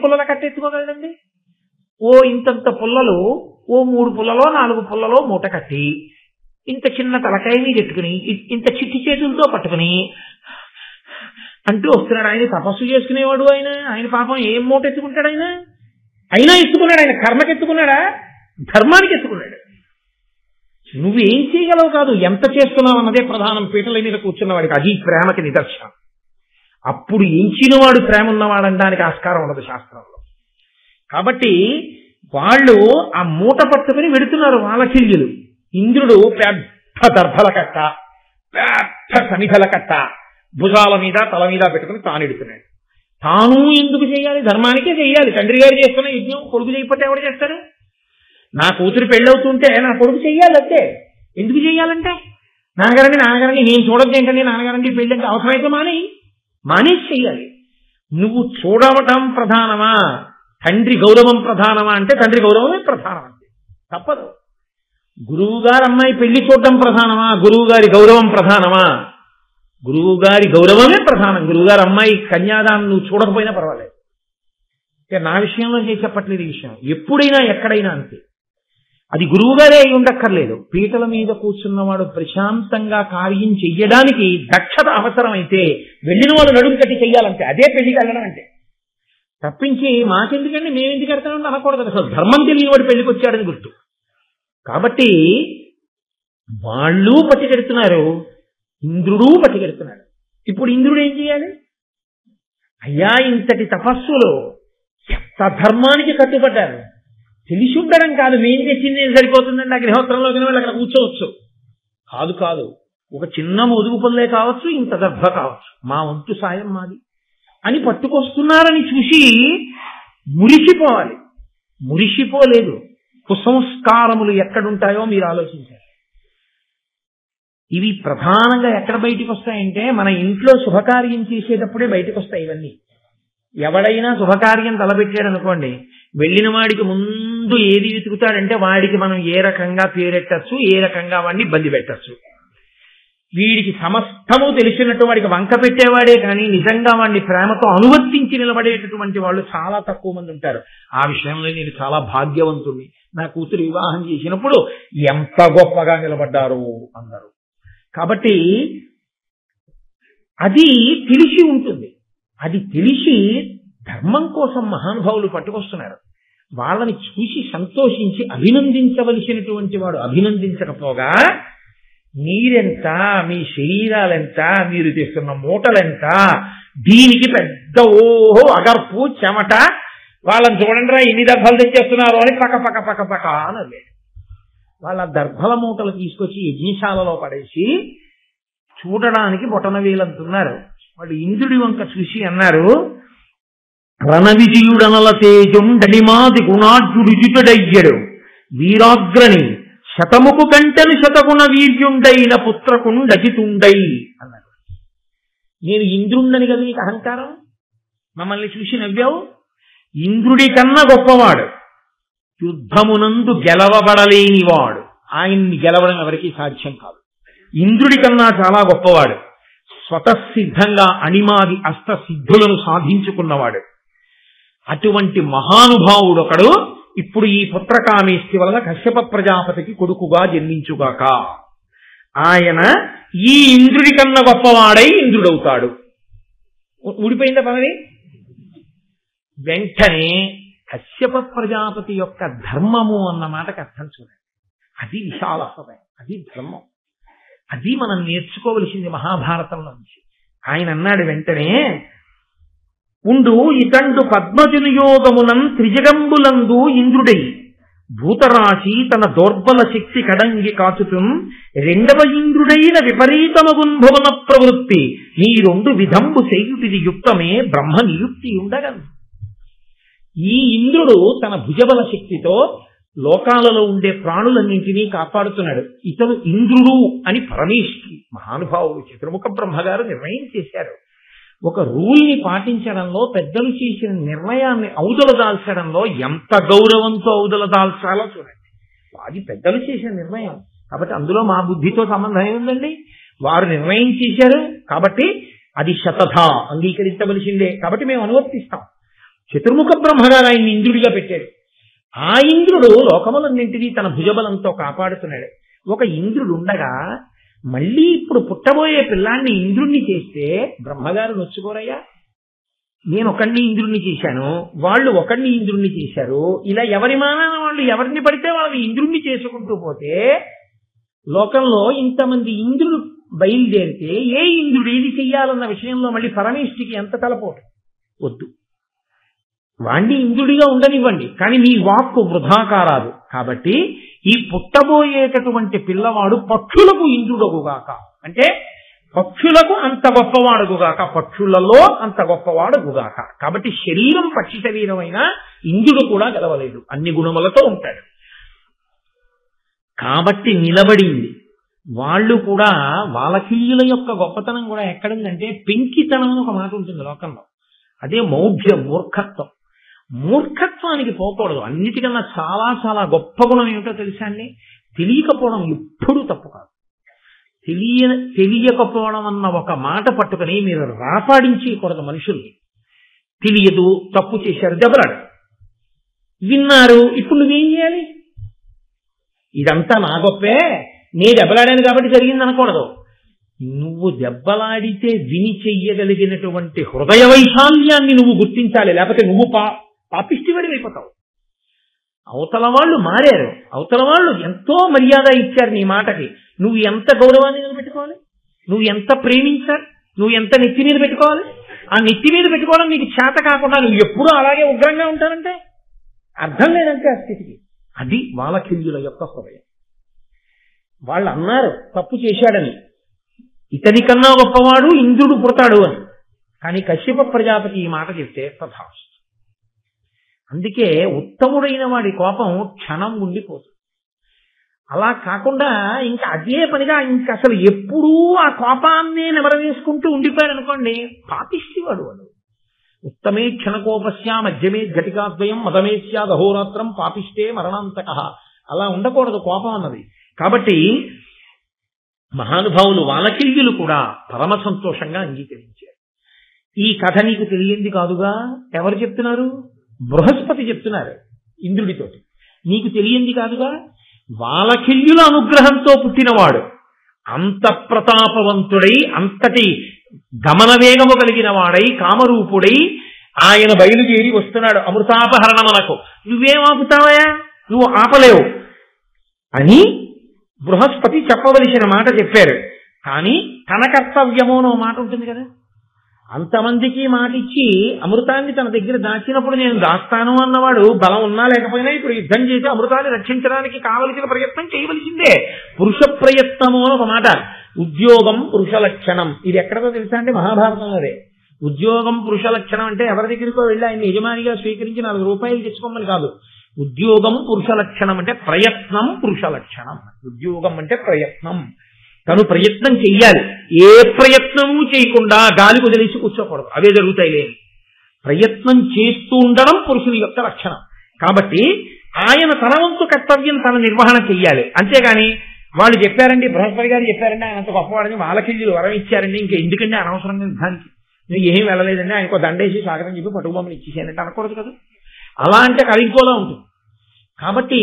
పుల్లల కట్ట ఎత్తుకోగలడండి? ఇంతంత పుల్లలు 3 పుల్లలో 4 పుల్లలో మూట కట్టి ఇంత చిన్న తలకాయ మీద ఎట్టుకుని ఇంత చిట్టి చేతులతో పట్టుకుని అంటూ వస్తున్నాడు. ఆయన తపస్సు చేసుకునేవాడు, ఆయన పాపం ఏం మూట ఎత్తుకుంటాడు, అయినా ఎత్తుకున్నాడు. ఆయన కర్మకి ఎత్తుకున్నాడా? ధర్మానికి ఎత్తుకున్నాడు. నువ్వేం చేయగలవు కాదు, ఎంత చేస్తున్నావు అన్నదే ప్రధానం. పీటల మీద కూర్చున్నవాడికి అది ప్రేమకి నిదర్శనం. అప్పుడు ఎంచినవాడు ప్రేమ ఉన్నవాడనడానికి ఆస్కారం ఉండదు శాస్త్రంలో. కాబట్టి వాళ్ళు ఆ మూట పట్టుకుని వెడుతున్నారు వాలకిల్యులు. ఇంద్రుడు పెద్ద దర్భల కట్ట, పెద్ద సమిధల కట్ట భుజాల మీద తల మీద పెట్టుకుని తాను ఎడుతున్నాడు. తాను ఎందుకు చేయాలి? ధర్మానికే చేయాలి. తండ్రి గారు చేస్తున్న యజ్ఞం కొడుకు చేయకపోతే ఎవరు చేస్తారు? నా కూతురు పెళ్ళవుతుంటే నా కొడుకు చెయ్యాలి. అంతే. ఎందుకు చెయ్యాలంటే నాన్నగారండి నేను చూడద్దు ఏంటండి, నాన్నగారండి పెళ్ళి అంటే అవసరమైతే మానేసి చెయ్యాలి. నువ్వు చూడవటం ప్రధానమా, తండ్రి గౌరవం ప్రధానమా అంటే తండ్రి గౌరవమే ప్రధానం. అంతే, తప్పదు. గురువు గారు అమ్మాయి పెళ్లి చూడటం ప్రధానమా, గురువు గారి గౌరవం ప్రధానమా? గురువు గారి గౌరవమే ప్రధానం. గురువు గారు అమ్మాయి కన్యాదానం నువ్వు చూడకపోయినా పర్వాలేదు. నా విషయంలో చెప్పట్లేదు ఈ విషయం. ఎప్పుడైనా ఎక్కడైనా అంతే. అది గురువుగారే అయి ఉండక్కర్లేదు. పీటల మీద కూర్చున్నవాడు ప్రశాంతంగా కార్యం చెయ్యడానికి దక్షత అవసరమైతే వెళ్ళిన వాళ్ళు నడుము కట్టి చెయ్యాలంటే అదే పెళ్లికి వెళ్ళడం అంటే. తప్పించి మాకెందుకండి మేమెందుకు కడతామని అనకూడదు. అసలు ధర్మం తెలియని వాడు పెళ్లికి వచ్చాడని గుర్తు. కాబట్టి వాళ్ళు పట్టుకెడుతున్నారు, ఇంద్రుడు పట్టుకెడుతున్నాడు. ఇప్పుడు ఇంద్రుడు ఏం చేయాలి? అయ్యా, ఇంతటి తపస్సులో ఎంత ధర్మానికి కట్టుబడ్డారు. తెలిసి ఉండడం కాదు, మేం తెచ్చింది సరిపోతుందండి అగ్నిహోత్రంలోకి వెళ్ళి అక్కడ కూర్చోవచ్చు. కాదు, ఒక చిన్న మొదుగు పనులే కావచ్చు, ఇంత దర్భ కావచ్చు, మా వంతు సాయం మాది అని పట్టుకొస్తున్నారని చూసి మురిసిపోవాలి. మురిసిపోలేదు. కుసంస్కారములు ఎక్కడుంటాయో మీరు ఆలోచించారు. ఇవి ప్రధానంగా ఎక్కడ బయటికి వస్తాయంటే మన ఇంట్లో శుభకార్యం చేసేటప్పుడే బయటకు వస్తాయి ఇవన్నీ. ఎవడైనా శుభకార్యం తలపెట్టాడు అనుకోండి, వెళ్ళిన వాడికి ముందు ఏది వెతుకుతాడంటే వాడికి మనం ఏ రకంగా పేరెట్టచ్చు, ఏ రకంగా వాడిని ఇబ్బంది పెట్టచ్చు. వీడికి సమస్తము తెలిసినట్టు వాడికి వంక పెట్టేవాడే కానీ నిజంగా వాడిని ప్రేమతో అనువర్తించి నిలబడేటటువంటి వాళ్ళు చాలా తక్కువ మంది ఉంటారు. ఆ విషయంలో నేను చాలా భాగ్యవంతుడిని. నా కూతురు వివాహం చేసినప్పుడు ఎంత గొప్పగా నిలబడ్డారు అన్నారు. కాబట్టి అది తెలిసి ఉంటుంది. అది తెలిసి ధర్మం కోసం మహానుభావులు పట్టుకొస్తున్నారు. వాళ్ళని చూసి సంతోషించి అభినందించవలసినటువంటి వాడు అభినందించకపోగా మీరెంత, మీ శరీరాలెంత, మీరు తెస్తున్న మూటలెంత, దీనికి పెద్ద ఓహో అగర్పు చెమట, వాళ్ళని చూడండిరా ఇన్ని దర్భలు తెచ్చేస్తున్నారు అని పక్క అనలే. వాళ్ళ దర్భల మూటలు తీసుకొచ్చి యజ్ఞశాలలో పడేసి చూడడానికి బొటన వేలంతున్నారు. వాళ్ళు ఇంద్రుడి వంక చూసి అన్నారు, రణవిజయుడనల తేజం డలిమాది గుణార్జుడిజితుడయ్యడు వీరాగ్రణి శతముకు గంటలు శతగుణ వీర్యుండైన పుత్రకుండజితుండై అన్నారు. నేను ఇంద్రుండని కదా నీకు అహంకారం, మమ్మల్ని చూసి నవ్వావు. ఇంద్రుడి కన్నా గొప్పవాడు, యుద్ధమునందు గెలవబడలేనివాడు, ఆయన్ని గెలవడం ఎవరికీ సాధ్యం కాదు. ఇంద్రుడి కన్నా చాలా గొప్పవాడు, స్వతసిద్ధంగా అణిమాది అష్టసిద్ధులను సాధించుకున్నవాడు. అటువంటి మహానుభావుడొకడు ఇప్పుడు ఈ పుత్రకామేష్టి వలన కశ్యప ప్రజాపతికి కొడుకుగా జన్మించుగాక. ఆయన ఈ ఇంద్రుడి కన్నా గొప్పవాడై ఇంద్రుడవుతాడు. ఊడిపోయిందా పదవి? వెంటనే కశ్యప ప్రజాపతి యొక్క ధర్మము అన్న మాటకు అర్థం చూడండి. అది విశాల హృదయం, అది ధర్మం. అది మనం నేర్చుకోవలసింది మహాభారతంలో నుంచి. ఆయన అన్నాడు వెంటనే, ఉండు ఇతండు పద్మజనుయోగమునం త్రిజగంబులందు ఇంద్రుడై భూతరాశి తన దౌర్బల శక్తి కడంగి కాచుతుం రెండవ ఇంద్రుడైన విపరీతమగున్ భువన ప్రవృత్తి ఈ రెండు విధంబు చేయుటిది యుక్తమే బ్రహ్మ నియుక్తి ఉండగన్. ఈ ఇంద్రుడు తన భుజబల శక్తితో లోకాలలో ఉండే ప్రాణులన్నింటినీ కాపాడుతున్నాడు. ఇతను ఇంద్రుడు అని పరమేశ్వరి మహానుభావుడు చతుర్ముఖ బ్రహ్మగారు నిర్ణయం చేశారు. ఒక రూల్ని పాటించడంలో, పెద్దలు చేసిన నిర్ణయాన్ని ఔదలదాల్చడంలో ఎంత గౌరవంతో ఔదలదాల్చాలో చూడండి. అది పెద్దలు చేసిన నిర్ణయం కాబట్టి అందులో మా బుద్ధితో సంబంధం ఏముందండి? వారు నిర్ణయం చేశారు కాబట్టి అది శతథ అంగీకరించవలసిందే. కాబట్టి మేము అనువర్తిస్తాం. చతుర్ముఖ బ్రహ్మగారు ఆయన్ని ఇంద్రుడిగా పెట్టాడు. ఆ ఇంద్రుడు లోకములన్నింటినీ తన భుజబలంతో కాపాడుతున్నాడు. ఒక ఇంద్రుడు ఉండగా మళ్ళీ ఇప్పుడు పుట్టబోయే పిల్లాన్ని ఇంద్రుణ్ణి చేస్తే బ్రహ్మగారు నొచ్చుకోరయ్యా, నేను ఒకడిని ఇంద్రుణ్ణి చేశాను, వాళ్ళు ఒకడిని ఇంద్రుణ్ణి చేశారు, ఇలా ఎవరి మానాన వాళ్ళు ఎవరిని పడితే వాళ్ళని ఇంద్రుణ్ణి చేసుకుంటూ పోతే లోకంలో ఇంతమంది ఇంద్రుడు బయలుదేరితే ఏ ఇంద్రుడు ఏది చెయ్యాలన్న విషయంలో మళ్ళీ పరమేష్ఠికి ఎంత తలపోటు వద్దు. వాణ్ణి ఇంద్రుడిగా ఉండనివ్వండి, కానీ మీ వాక్కు వృధా కారాదు. కాబట్టి ఈ పుట్టబోయేటటువంటి పిల్లవాడు పక్షులకు ఇంద్రుడగుగాక, అంటే పక్షులకు అంత గొప్పవాడుగుగాక, పక్షులలో అంత గొప్పవాడుగుగాక. కాబట్టి శరీరం పక్షి శరీరం అయినా ఇంద్రుడు కూడా గెలవలేదు, అన్ని గుణములతో ఉంటాడు. కాబట్టి నిలబడింది. వాళ్ళు కూడా వాలకిల్యుల యొక్క గొప్పతనం కూడా ఎక్కడుందంటే పెంకితనం అని ఒక మాట ఉంటుంది లోకంలో, అదే మౌఢ్యం, మూర్ఖత్వం. మూర్ఖత్వానికి పోకూడదు. అన్నిటికన్నా చాలా చాలా గొప్ప గుణం ఏమిటో తెలుసా అండి? తెలియకపోవడం ఎప్పుడూ తప్పు కాదు. తెలియకపోవడం అన్న ఒక మాట పట్టుకుని మీరు రాపాడించకూడదు మనుషుల్ని. తెలియదు, తప్పు చేశారు, దెబ్బలాడు. విన్నారు, ఇప్పుడు నువ్వేం చేయాలి? ఇదంతా నా గొప్పే, నే దెబ్బలాడాను కాబట్టి జరిగింది అనకూడదు. నువ్వు దెబ్బలాడితే విని చెయ్యగలిగినటువంటి హృదయ వైశాల్యాన్ని నువ్వు గుర్తించాలి, లేకపోతే నువ్వు పాపిష్టివాడి అయిపోతావు. అవతల వాళ్ళు మారారు, అవతల వాళ్ళు ఎంతో మర్యాద ఇచ్చారు నీ మాటకి, నువ్వు ఎంత గౌరవాన్ని నిలబెట్టుకోవాలి, నువ్వు ఎంత ప్రేమించాలి, నువ్వు ఎంత నెత్తి మీద పెట్టుకోవాలి. ఆ నెత్తి మీద పెట్టుకోవడం నీకు చేత కాకుండా నువ్వు ఎప్పుడూ అలాగే ఉగ్రంగా ఉంటానంటే అర్థం లేదంటే ఆ స్థితికి. అది వాలకిల్యుల యొక్క హృదయం. వాళ్ళు అన్నారు తప్పు చేశాడని, ఇతని కన్నా గొప్పవాడు ఇంద్రుడు పుడతాడు అని. కానీ కశ్యప ప్రజాపతి ఈ మాట చెప్తే తథాస్తు. అందుకే ఉత్తముడైన వాడి కోపం క్షణం ఉండిపోతుంది. అలా కాకుండా ఇంకా అదే పనిగా ఇంకా అసలు ఎప్పుడూ ఆ కోపాన్నే నెమరవేసుకుంటూ ఉండిపోయాడు అనుకోండి, పాపిష్టివాడు వాడు. ఉత్తమే క్షణకోపస్య మధ్యమే ఘటికాద్వయం మదమే స్యాద్ అహోరాత్రం పాపిష్టే మరణాంతక. అలా ఉండకూడదు కోపం అన్నది. కాబట్టి మహానుభావులు వాలకిల్యులు కూడా పరమ సంతోషంగా అంగీకరించారు. ఈ కథ నీకు తెలియంది కాదుగా, ఎవరు చెప్తున్నారు? బృహస్పతి చెప్తున్నారు ఇంద్రుడితోటి. నీకు తెలియంది కాదుగా, వాలకిల్యుల అనుగ్రహంతో పుట్టినవాడు, అంత ప్రతాపవంతుడై అంతటి గమన వేగము కలిగిన వాడై కామరూపుడై ఆయన బయలుదేరి వస్తున్నాడు అమృతాపహరణమునకు. నువ్వేం ఆపుతావయా, నువ్వు ఆపలేవు అని బృహస్పతి చెప్పవలసిన మాట చెప్పారు. కానీ తన కర్తవ్యమోనో మాట ఉంటుంది కదా, అంతమందికి మాట ఇచ్చి అమృతాన్ని తన దగ్గర దాచినప్పుడు నేను దాస్తాను అన్నవాడు బలం ఉన్నా లేకపోయినా ఇప్పుడు యుద్ధం చేసి అమృతాన్ని రక్షించడానికి కావలసిన ప్రయత్నం చేయవలసిందే. పురుష ప్రయత్నము అని ఒక మాట. ఉద్యోగం పురుష లక్షణం. ఇది ఎక్కడో తెలుసా అంటే మహాభారతంలోదే. ఉద్యోగం పురుష లక్షణం అంటే ఎవరి దగ్గరికో వెళ్ళి ఆయన యజమానిగా స్వీకరించి 4 రూపాయలు తెచ్చుకోమని కాదు. ఉద్యోగం పురుష లక్షణం అంటే ప్రయత్నం పురుష లక్షణం. ఉద్యోగం అంటే ప్రయత్నం, తను ప్రయత్నం చెయ్యాలి. ఏ ప్రయత్నము చేయకుండా గాలి వదిలేసి కూర్చోకూడదు, అవే జరుగుతాయి లేని. ప్రయత్నం చేస్తూ ఉండడం పురుషుని యొక్క లక్షణం. కాబట్టి ఆయన తన వంతు కర్తవ్యం తన నిర్వహణ చెయ్యాలి. అంతేగాని వాళ్ళు చెప్పారండి, బృహస్పతి గారు చెప్పారండి, ఆయన అంత గొప్పవాడని వాలకిల్యులు వరం ఇచ్చారండి, ఇంకా ఎందుకంటే అనవసరంగా యుద్ధానికి నువ్వు ఏం వెళ్ళలేదండి, ఆయనకు దండేసి స్వాగతం చెప్పి పట్టుబొమ్మలు ఇచ్చేసానంటే అనకూడదు కదా. అలా అంటే కలిగిపోలా ఉంటుంది. కాబట్టి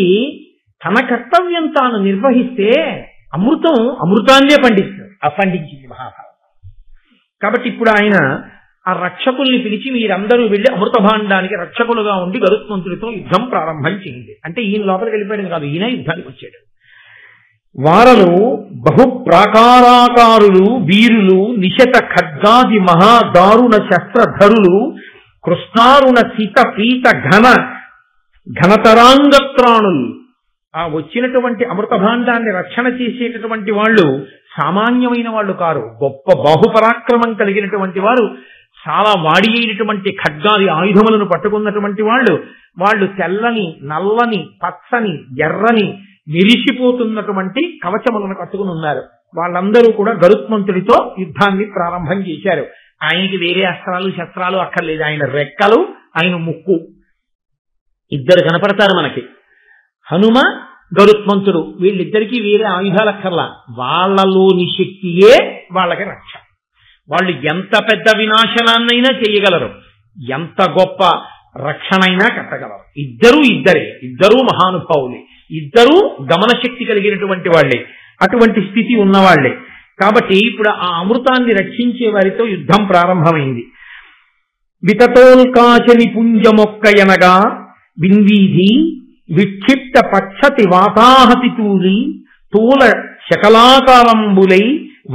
తన కర్తవ్యం తాను నిర్వహిస్తే అమృతాన్నే పండించింది మహాభారతం. కాబట్టి ఇప్పుడు ఆయన ఆ రక్షకుల్ని పిలిచి మీరందరూ వెళ్లి అమృత భాండానికి రక్షకులుగా ఉండి గరుత్మంతుడితో యుద్ధం ప్రారంభం చేయండి అంటే ఈయన లోపలికి వెళ్ళిపోయాడు కాదు, ఈయన యుద్ధానికి వచ్చాడు. వారలు బహు ప్రాకారాకారులు వీరులు నిశత ఖడ్గాది మహాదారుణ శస్త్రధరులు కృష్ణారుణ సీత పీత ఘనతరాంగత్రాణులు. ఆ వచ్చినటువంటి అమృత భాండాన్ని రక్షణ చేసేటటువంటి వాళ్ళు సామాన్యమైన వాళ్ళు కారు, గొప్ప బాహుపరాక్రమం కలిగినటువంటి వారు, చాలా వాడి అయినటువంటి ఖడ్గాది ఆయుధములను పట్టుకున్నటువంటి వాళ్ళు తెల్లని నల్లని పచ్చని ఎర్రని మెరిసిపోతున్నటువంటి కవచములను కట్టుకుని ఉన్నారు. వాళ్ళందరూ కూడా గరుత్మంతుడితో యుద్ధాన్ని ప్రారంభం చేశారు. ఆయనకి వేరే అస్త్రాలు శస్త్రాలు అక్కర్లేదు, ఆయన రెక్కలు ఆయన ముక్కు ఇద్దరు కనపడతారు మనకి. హనుమ గరుత్మంతుడు వీళ్ళిద్దరికీ వేరే ఆయుధాలక్కర్లా, వాళ్ళలోని శక్తియే వాళ్ళకి రక్ష. వాళ్ళు ఎంత పెద్ద వినాశనాన్నైనా చేయగలరు, ఎంత గొప్ప రక్షణైనా కట్టగలరు. ఇద్దరూ మహానుభావులే, ఇద్దరూ గమనశక్తి కలిగినటువంటి వాళ్లే, అటువంటి స్థితి ఉన్నవాళ్లే. కాబట్టి ఇప్పుడు ఆ అమృతాన్ని రక్షించే వారితో యుద్ధం ప్రారంభమైంది. వితతోల్కాశ నిపుంజమొక్కయనగా విన్వీధి విక్షిప్త పక్షతి వాతాహతి తూలి తూల శకలాకారంబులై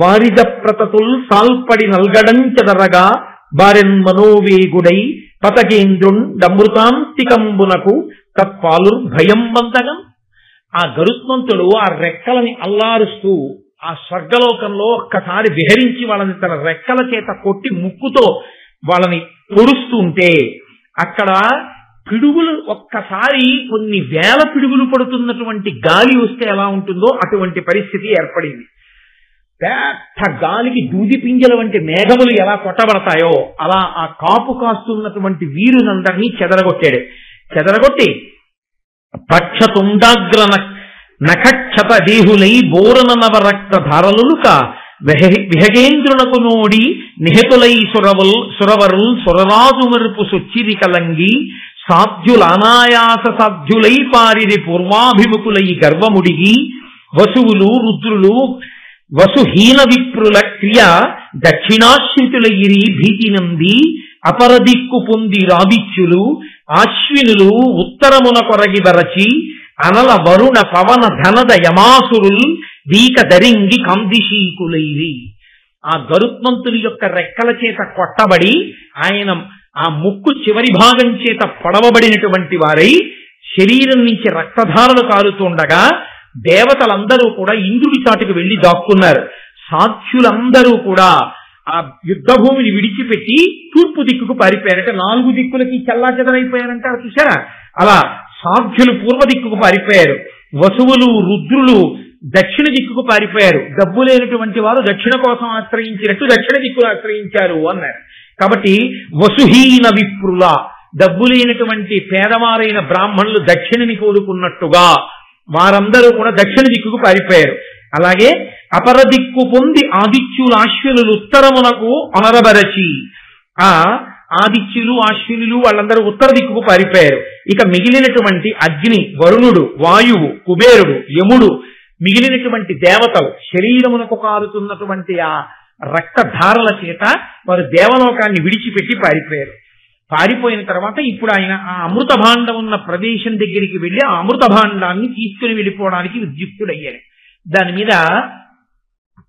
వారిద ప్రతతుల్ సాల్పడి నల్గడంచదరగా బారెన్ మనోవేగుడై పతకేంద్రుండమృతాంతికంబునకు తత్పాలుర్భయం బంతగం. ఆ గరుత్మంతుడు ఆ రెక్కలని అల్లారుస్తూ ఆ స్వర్గలోకంలో ఒక్కసారి విహరించి వాళ్ళని తన రెక్కల చేత కొట్టి ముక్కుతో వాళ్ళని పొడుస్తుంటే అక్కడ పిడుగులు ఒక్కసారి కొన్ని వేల పిడుగులు పడుతున్నటువంటి గాలి వస్తే ఎలా ఉంటుందో అటువంటి పరిస్థితి ఏర్పడింది. పెద్ద గాలికి దూది పింజల వంటి మేఘములు ఎలా కొట్టబడతాయో అలా ఆ కాపు కాస్తున్నటువంటి వీరులందరినీ చెదరగొట్టి పక్షతుండాగ్ర నఖక్షత దేహులై బోరన నవరక్త ధారలుక విహగేంద్రునకు నోడి నిహతులై సురవరుల్ సురరాజు మెరుపు సొచ్చిరి కలంగి సాధ్యులనాయాస సాధ్యులై పారిరి పూర్వాభిముఖులై గర్వముడిగి వసువులు రుద్రులు వసుహీన విప్రుల క్రియ దక్షిణాశ్రితులయిరి భీతినంది అపరదిక్కు పొంది రాదిత్యులు ఆశ్వినులు ఉత్తరమున కొరగి వరచి అనల వరుణ పవన ధనద యమాసురుల్ వీక దరింగి కందిశీకులైరి. ఆ గరుత్మంతుని యొక్క రెక్కల చేత కొట్టబడి ఆయన ఆ ముక్కు చివరి భాగం చేత పొడవబడినటువంటి వారై శరీరం నుంచి రక్తధారలు కారుతుండగా దేవతలందరూ కూడా ఇంద్రుడి చాటుకు వెళ్లి దాక్కున్నారు. సాధ్యులందరూ కూడా ఆ యుద్ధ భూమిని విడిచిపెట్టి తూర్పు దిక్కుకు పారిపోయారంటే 4 దిక్కులకి చల్లా చెదరైపోయారంటే అలా చూసారా, అలా సాధ్యులు పూర్వ దిక్కుకు పారిపోయారు. వసువులు రుద్రులు దక్షిణ దిక్కుకు పారిపోయారు. డబ్బు లేనటువంటి వారు దక్షిణ కోసం ఆశ్రయించినట్టు దక్షిణ దిక్కును ఆశ్రయించారు అన్నారు. కాబట్టి వసుహీన విప్రుల డబ్బు లేనటువంటి పేదవారైన బ్రాహ్మణులు దక్షిణని కోరుకున్నట్టుగా వారందరూ కూడా దక్షిణ దిక్కుకు పారిపోయారు. అలాగే అపర దిక్కు పొంది ఆదిత్యులు అశ్వినులు ఉత్తరమునకు అనరబరచి ఆ ఆదిత్యులు అశ్వినులు వాళ్ళందరూ ఉత్తర దిక్కుకు పారిపోయారు. ఇక మిగిలినటువంటి అగ్ని, వరుణుడు, వాయువు, కుబేరుడు, యముడు, మిగిలినటువంటి దేవతలు శరీరమునకు కారుతున్నటువంటి ఆ రక్తధారల చేత వారు దేవలోకాన్ని విడిచిపెట్టి పారిపోయారు. పారిపోయిన తర్వాత ఇప్పుడు ఆయన ఆ అమృత భాండం ఉన్న ప్రదేశం దగ్గరికి వెళ్లి ఆ అమృత భాండాన్ని తీసుకుని వెళ్ళిపోవడానికి ఉద్యుక్తుడయ్యాడు. దాని మీద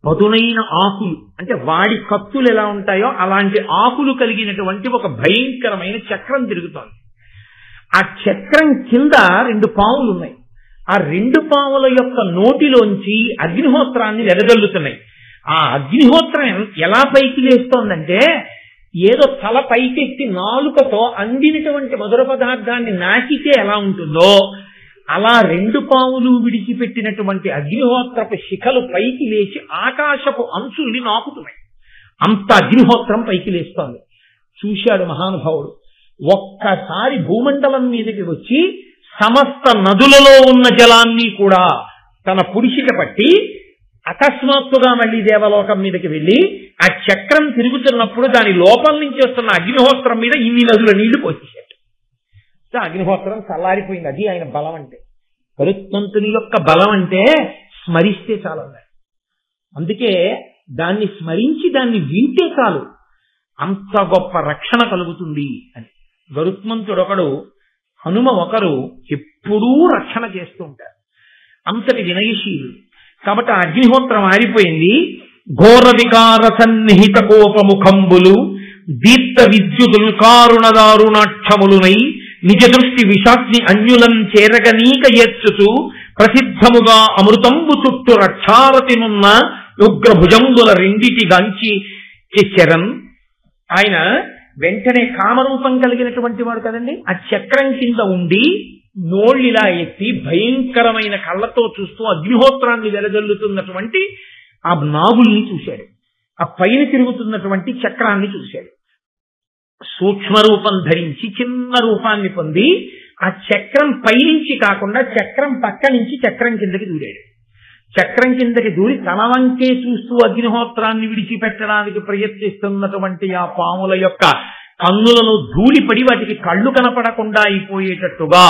పదునైన ఆకులు అంటే వాడి కత్తులు ఎలా ఉంటాయో అలాంటి ఆకులు కలిగినటువంటి ఒక భయంకరమైన చక్రం తిరుగుతోంది. ఆ చక్రం కింద 2 పాములు ఉన్నాయి. ఆ 2 పాముల యొక్క నోటిలోంచి అగ్నిహోత్రాన్ని వెదజల్లుతున్నాయి. ఆ అగ్నిహోత్రం ఎలా పైకి లేస్తోందంటే ఏదో తల పైకెత్తి నాలుకతో అందినటువంటి మధుర పదార్థాన్ని నాకితే ఎలా ఉంటుందో అలా 2 పాములు విడిచిపెట్టినటువంటి అగ్నిహోత్రపు శిఖలు పైకి లేచి ఆకాశపు అంచుల్ని నాకుతున్నాయి. అంత అగ్నిహోత్రం పైకి లేస్తోంది. చూశాడు మహానుభావుడు. ఒక్కసారి భూమండలం మీదకి వచ్చి సమస్త నదులలో ఉన్న జలాన్ని కూడా తన పురుషిక పట్టి అకస్మాత్తుగా మళ్లీ దేవలోకం మీదకి వెళ్లి ఆ చక్రం తిరుగుతున్నప్పుడు దాని లోపల నుంచి వస్తున్న అగ్నిహోత్రం మీద ఇన్ని నదుల నీళ్లు పోసేశాడు. అగ్నిహోత్రం చల్లారిపోయింది. అది ఆయన బలం అంటే. గరుత్మంతుని యొక్క బలం అంటే స్మరిస్తే చాలన్నారు. అందుకే దాన్ని స్మరించి దాన్ని వింటే చాలు అంత గొప్ప రక్షణ కలుగుతుంది అని. గరుత్మంతుడొకడు, హనుమ ఒకరు ఎప్పుడూ రక్షణ చేస్తూ ఉంటారు. అంతటి వినయశీలు. కాబట్టి ఆ అగ్నిహోత్రం ఆరిపోయింది. ఘోర వికార సన్నిహిత కోపముఖంబులు దీప్త విద్యుతులు కారుణదారుణాక్షములునై నిజ దృష్టి విషాగ్ని అన్యులం చేరగనీక ఏర్చుతూ ప్రసిద్ధముగా అమృతంబు చుట్టూ రక్షారతినున్న ఉగ్రభుజంబుల రెండిటి గాంచి చెరన్. ఆయన వెంటనే కామరూపం కలిగినటువంటి వాడు కదండి. ఆ చక్రం కింద ఉండి నోళ్ళిలా ఎత్తి భయంకరమైన కళ్ళతో చూస్తూ అగ్నిహోత్రాన్ని వెదజల్లుతున్నటువంటి ఆ నాగుల్ని చూశాడు. ఆ పైన తిరుగుతున్నటువంటి చక్రాన్ని చూశాడు. సూక్ష్మ రూపం ధరించి చిన్న రూపాన్ని పొంది ఆ చక్రం పైనుంచి కాకుండా చక్రం పక్క నుంచి చక్రం కిందకి దూరాడు. చక్రం కిందకి దూరి తన వంకే చూస్తూ అగ్నిహోత్రాన్ని విడిచిపెట్టడానికి ప్రయత్నిస్తున్నటువంటి ఆ పాముల యొక్క కన్నులను ధూళిపడి వాటికి కళ్ళు కనపడకుండా అయిపోయేటట్టుగా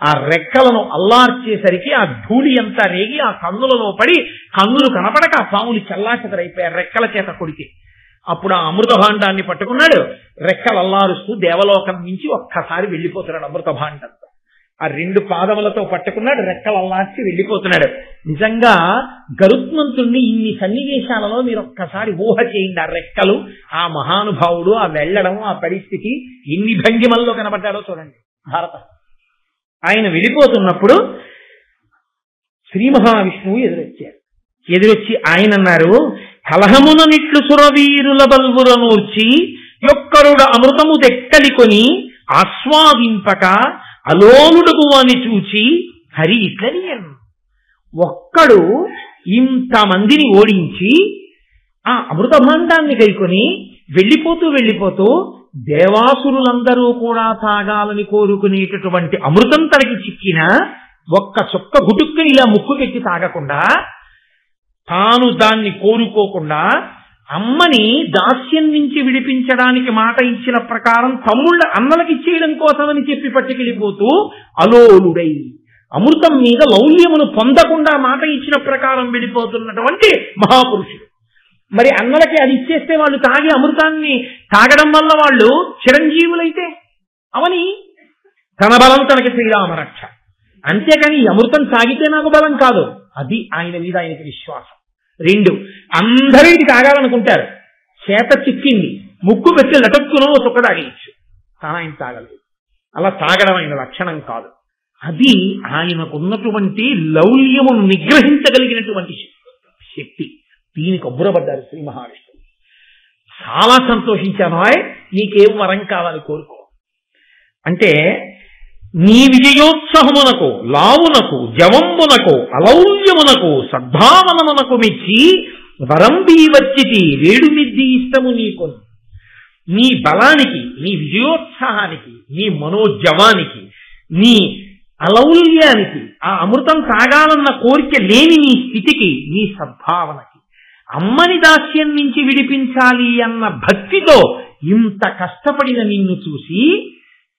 ఆ రెక్కలను అల్లార్చేసరికి ఆ ధూళి అంతా రేగి ఆ కన్నులలో పడి కన్నులు కనపడక ఆ పాములు చల్లాచెదరైపోయారు రెక్కల చేత కొడితే. అప్పుడు ఆ అమృత భాండాన్ని పట్టుకున్నాడు, రెక్కలు అల్లారుస్తూ దేవలోకం నుంచి ఒక్కసారి వెళ్ళిపోతున్నాడు అమృత భాండంతో. ఆ 2 పాదములతో పట్టుకున్నాడు, రెక్కలు అల్లార్చి వెళ్ళిపోతున్నాడు. నిజంగా గరుత్మంతుణ్ణి ఇన్ని సన్నివేశాలలో మీరు ఒక్కసారి ఊహ చేయండి. ఆ రెక్కలు, ఆ మహానుభావుడు, ఆ వెళ్ళడం, ఆ పరిస్థితి ఎన్ని భంగిమల్లో కనబడ్డాడో చూడండి భారత. ఆయన వెళ్ళిపోతున్నప్పుడు శ్రీ మహావిష్ణువు ఎదురొచ్చారు. ఎదురొచ్చి ఆయన అన్నారు, కలహమున నిట్లు సురవీరుల బల్వురనూర్చి యొక్కరుడు అమృతము దెక్కలికొని ఆస్వాదింపక అలోనుడుగు అని చూచి హరి ఇట్లనియన్. ఒక్కడు ఇంతమందిని ఓడించి ఆ అమృత భాండాన్ని గైకొని వెళ్ళిపోతూ దేవాసురులందరూ కూడా తాగాలని కోరుకునేటటువంటి అమృతం తనకి చిక్కిన ఒక్క చుక్క గుటుక్కుని ఇలా ముక్కుకెట్టి తాగకుండా, తాను దాన్ని కోరుకోకుండా అమ్మని దాస్యం నుంచి విడిపించడానికి మాట ఇచ్చిన ప్రకారం తమ్ముళ్ళ అన్నలకి ఇచ్చేయడం కోసమని చెప్పి పట్టుకెళ్ళిపోతూ అలోలుడై అమృతం మీద లౌల్యమును పొందకుండా మాట ఇచ్చిన ప్రకారం వెళ్ళిపోతున్నటువంటి మహాపురుషుడు. మరి అన్నలకి అది ఇచ్చేస్తే వాళ్ళు తాగి అమృతాన్ని తాగడం వల్ల వాళ్ళు చిరంజీవులైతే అవని తన బలం తనకి శ్రీరామరక్ష. అంతేకాని ఈ అమృతం తాగితే నాకు బలం కాదు. అది ఆయన మీద ఆయనకి విశ్వాసం. 2, అందరూ ఇది తాగాలనుకుంటారు, చేత చిక్కింది, ముక్కు పెట్టి లటక్కునో చుక్క తాగేయచ్చు, ఆయన తాగలేదు. అలా తాగడం ఆయన లక్షణం కాదు. అది ఆయనకున్నటువంటి లౌల్యమును నిగ్రహించగలిగినటువంటి శక్తి. దీనికి అబ్బురపడ్డారు శ్రీ మహావిష్ణువు. చాలా సంతోషించాను, నీకేం వరం కావాలి కోరుకో అంటే, నీ విజయోత్సహమునకు లావునకు జవంబునకు అలౌల్యమునకు సద్భావనమునకు మెచ్చి వరంబీ వచ్చితి వేడుమిద్ది ఇష్టము నీకు. నీ బలానికి, నీ విజయోత్సాహానికి, నీ మనోజవానికి, నీ అలౌల్యానికి, ఆ అమృతం తాగాలన్న కోరిక లేని నీ స్థితికి, నీ సద్భావనకి, అమ్మని దాస్యం నుంచి విడిపించాలి అన్న భక్తితో ఇంత కష్టపడిన నిన్ను చూసి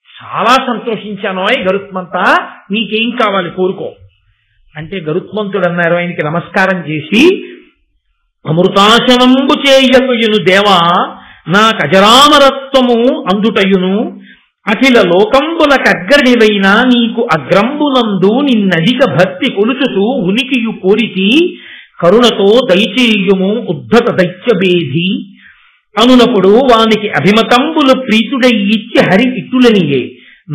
చాలా సంతోషించాను గరుత్మంత, నీకేం కావాలి కోరుకో అంటే, గరుత్మంతుడు అన్నారు ఆయనకి నమస్కారం చేసి, అమృతాశనంబు చేయకుయును దేవా నాకు అజరామరత్వము అందుటయును అఖిల లోకంబుల కగ్గడివైన నీకు అగ్రంబునందు నిన్నధిక భక్తి కొలుచుతూ ఉనికియు కోరితి కరుణతో దయచేయుము ఉద్ధత దైత్యభేది అనునప్పుడు వానికి అభిమతంబులు ప్రీతుడై ఇచ్చి హరి ఇట్టులనియే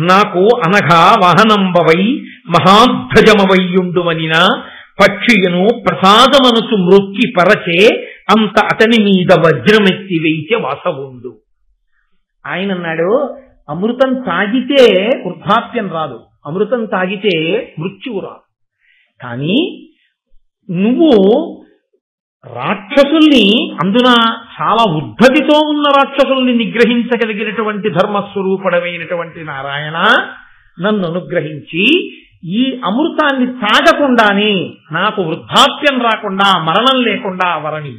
నాకు అనఘా వాహనంబవై మహాధ్వజమవయ్యుండువనిన పక్షియును ప్రసాదమనసు మృక్కి పరచే అంత అతని మీద వజ్రమెత్తి వేయిచే వాసవుండు. ఆయన అన్నాడు, అమృతం తాగితే వృద్ధాప్యం రాదు, అమృతం తాగితే మృత్యువు రాదు. కానీ నువ్వు రాక్షసుల్ని, అందున చాలా ఉద్ధతితో ఉన్న రాక్షసుల్ని నిగ్రహించగలిగినటువంటి ధర్మస్వరూపుడమైనటువంటి నారాయణ, నన్ను అనుగ్రహించి ఈ అమృతాన్ని తాగకుండానే నాకు వృద్ధాప్యం రాకుండా మరణం లేకుండా వరణి.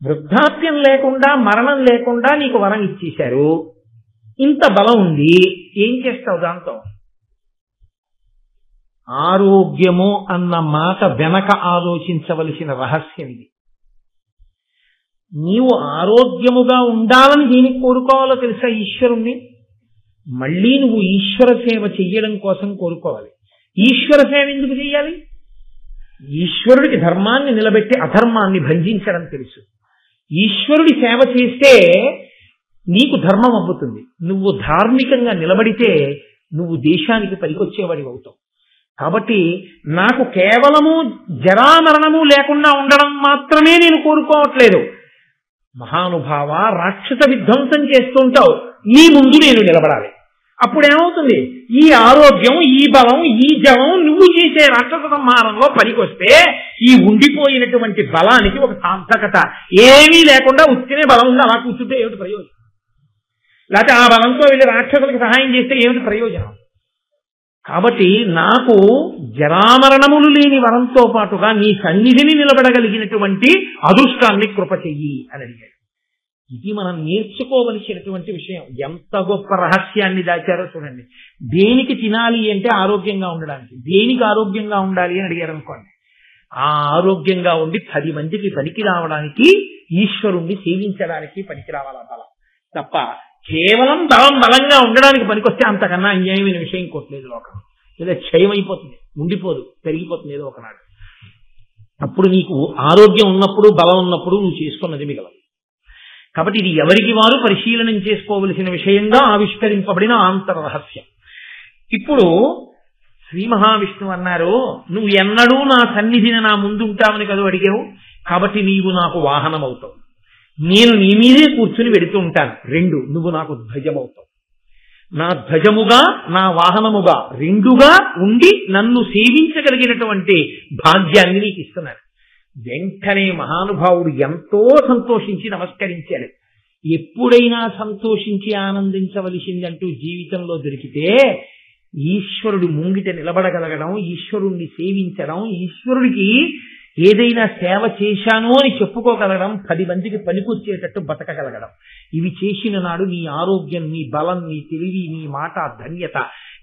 వృద్ధాప్యం లేకుండా మరణం లేకుండా నీకు వరం ఇచ్చేశారు, ఇంత బలం ఉంది, ఏం చేస్తావు దాంతో? ఆరోగ్యము అన్న మాట వెనక ఆలోచించవలసిన రహస్యం ఇది. నీవు ఆరోగ్యముగా ఉండాలని దీనికి కోరుకోవాలో తెలుసా? ఈశ్వరుణ్ణి. మళ్ళీ నువ్వు ఈశ్వర సేవ చెయ్యడం కోసం కోరుకోవాలి. ఈశ్వర సేవ ఎందుకు చెయ్యాలి? ఈశ్వరుడికి ధర్మాన్ని నిలబెట్టి అధర్మాన్ని భంజించడం తెలుసు. ఈశ్వరుడి సేవ చేస్తే నీకు ధర్మం అవ్వుతుంది. నువ్వు ధార్మికంగా నిలబడితే నువ్వు దేశానికి పనికొచ్చేవాడి అవుతావు. కాబట్టి నాకు కేవలము జరామరణము లేకుండా ఉండడం మాత్రమే నేను కోరుకోవట్లేదు. మహానుభావ, రాక్షస విధ్వంసం చేస్తుంటావు, నీ ముందు నేను నిలబడాలి. అప్పుడేమవుతుంది? ఈ ఆరోగ్యం, ఈ బలం, ఈ జవం నువ్వు చేసే రాక్షస సంహారంలో పనికొస్తే ఈ ఉండిపోయినటువంటి బలానికి ఒక సార్థకత. ఏమీ లేకుండా ఉత్తినే బలం ఉంది, అలా కూర్చుంటే ఏమిటి ప్రయోజనం? లేకపోతే ఆ బలంతో వెళ్ళి రాక్షసులకు సహాయం చేస్తే ఏమిటి ప్రయోజనం? కాబట్టి నాకు జరామరణములు లేని వరంతో పాటుగా నీ సన్నిధిని నిలబడగలిగినటువంటి అదృష్టాన్ని కృప చెయ్యి అని అడిగాడు. ఇది మనం నేర్చుకోవలసినటువంటి విషయం. ఎంత గొప్ప రహస్యాన్ని దాచారో చూడండి. దేనికి తినాలి అంటే ఆరోగ్యంగా ఉండడానికి, దేనికి ఆరోగ్యంగా ఉండాలి అని అడిగారు అనుకోండి, ఆ ఆరోగ్యంగా ఉండి 10 మందికి పనికి రావడానికి, ఈశ్వరుణ్ణి సేవించడానికి పనికి రావాలా బలం తప్ప కేవలం బలంగా ఉండడానికి పనికొస్తే అంతకన్నా అన్యాయమైన విషయం ఇంకోట్లేదు లోకం. లేదా క్షయం అయిపోతుంది, ఉండిపోదు, పెరిగిపోతుంది ఏదో ఒకనాడు. అప్పుడు నీకు ఆరోగ్యం ఉన్నప్పుడు, బలం ఉన్నప్పుడు నువ్వు చేసుకున్నది మిగలదు. కాబట్టి ఇది ఎవరికి వారు పరిశీలనం చేసుకోవలసిన విషయంగా ఆవిష్కరింపబడిన ఆంతర రహస్యం. ఇప్పుడు శ్రీ మహావిష్ణువు అన్నారు, నువ్వు ఎన్నడూ నా సన్నిధిని నా ముందుంటావని కదా అడిగావు, కాబట్టి నీవు నాకు వాహనం అవుతావు. నేను నీ మీదే కూర్చుని వెడుతూ ఉంటాను. 2, నువ్వు నాకు ధ్వజమవుతావు. నా ధ్వజముగా, నా వాహనముగా 2గా ఉండి నన్ను సేవించగలిగినటువంటి భాగ్యాన్ని నీకు ఇస్తున్నాను. వెంటనే మహానుభావుడు ఎంతో సంతోషించి నమస్కరించాడు. ఎప్పుడైనా సంతోషించి ఆనందించవలసిందంటూ జీవితంలో దొరికితే ఈశ్వరుడు ముంగిట నిలబడగలగడం, ఈశ్వరుణ్ణి సేవించడం, ఈశ్వరుడికి ఏదైనా సేవ చేశాను అని చెప్పుకోగలగడం, 10 మందికి పనికొచ్చేటట్టు బతకగలగడం. ఇవి చేసిన నాడు నీ ఆరోగ్యం, నీ బలం, నీ తెలివి, నీ మాట, ధన్యత,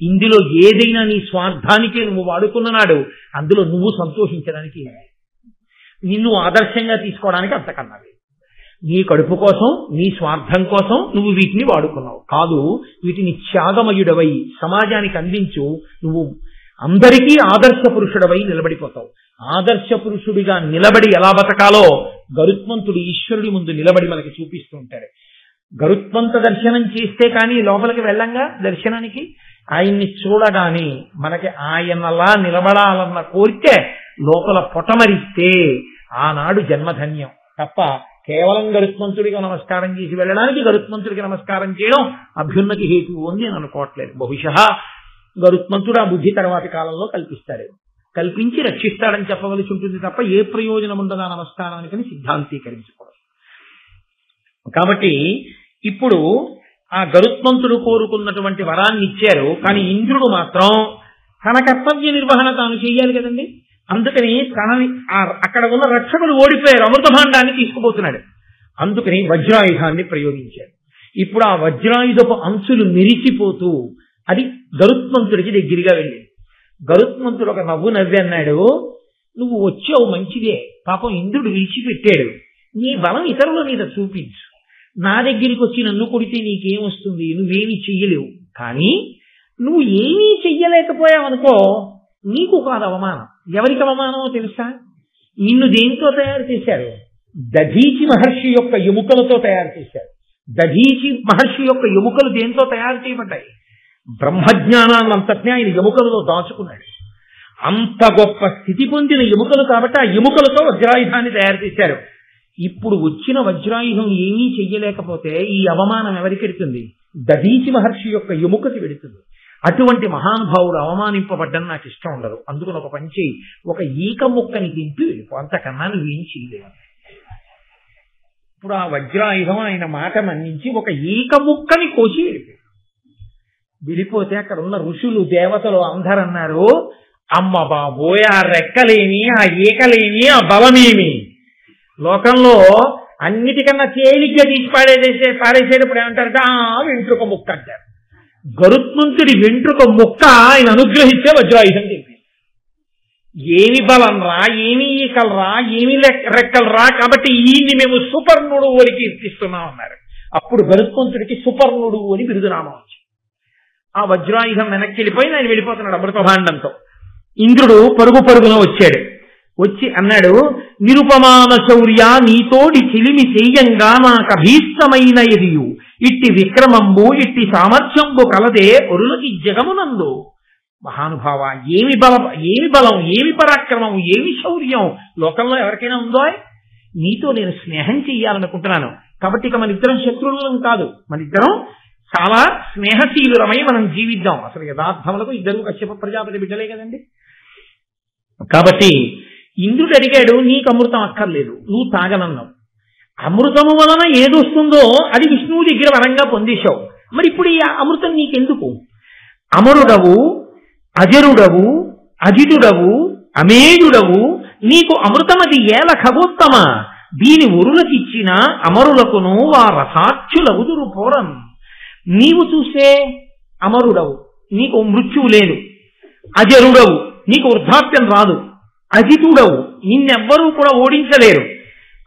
ఇందులో ఏదైనా నీ స్వార్థానికే నువ్వు వాడుకున్న నాడు అందులో నువ్వు సంతోషించడానికి, నిన్ను ఆదర్శంగా తీసుకోవడానికి అంతకన్నా లేదు. నీ కడుపు కోసం, నీ స్వార్థం కోసం నువ్వు వీటిని వాడుకున్నావు కాదు. వీటిని త్యాగమయుడవై సమాజానికి అందించు, నువ్వు అందరికీ ఆదర్శ పురుషుడవై నిలబడిపోతావు. ఆదర్శ పురుషుడిగా నిలబడి ఎలా బతకాలో గరుత్మంతుడు ఈశ్వరుడి ముందు నిలబడి మనకి చూపిస్తూ ఉంటాడు. గరుత్మంత దర్శనం చేస్తే కానీ లోపలికి వెళ్ళంగా దర్శనానికి, ఆయన్ని చూడగానే మనకి ఆయనలా నిలబడాలన్న కోరిక లోపల పొటమరిస్తే ఆనాడు జన్మధన్యం తప్ప కేవలం గరుత్మంతుడిగా నమస్కారం చేసి వెళ్ళడానికి గరుత్మంతుడికి నమస్కారం చేయడం అభ్యున్నతి హేతువు అని నేను అనుకోవట్లేదు. బహుశः గరుత్మంతుడు ఆ బుద్ధి తర్వాతి కాలంలో కల్పిస్తాడు, కల్పించి రక్షిస్తాడని చెప్పవలసి ఉంటుంది తప్ప ఏ ప్రయోజనం ఉండదు ఆ నమస్కారానికి సిద్ధాంతీకరించుకోవడం. కాబట్టి ఇప్పుడు ఆ గరుత్మంతుడు కోరుకున్నటువంటి వరాన్ని ఇచ్చారు, కానీ ఇంద్రుడు మాత్రం తన కర్తవ్య నిర్వహణ తాను చేయాలి కదండి. అందుకని తనని అక్కడ ఉన్న రక్షకులు ఓడిపోయారు, అమృత భాండాన్ని తీసుకుపోతున్నాడు. అందుకని వజ్రాయుధాన్ని ప్రయోగించాడు. ఇప్పుడు ఆ వజ్రాయుధపు అంచులు మెరిసిపోతూ అది గరుత్మంతుడికి దగ్గరగా వెళ్ళింది. గరుత్మంతుడు ఒక నవ్వు నవ్వి అన్నాడు, నువ్వు వచ్చావు మంచిదే, పాపం ఇంద్రుడు విడిచిపెట్టాడు, నీ బలం ఇతరుల మీద చూపించు. నా దగ్గరికి వచ్చి నన్ను కొడితే నీకేమొస్తుంది, నువ్వేమీ చెయ్యలేవు. కానీ నువ్వు ఏమీ చెయ్యలేకపోయావనుకో నీకు కాదు అవమానం. ఎవరికి అవమానమో తెలుసా? నిన్ను దేంతో తయారు చేశారు? దధీచి మహర్షి యొక్క ఎముకలతో తయారు చేశారు. దధీచి మహర్షి యొక్క ఎముకలు దేంతో తయారు చేయబడ్డాయి? బ్రహ్మజ్ఞానాన్ని అంతటినీ ఆయన ఎముకలలో దాచుకున్నాడు. అంత గొప్ప స్థితి పొందిన ఎముకలు కాబట్టి ఆ ఎముకలతో వజ్రాయుధాన్ని తయారు చేశారు. ఇప్పుడు వచ్చిన వజ్రాయుధం ఏమీ చెయ్యలేకపోతే ఈ అవమానం ఎవరికి వెడుతుంది? దధీచి మహర్షి యొక్క ఎముకకి వెడుతుంది. అటువంటి మహానుభావుడు అవమానింపబడ్డం నాకు ఇష్టం ఉండదు. అందుకని ఒక పని చేయి, ఒక ఈక ముక్కని తింటూ వెళ్ళిపో, అంతకన్నా నువ్వేం చేయలేవు. ఇప్పుడు ఆ వజ్రాయుధం ఆయన మాట మన్నించి ఒక ఈక ముక్కని కోసి వెళ్ళిపోతే అక్కడ ఉన్న ఋషులు, దేవతలు అందరూ అన్నారు, అమ్మ బాబోయ్, ఆ రెక్కలేమి, ఆ ఈకలేమి, ఆ బలమేమి. లోకంలో అన్నిటికన్నా తేలిగ్గా తీసి పారేసేటప్పుడు ఏమంటారంటే వెంట్రుక ముక్క అంటారు. గరుత్మంతుడి వెంట్రుక ముక్క ఆయన అనుగ్రహిస్తే వజ్రాయుధం తెలిపి, ఏమి బలం రా, ఏమి ఈకలు రా, ఏమి రెక్కలు రా, కాబట్టి ఈయన్ని మేము సుపర్ణుడు అని కీర్తిస్తున్నాం అన్నారు. అప్పుడు గరుత్మంతుడికి సుపర్ణుడు అని బిరుదునామం వచ్చింది. ఆ వజ్రాయుధం వెనక్కి వెళ్ళిపోయి ఆయన వెళ్ళిపోతున్నాడు అమృతభాండంతో. ఇంద్రుడు పరుగున వచ్చాడు. వచ్చి అన్నాడు, నిరుపమాన శౌర్య నీతోడి చిలిమి చెయ్యంగా నాకభీష్టమైన ఎదియు, ఇట్టి విక్రమంబు ఇట్టి సామర్థ్యంబు కలదే ఒరులకి జగమునందు. మహానుభావ, ఏమి బలం, ఏమి పరాక్రమం, ఏమి శౌర్యం లోకంలో ఎవరికైనా ఉందో? నీతో నేను స్నేహం చెయ్యాలనుకుంటున్నాను. కాబట్టి ఇక మన ఇద్దరం శత్రువులం కాదు, మన ఇద్దరం చాలా స్నేహశీలురమై మనం జీవిద్దాం. అసలు యథార్థములకు ఇద్దరు కశ్యప ప్రజాపతి బిడ్డలే కదండి. కాబట్టి ఇంద్రుడు అడిగాడు, నీకు అమృతం అక్కర్లేదు, నువ్వు తాగనన్నావు. అమృతము వలన ఏదొస్తుందో అది విష్ణువు దగ్గర వరంగా పొందేశావు. మరి ఇప్పుడు ఈ అమృతం నీకెందుకు? అమరుడవు, అజరుడవు, అజితుడవు, అమేయుడవు, నీకు అమృతమది ఏల ఖగోత్తమ. దీని ఒరులకిచ్చిన అమరులకును వారసాక్షులవుదురు పోరం. నీవు చూసే అమరుడవు, నీకు మృత్యువు లేదు. అజరుడవు, నీకు వృద్ధాప్యం రాదు. అజితుడవు, నిన్నెవ్వరూ కూడా ఓడించలేరు.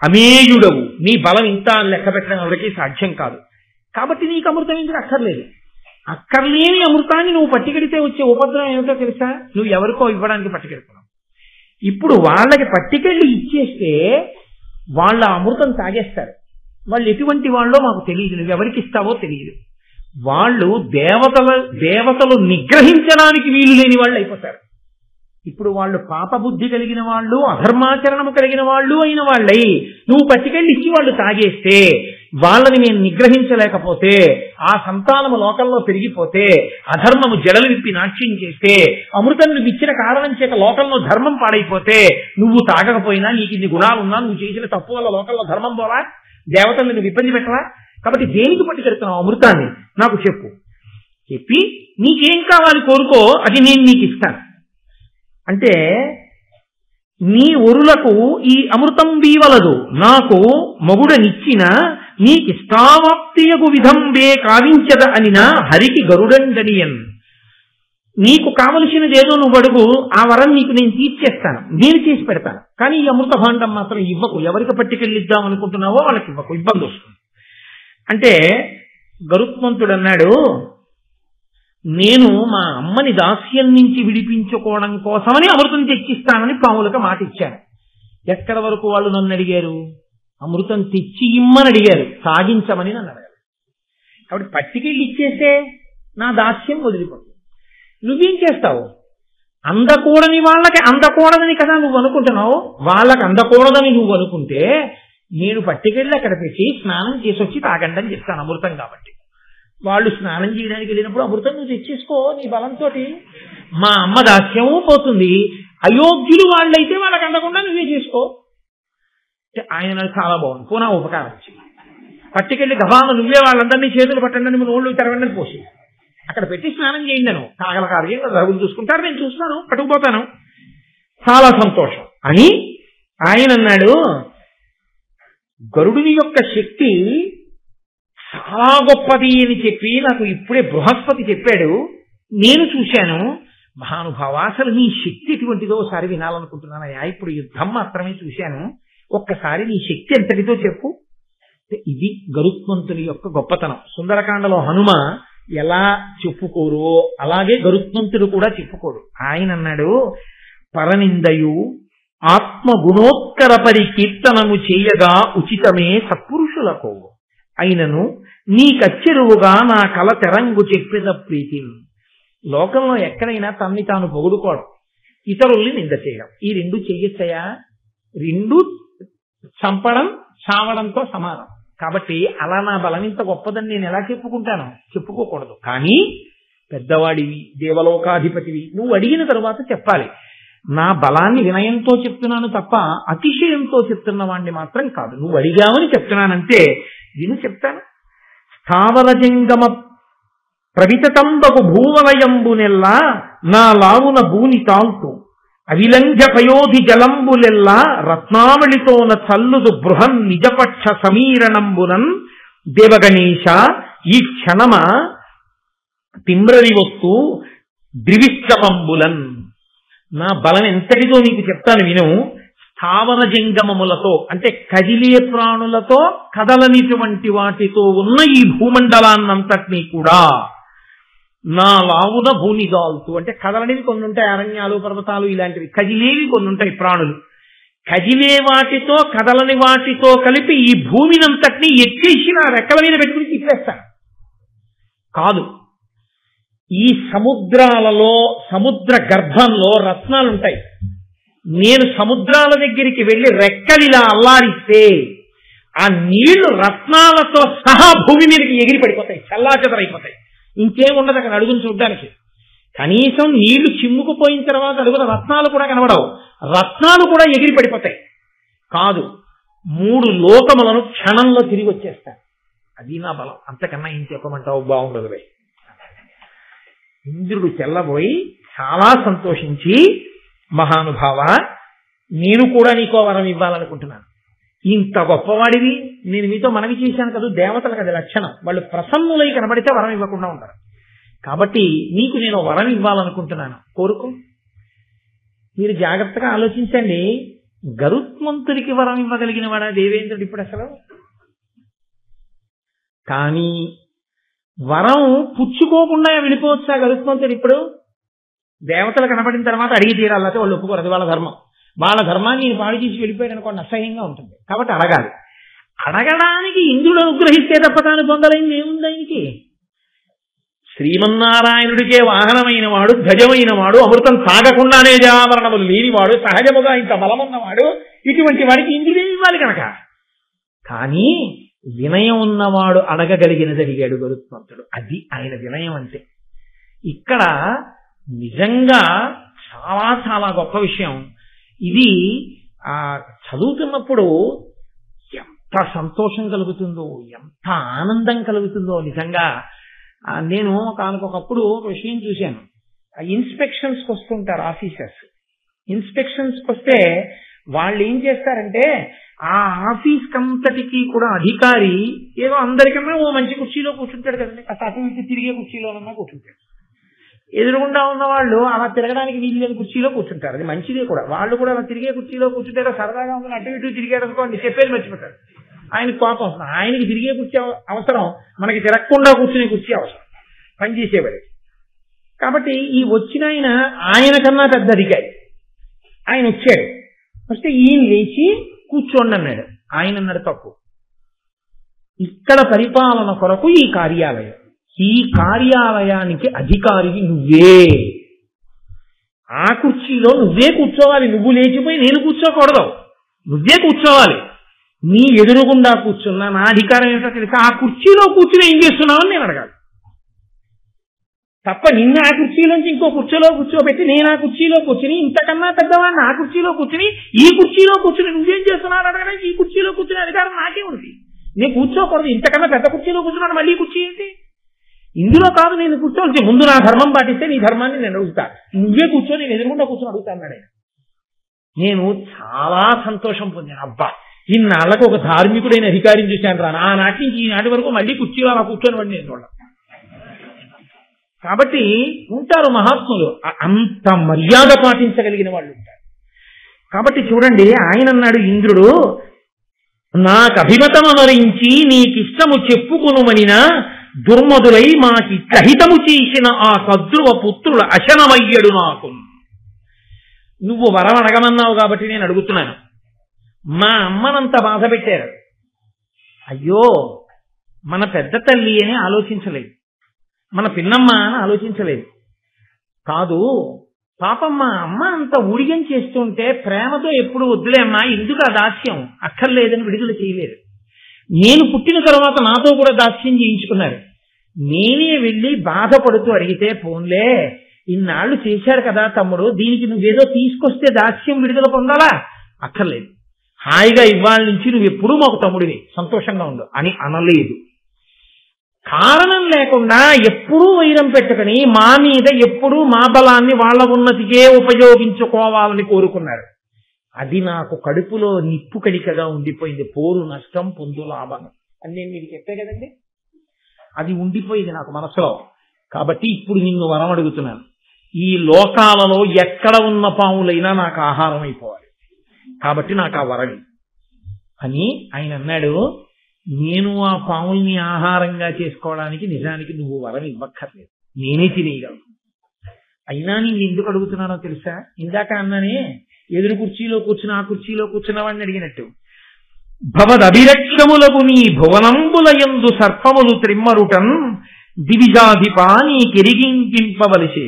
అమేయుడవు, నీ బలం ఇంత లెక్క పెట్టడం ఎవరికీ సాధ్యం కాదు. కాబట్టి నీకు అమృతం ఎందుకు అక్కర్లేదు. అక్కర్లేని అమృతాన్ని నువ్వు పట్టుకెడితే వచ్చే ఉపద్రవం ఏమిటో తెలుసా? నువ్వు ఎవరికో ఇవ్వడానికి పట్టుకెడుతున్నావు. ఇప్పుడు వాళ్ళకి పట్టుకెళ్ళి ఇచ్చేస్తే వాళ్ళ అమృతం తాగేస్తారు. వాళ్ళు ఎటువంటి వాళ్ళో మాకు తెలియదు, నువ్వు ఎవరికి ఇస్తావో తెలియదు. వాళ్ళు దేవతలు నిగ్రహించడానికి వీలు లేని వాళ్ళు అయిపోతారు. ఇప్పుడు వాళ్ళు పాపబుద్ధి కలిగిన వాళ్ళు, అధర్మాచరణము కలిగిన వాళ్ళు అయిన వాళ్ళై నువ్వు పట్టుకెళ్ళి ఇచ్చి వాళ్ళు తాగేస్తే, వాళ్ళని నేను నిగ్రహించలేకపోతే, ఆ సంతానము లోకంలో పెరిగిపోతే, అధర్మము జడలు విప్పి నాట్యం చేస్తే, అమృతం నువ్వు ఇచ్చిన కారణం చేత లోకంలో ధర్మం పాడైపోతే, నువ్వు తాగకపోయినా నీకు ఇన్ని గుణాలున్నా నువ్వు చేసిన తప్పు వల్ల లోకంలో ధర్మం పోవా, దేవతల్ని నువ్వు ఇబ్బంది పెట్టవా? కాబట్టి దేనికి పట్టుకెడుతున్నావు అమృతాన్ని నాకు చెప్పు. చెప్పి నీకేం కావాలి కోరుకో, అది నేను నీకు ఇస్తాను అంటే, నీ ఒరులకు ఈ అమృతం వీవలదు, నాకు మగుడనిచ్చిన నీకిష్టావాప్తియగు విధంబే కావించద అనినా హరికి గరుడండనియన్. నీకు కావలసినదేదో నువ్వు అడుగు, ఆ వరం నీకు నేను తీర్చేస్తాను, నేను చేసి పెడతాను. కానీ ఈ అమృత భాండం మాత్రం ఇవ్వకు. ఎవరికి పట్టుకెళ్ళిద్దాం అనుకుంటున్నావో వాళ్ళకి ఇవ్వకు, ఇబ్బంది వస్తుంది అంటే. గరుత్మంతుడు అన్నాడు, నేను మా అమ్మని దాస్యం నుంచి విడిపించుకోవడం కోసమని అమృతం తెచ్చిస్తానని పాములకు మాట ఇచ్చాను. ఎక్కడ వరకు వాళ్ళు నన్ను అడిగారు? అమృతం తెచ్చి ఇమ్మని అడిగారు, సాగించమని నన్ను అడగారు. కాబట్టి పట్టుకెళ్ళి ఇచ్చేస్తే నా దాస్యం వదిలిపోతుంది. నువ్వేం చేస్తావు? అందకూడని వాళ్ళకి అందకూడదని కదా నువ్వు అనుకుంటున్నావు. వాళ్ళకి అందకూడదని నువ్వు అనుకుంటే నేను పట్టుకెళ్ళి అక్కడ పెట్టి స్నానం చేసి వచ్చి తాగండి అని చెప్తాను, అమృతం కాబట్టి. వాళ్ళు స్నానం చేయడానికి వెళ్ళినప్పుడు అమృతం నువ్వు తెచ్చేసుకో నీ బలంతో. మా అమ్మ దాస్యము పోతుంది. అయోగ్యులు వాళ్ళైతే వాళ్ళకి అందకుండా నువ్వే చేసుకో. ఆయన చాలా బాగుంది, పూనా ఉపకారం వచ్చింది. పట్టుకెళ్ళి గబాను నువ్వే వాళ్ళందరినీ చేతులు పట్టండి, నువ్వు నోళ్ళు తెరవండి పోసి అక్కడ పెట్టి స్నానం చేయండి. నేను కాగల కార్యం రఘులు చూసుకుంటారు, నేను చూస్తాను, పట్టుకుపోతాను, చాలా సంతోషం అని ఆయన అన్నాడు. గరుడుని యొక్క శక్తి చాలా గొప్పది అని చెప్పి నాకు ఇప్పుడే బృహస్పతి చెప్పాడు. నేను చూశాను. మహానుభావ, అసలు నీ శక్తి ఎటువంటిదో ఒకసారి వినాలనుకుంటున్నానయ్యా. ఇప్పుడు యుద్ధం మాత్రమే చూశాను, ఒక్కసారి నీ శక్తి ఎంతటిదో చెప్పు. ఇది గరుత్మంతుని యొక్క గొప్పతనం. సుందరకాండలో హనుమ ఎలా చెప్పుకోరో అలాగే గరుత్మంతుడు కూడా చెప్పుకోడు. ఆయన అన్నాడు, పరనిందయు ఆత్మగుణోత్కర పరికీర్తనము చేయగా ఉచితమే సత్పురుషులకు అయినను నీకచ్చెరువుగా నా కల తెరంగు చెప్పేద ప్రీతి. లోకంలో ఎక్కడైనా తన్ని తాను పొగుడుకోవడం, ఇతరుల్ని నింద చేయడం, ఈ రెండు చెయ్యొచ్చయా? రెండు చంపడం చావడంతో సమానం. కాబట్టి అలా నా బలం ఇంత గొప్పదని నేను ఎలా చెప్పుకుంటాను? చెప్పుకోకూడదు. కానీ పెద్దవాడివి, దేవలోకాధిపతివి, నువ్వు అడిగిన తరువాత చెప్పాలి. నా బలాన్ని వినయంతో చెప్తున్నాను తప్ప అతిశయంతో చెప్తున్న వాడిని మాత్రం కాదు. నువ్వు అడిగావని చెప్తున్నానంటే విను చెప్తాను. స్థావరజంగమ ప్రవితంబకు భూవలయంబునెల్లా నా లావున భూని తాల్తు అవిలంఘ పయోధి జలంబులెల్లా రత్నావళితోన చల్లుదు బృహన్ నిజపక్ష సమీరణంబునన్ దేవగణేశ ఈ క్షణమ తిమ్రరి వస్తు ద్రివిశ్రవంబులన్. నా బలం ఎంతటిదో నీకు చెప్తాను విను. స్థావర జంగమములతో అంటే కదిలే ప్రాణులతో కదలనిటువంటి వాటితో ఉన్న ఈ భూమండలాన్నంతటినీ కూడా నా లావున భూనిదాల్తూ అంటే కదలనివి కొన్ని ఉంటాయి, అరణ్యాలు పర్వతాలు ఇలాంటివి. కదిలేవి కొన్ని ఉంటాయి ప్రాణులు. కదిలే వాటితో కదలని వాటితో కలిపి ఈ భూమినంతటినీ ఎత్తేసి నా రెక్కల మీద పెట్టుకుని తిప్పేస్తాను కాదు. ఈ సముద్రాలలో సముద్ర గర్భంలో రత్నాలుంటాయి. నేను సముద్రాల దగ్గరికి వెళ్లి రెక్కలిలా అల్లారిస్తే ఆ నీళ్లు రత్నాలతో సహా భూమి మీదకి ఎగిరి పడిపోతాయి, చల్లాచెదరైపోతాయి. ఇంకేముండదు అక్కడ అడుగును చూడ్డానికి. కనీసం నీళ్లు చిమ్ముకుపోయిన తర్వాత అడుగున రత్నాలు కూడా కనబడవు, రత్నాలు కూడా ఎగిరి పడిపోతాయి. కాదు, 3 లోకములను క్షణంలో తిరిగి వచ్చేస్తాను. అది నా బలం. అంతకన్నా ఏం చెప్పమంటావు? బాగుండదు. ఇంద్రుడు తెల్లబోయి చాలా సంతోషించి, మహానుభావ, నేను కూడా నీకో వరం ఇవ్వాలనుకుంటున్నాను. ఇంత గొప్పవాడివి, నేను మీతో మనవి చేశాను కదా, దేవతలకు అది లక్షణం. వాళ్ళు ప్రసన్నులై కనబడితే వరం ఇవ్వకుండా ఉంటారు. కాబట్టి నీకు నేను వరం ఇవ్వాలనుకుంటున్నాను, కోరుకో. మీరు జాగ్రత్తగా ఆలోచించండి, గరుత్మంతుడికి వరం ఇవ్వగలిగిన వాడా దేవేంద్రుడు ఇప్పుడు అసలు? కానీ వరం పుచ్చుకోకుండా వెళ్ళిపోవచ్చా గరుత్మంతుడు? ఇప్పుడు దేవతలు కనపడిన తర్వాత అడిగి తీరాలంటే వాళ్ళు ఒప్పుకోరు, అది వాళ్ళ ధర్మం. వాళ్ళ ధర్మాన్ని నేను పాడు చేసి వెళ్ళిపోయాడు అనుకోండి, అసహ్యంగా ఉంటుంది. కాబట్టి అడగాలి. అడగడానికి ఇంద్రుడు అనుగ్రహిస్తే తప్ప తాను పొందలేని ఏముంది ఆయనకి? శ్రీమన్నారాయణుడికే వాహనమైన వాడు, గజమైన వాడు, అమృతం తాగకుండానే జరామరణములు లేనివాడు, సహజముగా ఇంత బలమున్నవాడు, ఇటువంటి వాడికి ఇంద్రుడేమి ఇవ్వాలి కనుక. కానీ వినయం ఉన్నవాడు అడగగలిగినది అడిగాడు గరుత్మంతుడు. అది ఆయన వినయం అంటే. ఇక్కడ నిజంగా చాలా చాలా గొప్ప విషయం ఇది. చదువుతున్నప్పుడు ఎంత సంతోషం కలుగుతుందో, ఎంత ఆనందం కలుగుతుందో నిజంగా. నేను ఒకనకొకప్పుడు ఒక విషయం చూశాను. ఇన్స్పెక్షన్స్కి వస్తుంటారు ఆఫీసర్స్. ఇన్స్పెక్షన్స్కి వస్తే వాళ్ళు ఏం చేస్తారంటే ఆ ఆఫీస్ కంతటికి కూడా అధికారి ఏదో అందరికన్నా ఓ మంచి కుర్చీలో కూర్చుంటాడు కదండి, అటు ఇటు తిరిగే కుర్చీలోనన్నా కూర్చుంటాడు. ఎదురుగుండా ఉన్న వాళ్ళు అలా తిరగడానికి వీలు లేని కుర్చీలో కూర్చుంటారు, అది మంచిదే కూడా. వాళ్ళు కూడా అలా తిరిగే కుర్చీలో కూర్చుంటారో సరదాగా ఉందని అటు ఇటు తిరిగాడు అనుకోండి, చెప్పేది మర్చిపోతాడు. ఆయనకి కోపం వస్తుంది. ఆయనకి తిరిగే కుర్చీ అవసరం, మనకి తిరగకుండా కూర్చునే కుర్చీ అవసరం పనిచేసేవాడికి. కాబట్టి ఈ వచ్చిన ఆయన కన్నా పెద్ద అధికారి ఆయన వచ్చాడు. వస్తే ఈయన లేచి కూర్చోండి అన్నాడు. ఆయన అన్నాడు తప్పు, ఇక్కడ పరిపాలన కొరకు ఈ కార్యాలయం, ఈ కార్యాలయానికి అధికారికి నువ్వే. ఆ కుర్చీలో నువ్వే కూర్చోవాలి, నువ్వు లేచిపోయి నేను కూర్చోకూడదు, నువ్వే కూర్చోవాలి. నీ ఎదురుగుండా కూర్చున్నా నా అధికారం ఏంటో తెలుసా, ఆ కుర్చీలో కూర్చుని ఏం చేస్తున్నావని నేను అడగాలి తప్ప నిన్న ఆ కుర్చీలోంచి ఇంకో కుర్చీలో కూర్చోబెట్టి నేను ఆ కుర్చీలో కూర్చుని ఇంతకన్నా పెద్దవాడిని ఆ కుర్చీలో కూర్చుని ఈ కుర్చీలో కూర్చుని నువ్వేం చేస్తున్నావు అడగడానికి ఈ కుర్చీలో కూర్చునే అధికారం నాకే ఉంది. నేను కూర్చోకూడదు, ఇంతకన్నా పెద్ద కుర్చీలో కూర్చున్నాను, మళ్ళీ కుర్చీ ఏంటి? ఇందులో కాదు నేను కూర్చోవాలి, ముందు నా ధర్మం పాటిస్తే నీ ధర్మాన్ని నేను అడుగుతా, నువ్వే కూర్చొని నేను ఎదురుగుండా కూర్చొని అడుగుతాను అన్నాడు. నేను చాలా సంతోషం పొందాను. అబ్బా, ఇన్నాళ్ళకు ఒక ధార్మికుడైన అధికారిని చూశాను రా, ఆనాటి నుంచి ఈనాటి వరకు మళ్ళీ కుర్చీలో అలా కూర్చొని వాడిని నేను చూడాలి. కాబట్టి ఉంటారు మహాత్ములు, అంత మర్యాద పాటించగలిగిన వాళ్ళు ఉంటారు. కాబట్టి చూడండి, ఆయన అన్నాడు ఇంద్రుడు, నాకు అభిమతమనరించి నీకిష్టము చెప్పుకొనుమనినా దుర్మధులై మాకి కహితము చేసిన ఆ కద్రువ పుత్రుల అశనమయ్యడు నాకు. నువ్వు వరం అడగమన్నావు కాబట్టి నేను అడుగుతున్నాను. మా అమ్మనంత బాధ పెట్టారు, అయ్యో మన పెద్ద తల్లి అని ఆలోచించలేదు, మన పిన్నమ్మ అని ఆలోచించలేదు. కాదు పాపం మా అమ్మ అంత ఊడిగం చేస్తుంటే ప్రేమతో ఎప్పుడు వద్దులే అమ్మా, ఎందుకు ఆ దాస్యం అక్కర్లేదని విడుదల చేయలేదు. నేను పుట్టిన తర్వాత నాతో కూడా దాస్యం చేయించుకున్నారు. నేనే వెళ్ళి బాధపడుతూ అడిగితే, పోన్లే ఇన్నాళ్ళు చేశారు కదా తమ్ముడు, దీనికి నువ్వేదో తీసుకొస్తే దాస్యం విడుదల పొందాలా, అక్కర్లేదు, హాయిగా ఇవాళ నుంచి నువ్వు ఎప్పుడూ మాకు తమ్ముడివి, సంతోషంగా ఉండు అని అనలేదు. కారణం లేకుండా ఎప్పుడూ వైరం పెట్టుకుని మా మీద ఎప్పుడూ మా బలాన్ని వాళ్ళ ఉన్నతికే ఉపయోగించుకోవాలని కోరుకున్నారు. అది నాకు కడుపులో నిప్పు కడికగా ఉండిపోయింది. పోరు నష్టం పొందు లాభం అని నేను మీకు చెప్పే కదండి, అది ఉండిపోయింది నాకు మనసులో. కాబట్టి ఇప్పుడు నిన్ను వరం అడుగుతున్నాను, ఈ లోకాలలో ఎక్కడ ఉన్న పాములైనా నాకు ఆహారం అయిపోవాలి, కాబట్టి నాకు ఆ వరం అని ఆయన అన్నాడు. నేను ఆ పాముల్ని ఆహారంగా చేసుకోవడానికి నిజానికి నువ్వు వరం ఇవ్వక్కర్లేదు, నేనే తినేయగలను. అయినా నేను ఎందుకు అడుగుతున్నానో తెలుసా? ఇందాక అన్నానే, ఎదురు కుర్చీలో కూర్చుని ఆ కుర్చీలో కూర్చున్న వాడిని అడిగినట్టు, భవదభిరక్షములకు నీ భువనంబులయందు సర్పములు త్రిమ్మరుటన్ దివిజాధిపా నీ కెరిగింపింపవలసే,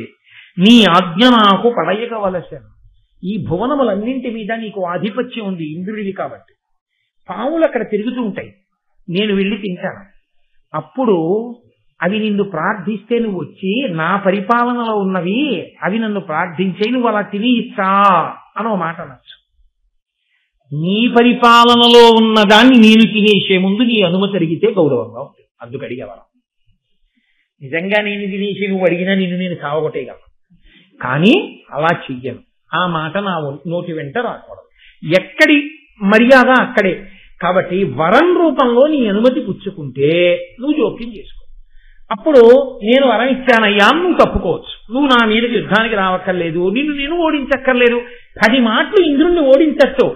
నీ ఆజ్ఞ నాకు పడయగవలసెను. ఈ భువనములన్నింటి మీద నీకు ఆధిపత్యం ఉంది ఇంద్రుడివి కాబట్టి. పాములు అక్కడ తిరుగుతూ ఉంటాయి, నేను వెళ్ళి తింటాను. అప్పుడు అవి నిన్ను ప్రార్థిస్తే నువ్వు వచ్చి నా పరిపాలనలో ఉన్నవి అవి నన్ను ప్రార్థించే, నువ్వు అలా తిని ఇస్తా అనో మాట అనొచ్చు. నీ పరిపాలనలో ఉన్నదాన్ని నేను తినేసే ముందు నీ అనుమతి అడిగితే గౌరవంగా ఉంటుంది, అందుకు అడిగేవాళ్ళం. నిజంగా నేను తినేసి నువ్వు అడిగినా నిన్ను నేను సావగొట్టేయగలను, కానీ అలా చెయ్యను. ఆ మాట నా నోటి వెంట రాకూడదు. ఎక్కడి మర్యాద అక్కడే. కాబట్టి వరం రూపంలో నీ అనుమతి పుచ్చుకుంటే నువ్వు జోక్యం చేసుకో. అప్పుడు నేను వరం ఇచ్చానయ్యా నువ్వు తప్పుకోవచ్చు. నువ్వు నా మీదకి యుద్ధానికి రావక్కర్లేదు, నేను ఓడించక్కర్లేదు. 10 మాటలు ఇంద్రుణ్ణి ఓడించచ్చు.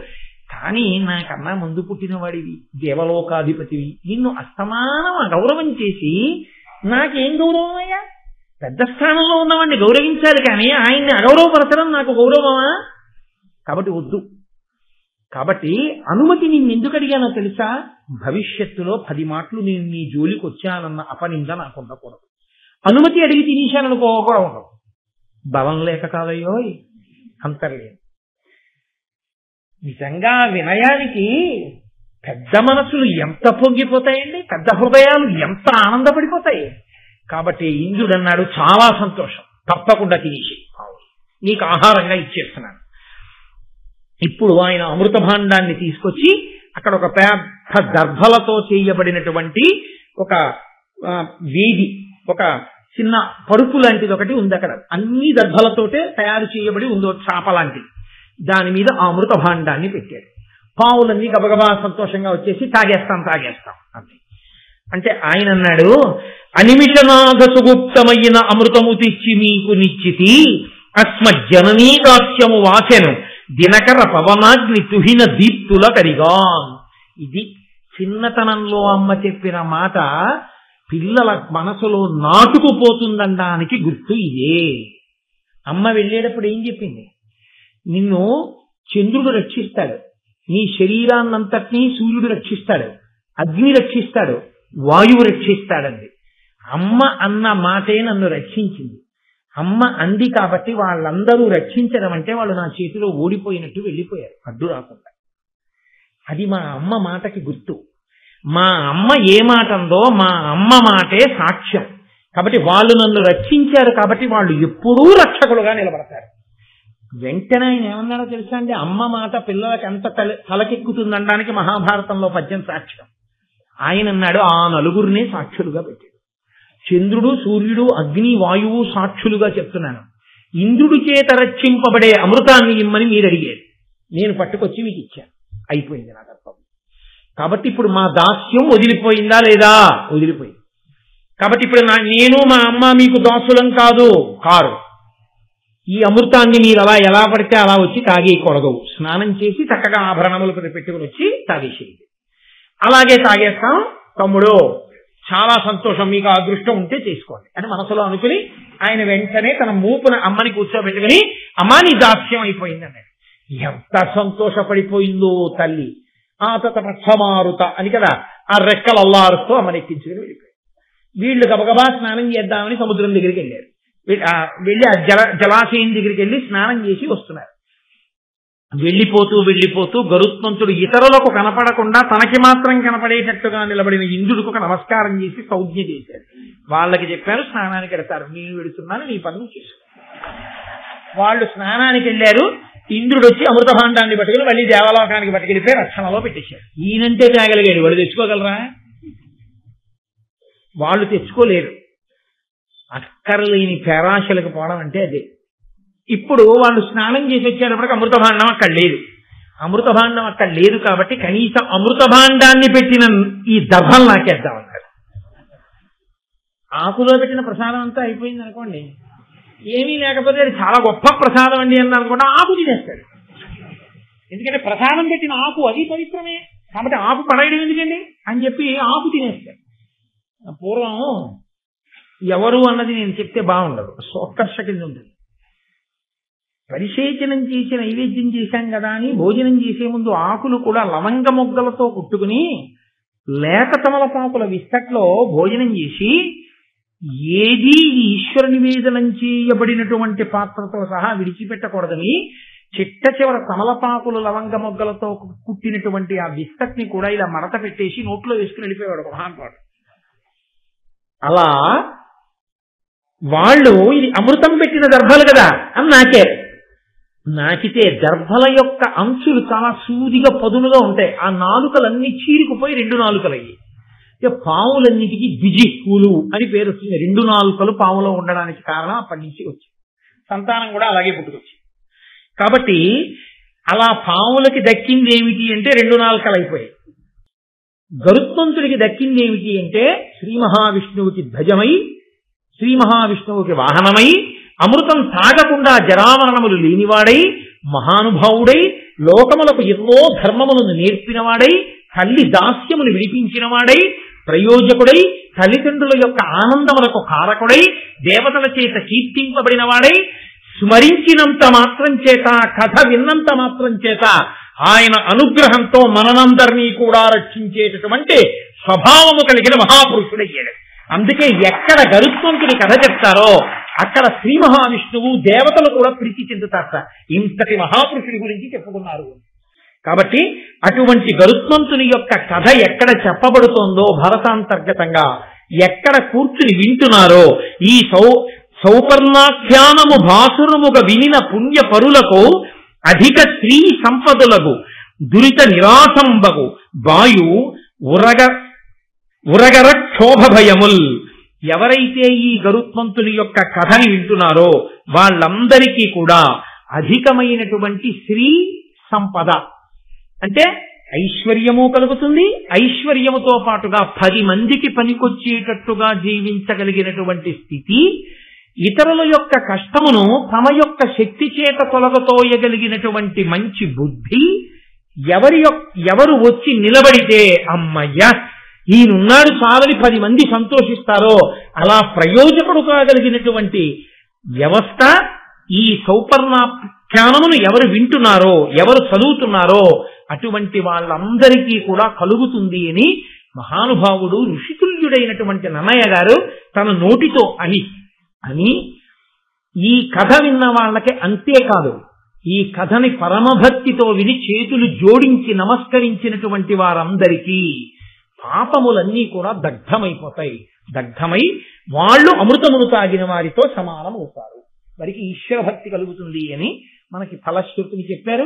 కానీ నాకన్నా ముందు పుట్టిన వాడివి, దేవలోకాధిపతివి, నిన్ను అస్తమానం అగౌరవం చేసి నాకేం గౌరవం అయ్యా? పెద్ద స్థానంలో ఉన్నవాడిని గౌరవించాలి కానీ ఆయన్ని అగౌరవపరచడం నాకు గౌరవమా? కాబట్టి వద్దు. కాబట్టి అనుమతి నిన్ను ఎందుకు అడిగానో తెలుసా? భవిష్యత్తులో 10 మాటలు నేను నీ జోలికి వచ్చానన్న అపనింద నాకు ఉండకూడదు. అనుమతి అడిగి తినేశాననుకో కూడా ఉండదు. బలం లేక కాదయ్యో, అంతర్లేదు. నిజంగా వినయానికి పెద్ద మనసులు ఎంత పొంగిపోతాయండి, పెద్ద హృదయాలు ఎంత ఆనందపడిపోతాయి. కాబట్టి ఇంద్రుడు అన్నాడు, చాలా సంతోషం, తప్పకుండా తినేసి నీకు ఆహారంగా ఇచ్చేస్తున్నాను. ఇప్పుడు ఆయన అమృత భాండాన్ని తీసుకొచ్చి అక్కడ ఒక పెద్ద దర్భలతో చేయబడినటువంటి ఒక వేది, ఒక చిన్న పరుపు లాంటిది ఒకటి ఉంది. అక్కడ అన్ని దర్భలతోటే తయారు చేయబడి ఉందో చాప లాంటిది. దాని మీద ఆ అమృత భాండాన్ని పెట్టాడు. పావులన్నీ గబగబా సంతోషంగా వచ్చేసి తాగేస్తాం అంతే. అంటే ఆయన అన్నాడు, అనిమిషనాథ సుగుప్తమైన అమృతము తెచ్చి మీకు నిశ్చితి అస్మజ్జననీ దాస్యము వాచెను దినకర పవనాగ్ని తుహిన దీప్తుల కరిగాన్. ఇది చిన్నతనంలో అమ్మ చెప్పిన మాట పిల్లల మనసులో నాటుకుపోతుందనడానికి గుర్తు ఇదే. అమ్మ వెళ్ళేటప్పుడు ఏం చెప్పింది? నిన్ను చంద్రుడు రక్షిస్తాడు, నీ శరీరాన్నంతటినీ సూర్యుడు రక్షిస్తాడు, అగ్ని రక్షిస్తాడు, వాయువు రక్షిస్తాడంది. అమ్మ అన్న మాటే నన్ను రక్షించింది. అమ్మ అంది కాబట్టి వాళ్ళందరూ రక్షించడం అంటే వాళ్ళు నా చేతిలో ఓడిపోయినట్టు వెళ్ళిపోయారు అడ్డు రాకుండా. అది మా అమ్మ మాటకి గుర్తు. మా అమ్మ ఏ మాట అందో మా అమ్మ మాటే సాక్ష్యం. కాబట్టి వాళ్ళు నన్ను రక్షించారు కాబట్టి వాళ్ళు ఎప్పుడూ రక్షకులుగా నిలబడతారు. వెంటనే ఆయన ఏమన్నాడో తెలుసా అండి? అమ్మ మాట పిల్లలకి ఎంత తలకెక్కుతుందనడానికి మహాభారతంలో పద్యం సాక్ష్యం. ఆయన అన్నాడు, ఆ నలుగురినే సాక్షులుగా పెట్టాడు. చంద్రుడు, సూర్యుడు, అగ్ని, వాయువు సాక్షులుగా చెప్తున్నాను. ఇంద్రుడి చేత రక్షింపబడే అమృతాన్ని ఇమ్మని మీరు అడిగారు, నేను పట్టుకొచ్చి మీకు ఇచ్చాను. అయిపోయింది నా తత్వం. కాబట్టి ఇప్పుడు మా దాస్యం వదిలిపోయిందా లేదా? వదిలిపోయింది. కాబట్టి ఇప్పుడు నేను మా అమ్మ మీకు దాసులం కారు. ఈ అమృతాన్ని మీరు అలా ఎలా పడితే అలా వచ్చి తాగేయకూడదు. స్నానం చేసి చక్కగా ఆభరణములు పెట్టుకుని వచ్చి తాగేసేయండి. అలాగే తాగేస్తాం తమ్ముడు, చాలా సంతోషం, మీకు ఆ అదృష్టం ఉంటే చేసుకోండి అని మనసులో అనుకుని ఆయన వెంటనే తన మూపున అమ్మని కూర్చోబెట్టుకుని అమ్మా నీ దాస్యం అయిపోయింది అన్నాడు. ఎంత సంతోషపడిపోయిందో తల్లి. ఆ తమారుత అని కదా ఆ రెక్కలు అల్లారుస్తూ అమ్మని ఎక్కించుకుని వెళ్ళిపోయాడు. వీళ్ళు గబగబా స్నానం చేద్దామని సముద్రం దగ్గరికి వెళ్ళారు. వెళ్ళి ఆ జలాశయం దగ్గరికి వెళ్ళి స్నానం చేసి వస్తున్నారు. వెళ్ళిపోతూ గరుత్మంతుడు ఇతరులకు కనపడకుండా తనకి మాత్రం కనపడేటట్టుగా నిలబడిన ఇంద్రుడికి ఒక నమస్కారం చేసి సౌజ్ఞ చేశారు. వాళ్ళకి చెప్పారు స్నానానికి వెడతారు, నేను వెడుతున్నాను, నీ పనులు చేసుకో. వాళ్ళు స్నానానికి వెళ్ళారు. ఇంద్రుడు వచ్చి అమృత భాండాన్ని పట్టుకుని మళ్ళీ దేవలోకానికి పట్టుకెళ్ళిపోయి రక్షణలో పెట్టేశారు. ఈయనంటే తేగలిగాడు, వాళ్ళు తెచ్చుకోగలరా? వాళ్ళు తెచ్చుకోలేరు. అక్కర్లేని పేరాశలకు పోవడం అంటే అదే. ఇప్పుడు వాళ్ళు స్నానం చేసి వచ్చేటప్పటికి అమృత భాండం అక్కడ లేదు. అమృత భాండం అక్కడ లేదు కాబట్టి కనీసం అమృత భాండాన్ని పెట్టిన ఈ దర్భలు నాకేద్దామన్నారు. ఆకులో పెట్టిన ప్రసాదం అంతా అయిపోయింది అనుకోండి, ఏమీ లేకపోతే అది చాలా గొప్ప ప్రసాదం అండి అని అనుకుంటా ఆకు తినేస్తాడు. ఎందుకంటే ప్రసాదం పెట్టిన ఆకు అది పవిత్రమే కాబట్టి ఆకు పడేయడం ఎందుకండి అని చెప్పి ఆకు తినేస్తాడు. పూర్వం ఎవరు అన్నది నేను చెప్తే బాగుండదు, సోత్కర్ష కింద ఉంటుంది. పరిశేచనం చేసి నైవేద్యం చేశాం కదా అని భోజనం చేసే ముందు ఆకులు కూడా లవంగ మొగ్గలతో కుట్టుకుని లేత తమలపాకుల విస్తట్లో భోజనం చేసి ఏదీ ఈశ్వర నివేదనం చేయబడినటువంటి పాత్రతో సహా విడిచిపెట్టకూడదని చిట్ట చివర తమలపాకులు లవంగ మొగ్గలతో కుట్టినటువంటి ఆ విస్తట్ని కూడా ఇలా మడత పెట్టేసి నోట్లో వేసుకుని వెళ్ళిపోయాడు మహానుభావుడు. అలా వాళ్ళు ఇది అమృతం పెట్టిన దర్భలు కదా అని నాకితే దర్భల యొక్క అంచులు చాలా సూదిగా పదునుగా ఉంటాయి. ఆ నాలుకలన్నీ చీరుకుపోయి 2 నాలుకలయ్యి. పావులన్నిటికీ ద్విజిహ్వులు అని పేరు వచ్చింది. 2 నాలుకలు పావులో ఉండడానికి కారణం అప్పటి నుంచి వచ్చింది. సంతానం కూడా అలాగే పుట్టుకొచ్చింది. కాబట్టి అలా పావులకి దక్కింది ఏమిటి అంటే 2 నాలుకలు అయిపోయాయి. గరుత్మంతుడికి దక్కింది ఏమిటి అంటే శ్రీ మహావిష్ణువుకి ధ్వజమై, శ్రీ మహావిష్ణువుకి వాహనమై, అమృతం తాగకుండా జరామరణములు లేనివాడై, మహానుభావుడై, లోకములకు ఎన్నో ధర్మములను నేర్పినవాడై, తల్లి దాస్యమును విడిపించినవాడై, ప్రయోజకుడై, తల్లిదండ్రుల యొక్క ఆనందములకు కారకుడై, దేవతల చేత కీర్తింపబడినవాడై, స్మరించినంత మాత్రం చేత, కథ విన్నంత మాత్రం చేత ఆయన అనుగ్రహంతో మనందరినీ కూడా రక్షించేటటువంటి స్వభావము కలిగిన మహాపురుషుడయ్యాడు. అందుకే ఎక్కడ గరుత్మంతుడి కథ చెప్తారో అక్కడ శ్రీ మహావిష్ణువు దేవతలు కూడా ప్రీతి చెందుతారట. ఇంతటి మహాపురుషుడి గురించి చెప్పుకున్నారు. కాబట్టి అటువంటి గరుత్మంతుని యొక్క కథ ఎక్కడ చెప్పబడుతోందో భరతాంతర్గతంగా, ఎక్కడ కూర్చుని వింటున్నారో, ఈ సౌపర్ణాఖ్యానము భాసురముగా వినిన పుణ్య పరులకు అధిక స్త్రీ సంపదలకు దురిత నిరాశంబగు వాయు ఉరగర క్షోభ భయముల్. ఎవరైతే ఈ గరుత్మంతుని యొక్క కథని వింటున్నారో వాళ్ళందరికీ కూడా అధికమైనటువంటి స్త్రీ సంపద అంటే ఐశ్వర్యము కలుగుతుంది. ఐశ్వర్యముతో పాటుగా 10 మందికి పనికొచ్చేటట్టుగా జీవించగలిగినటువంటి స్థితి, ఇతరుల యొక్క కష్టమును తమ యొక్క శక్తి చేత తొలగతోయగలిగినటువంటి మంచి బుద్ధి, ఎవరు వచ్చి నిలబడితే అమ్మయ్య ఈయనున్నాడు చాలని 10 మంది సంతోషిస్తారో అలా ప్రయోజకుడు కాగలిగినటువంటి వ్యవస్థ ఈ సౌపర్ణాఖ్యానమును ఎవరు వింటున్నారో, ఎవరు చదువుతున్నారో అటువంటి వాళ్ళందరికీ కూడా కలుగుతుంది అని మహానుభావుడు ఋషితుల్యుడైనటువంటి నన్నయ్య గారు తన నోటితో అని ఈ కథ విన్న వాళ్ళకి అంతేకాదు, ఈ కథని పరమభక్తితో విని చేతులు జోడించి నమస్కరించినటువంటి వారందరికీ పాపములన్నీ కూడా దగ్ధమైపోతాయి. దగ్ధమై వాళ్ళు అమృతమును తాగిన వారితో సమానమవుతారు. వారికి ఈశ్వర భక్తి కలుగుతుంది అని మనకి ఫలశ్రుతిని చెప్పారు.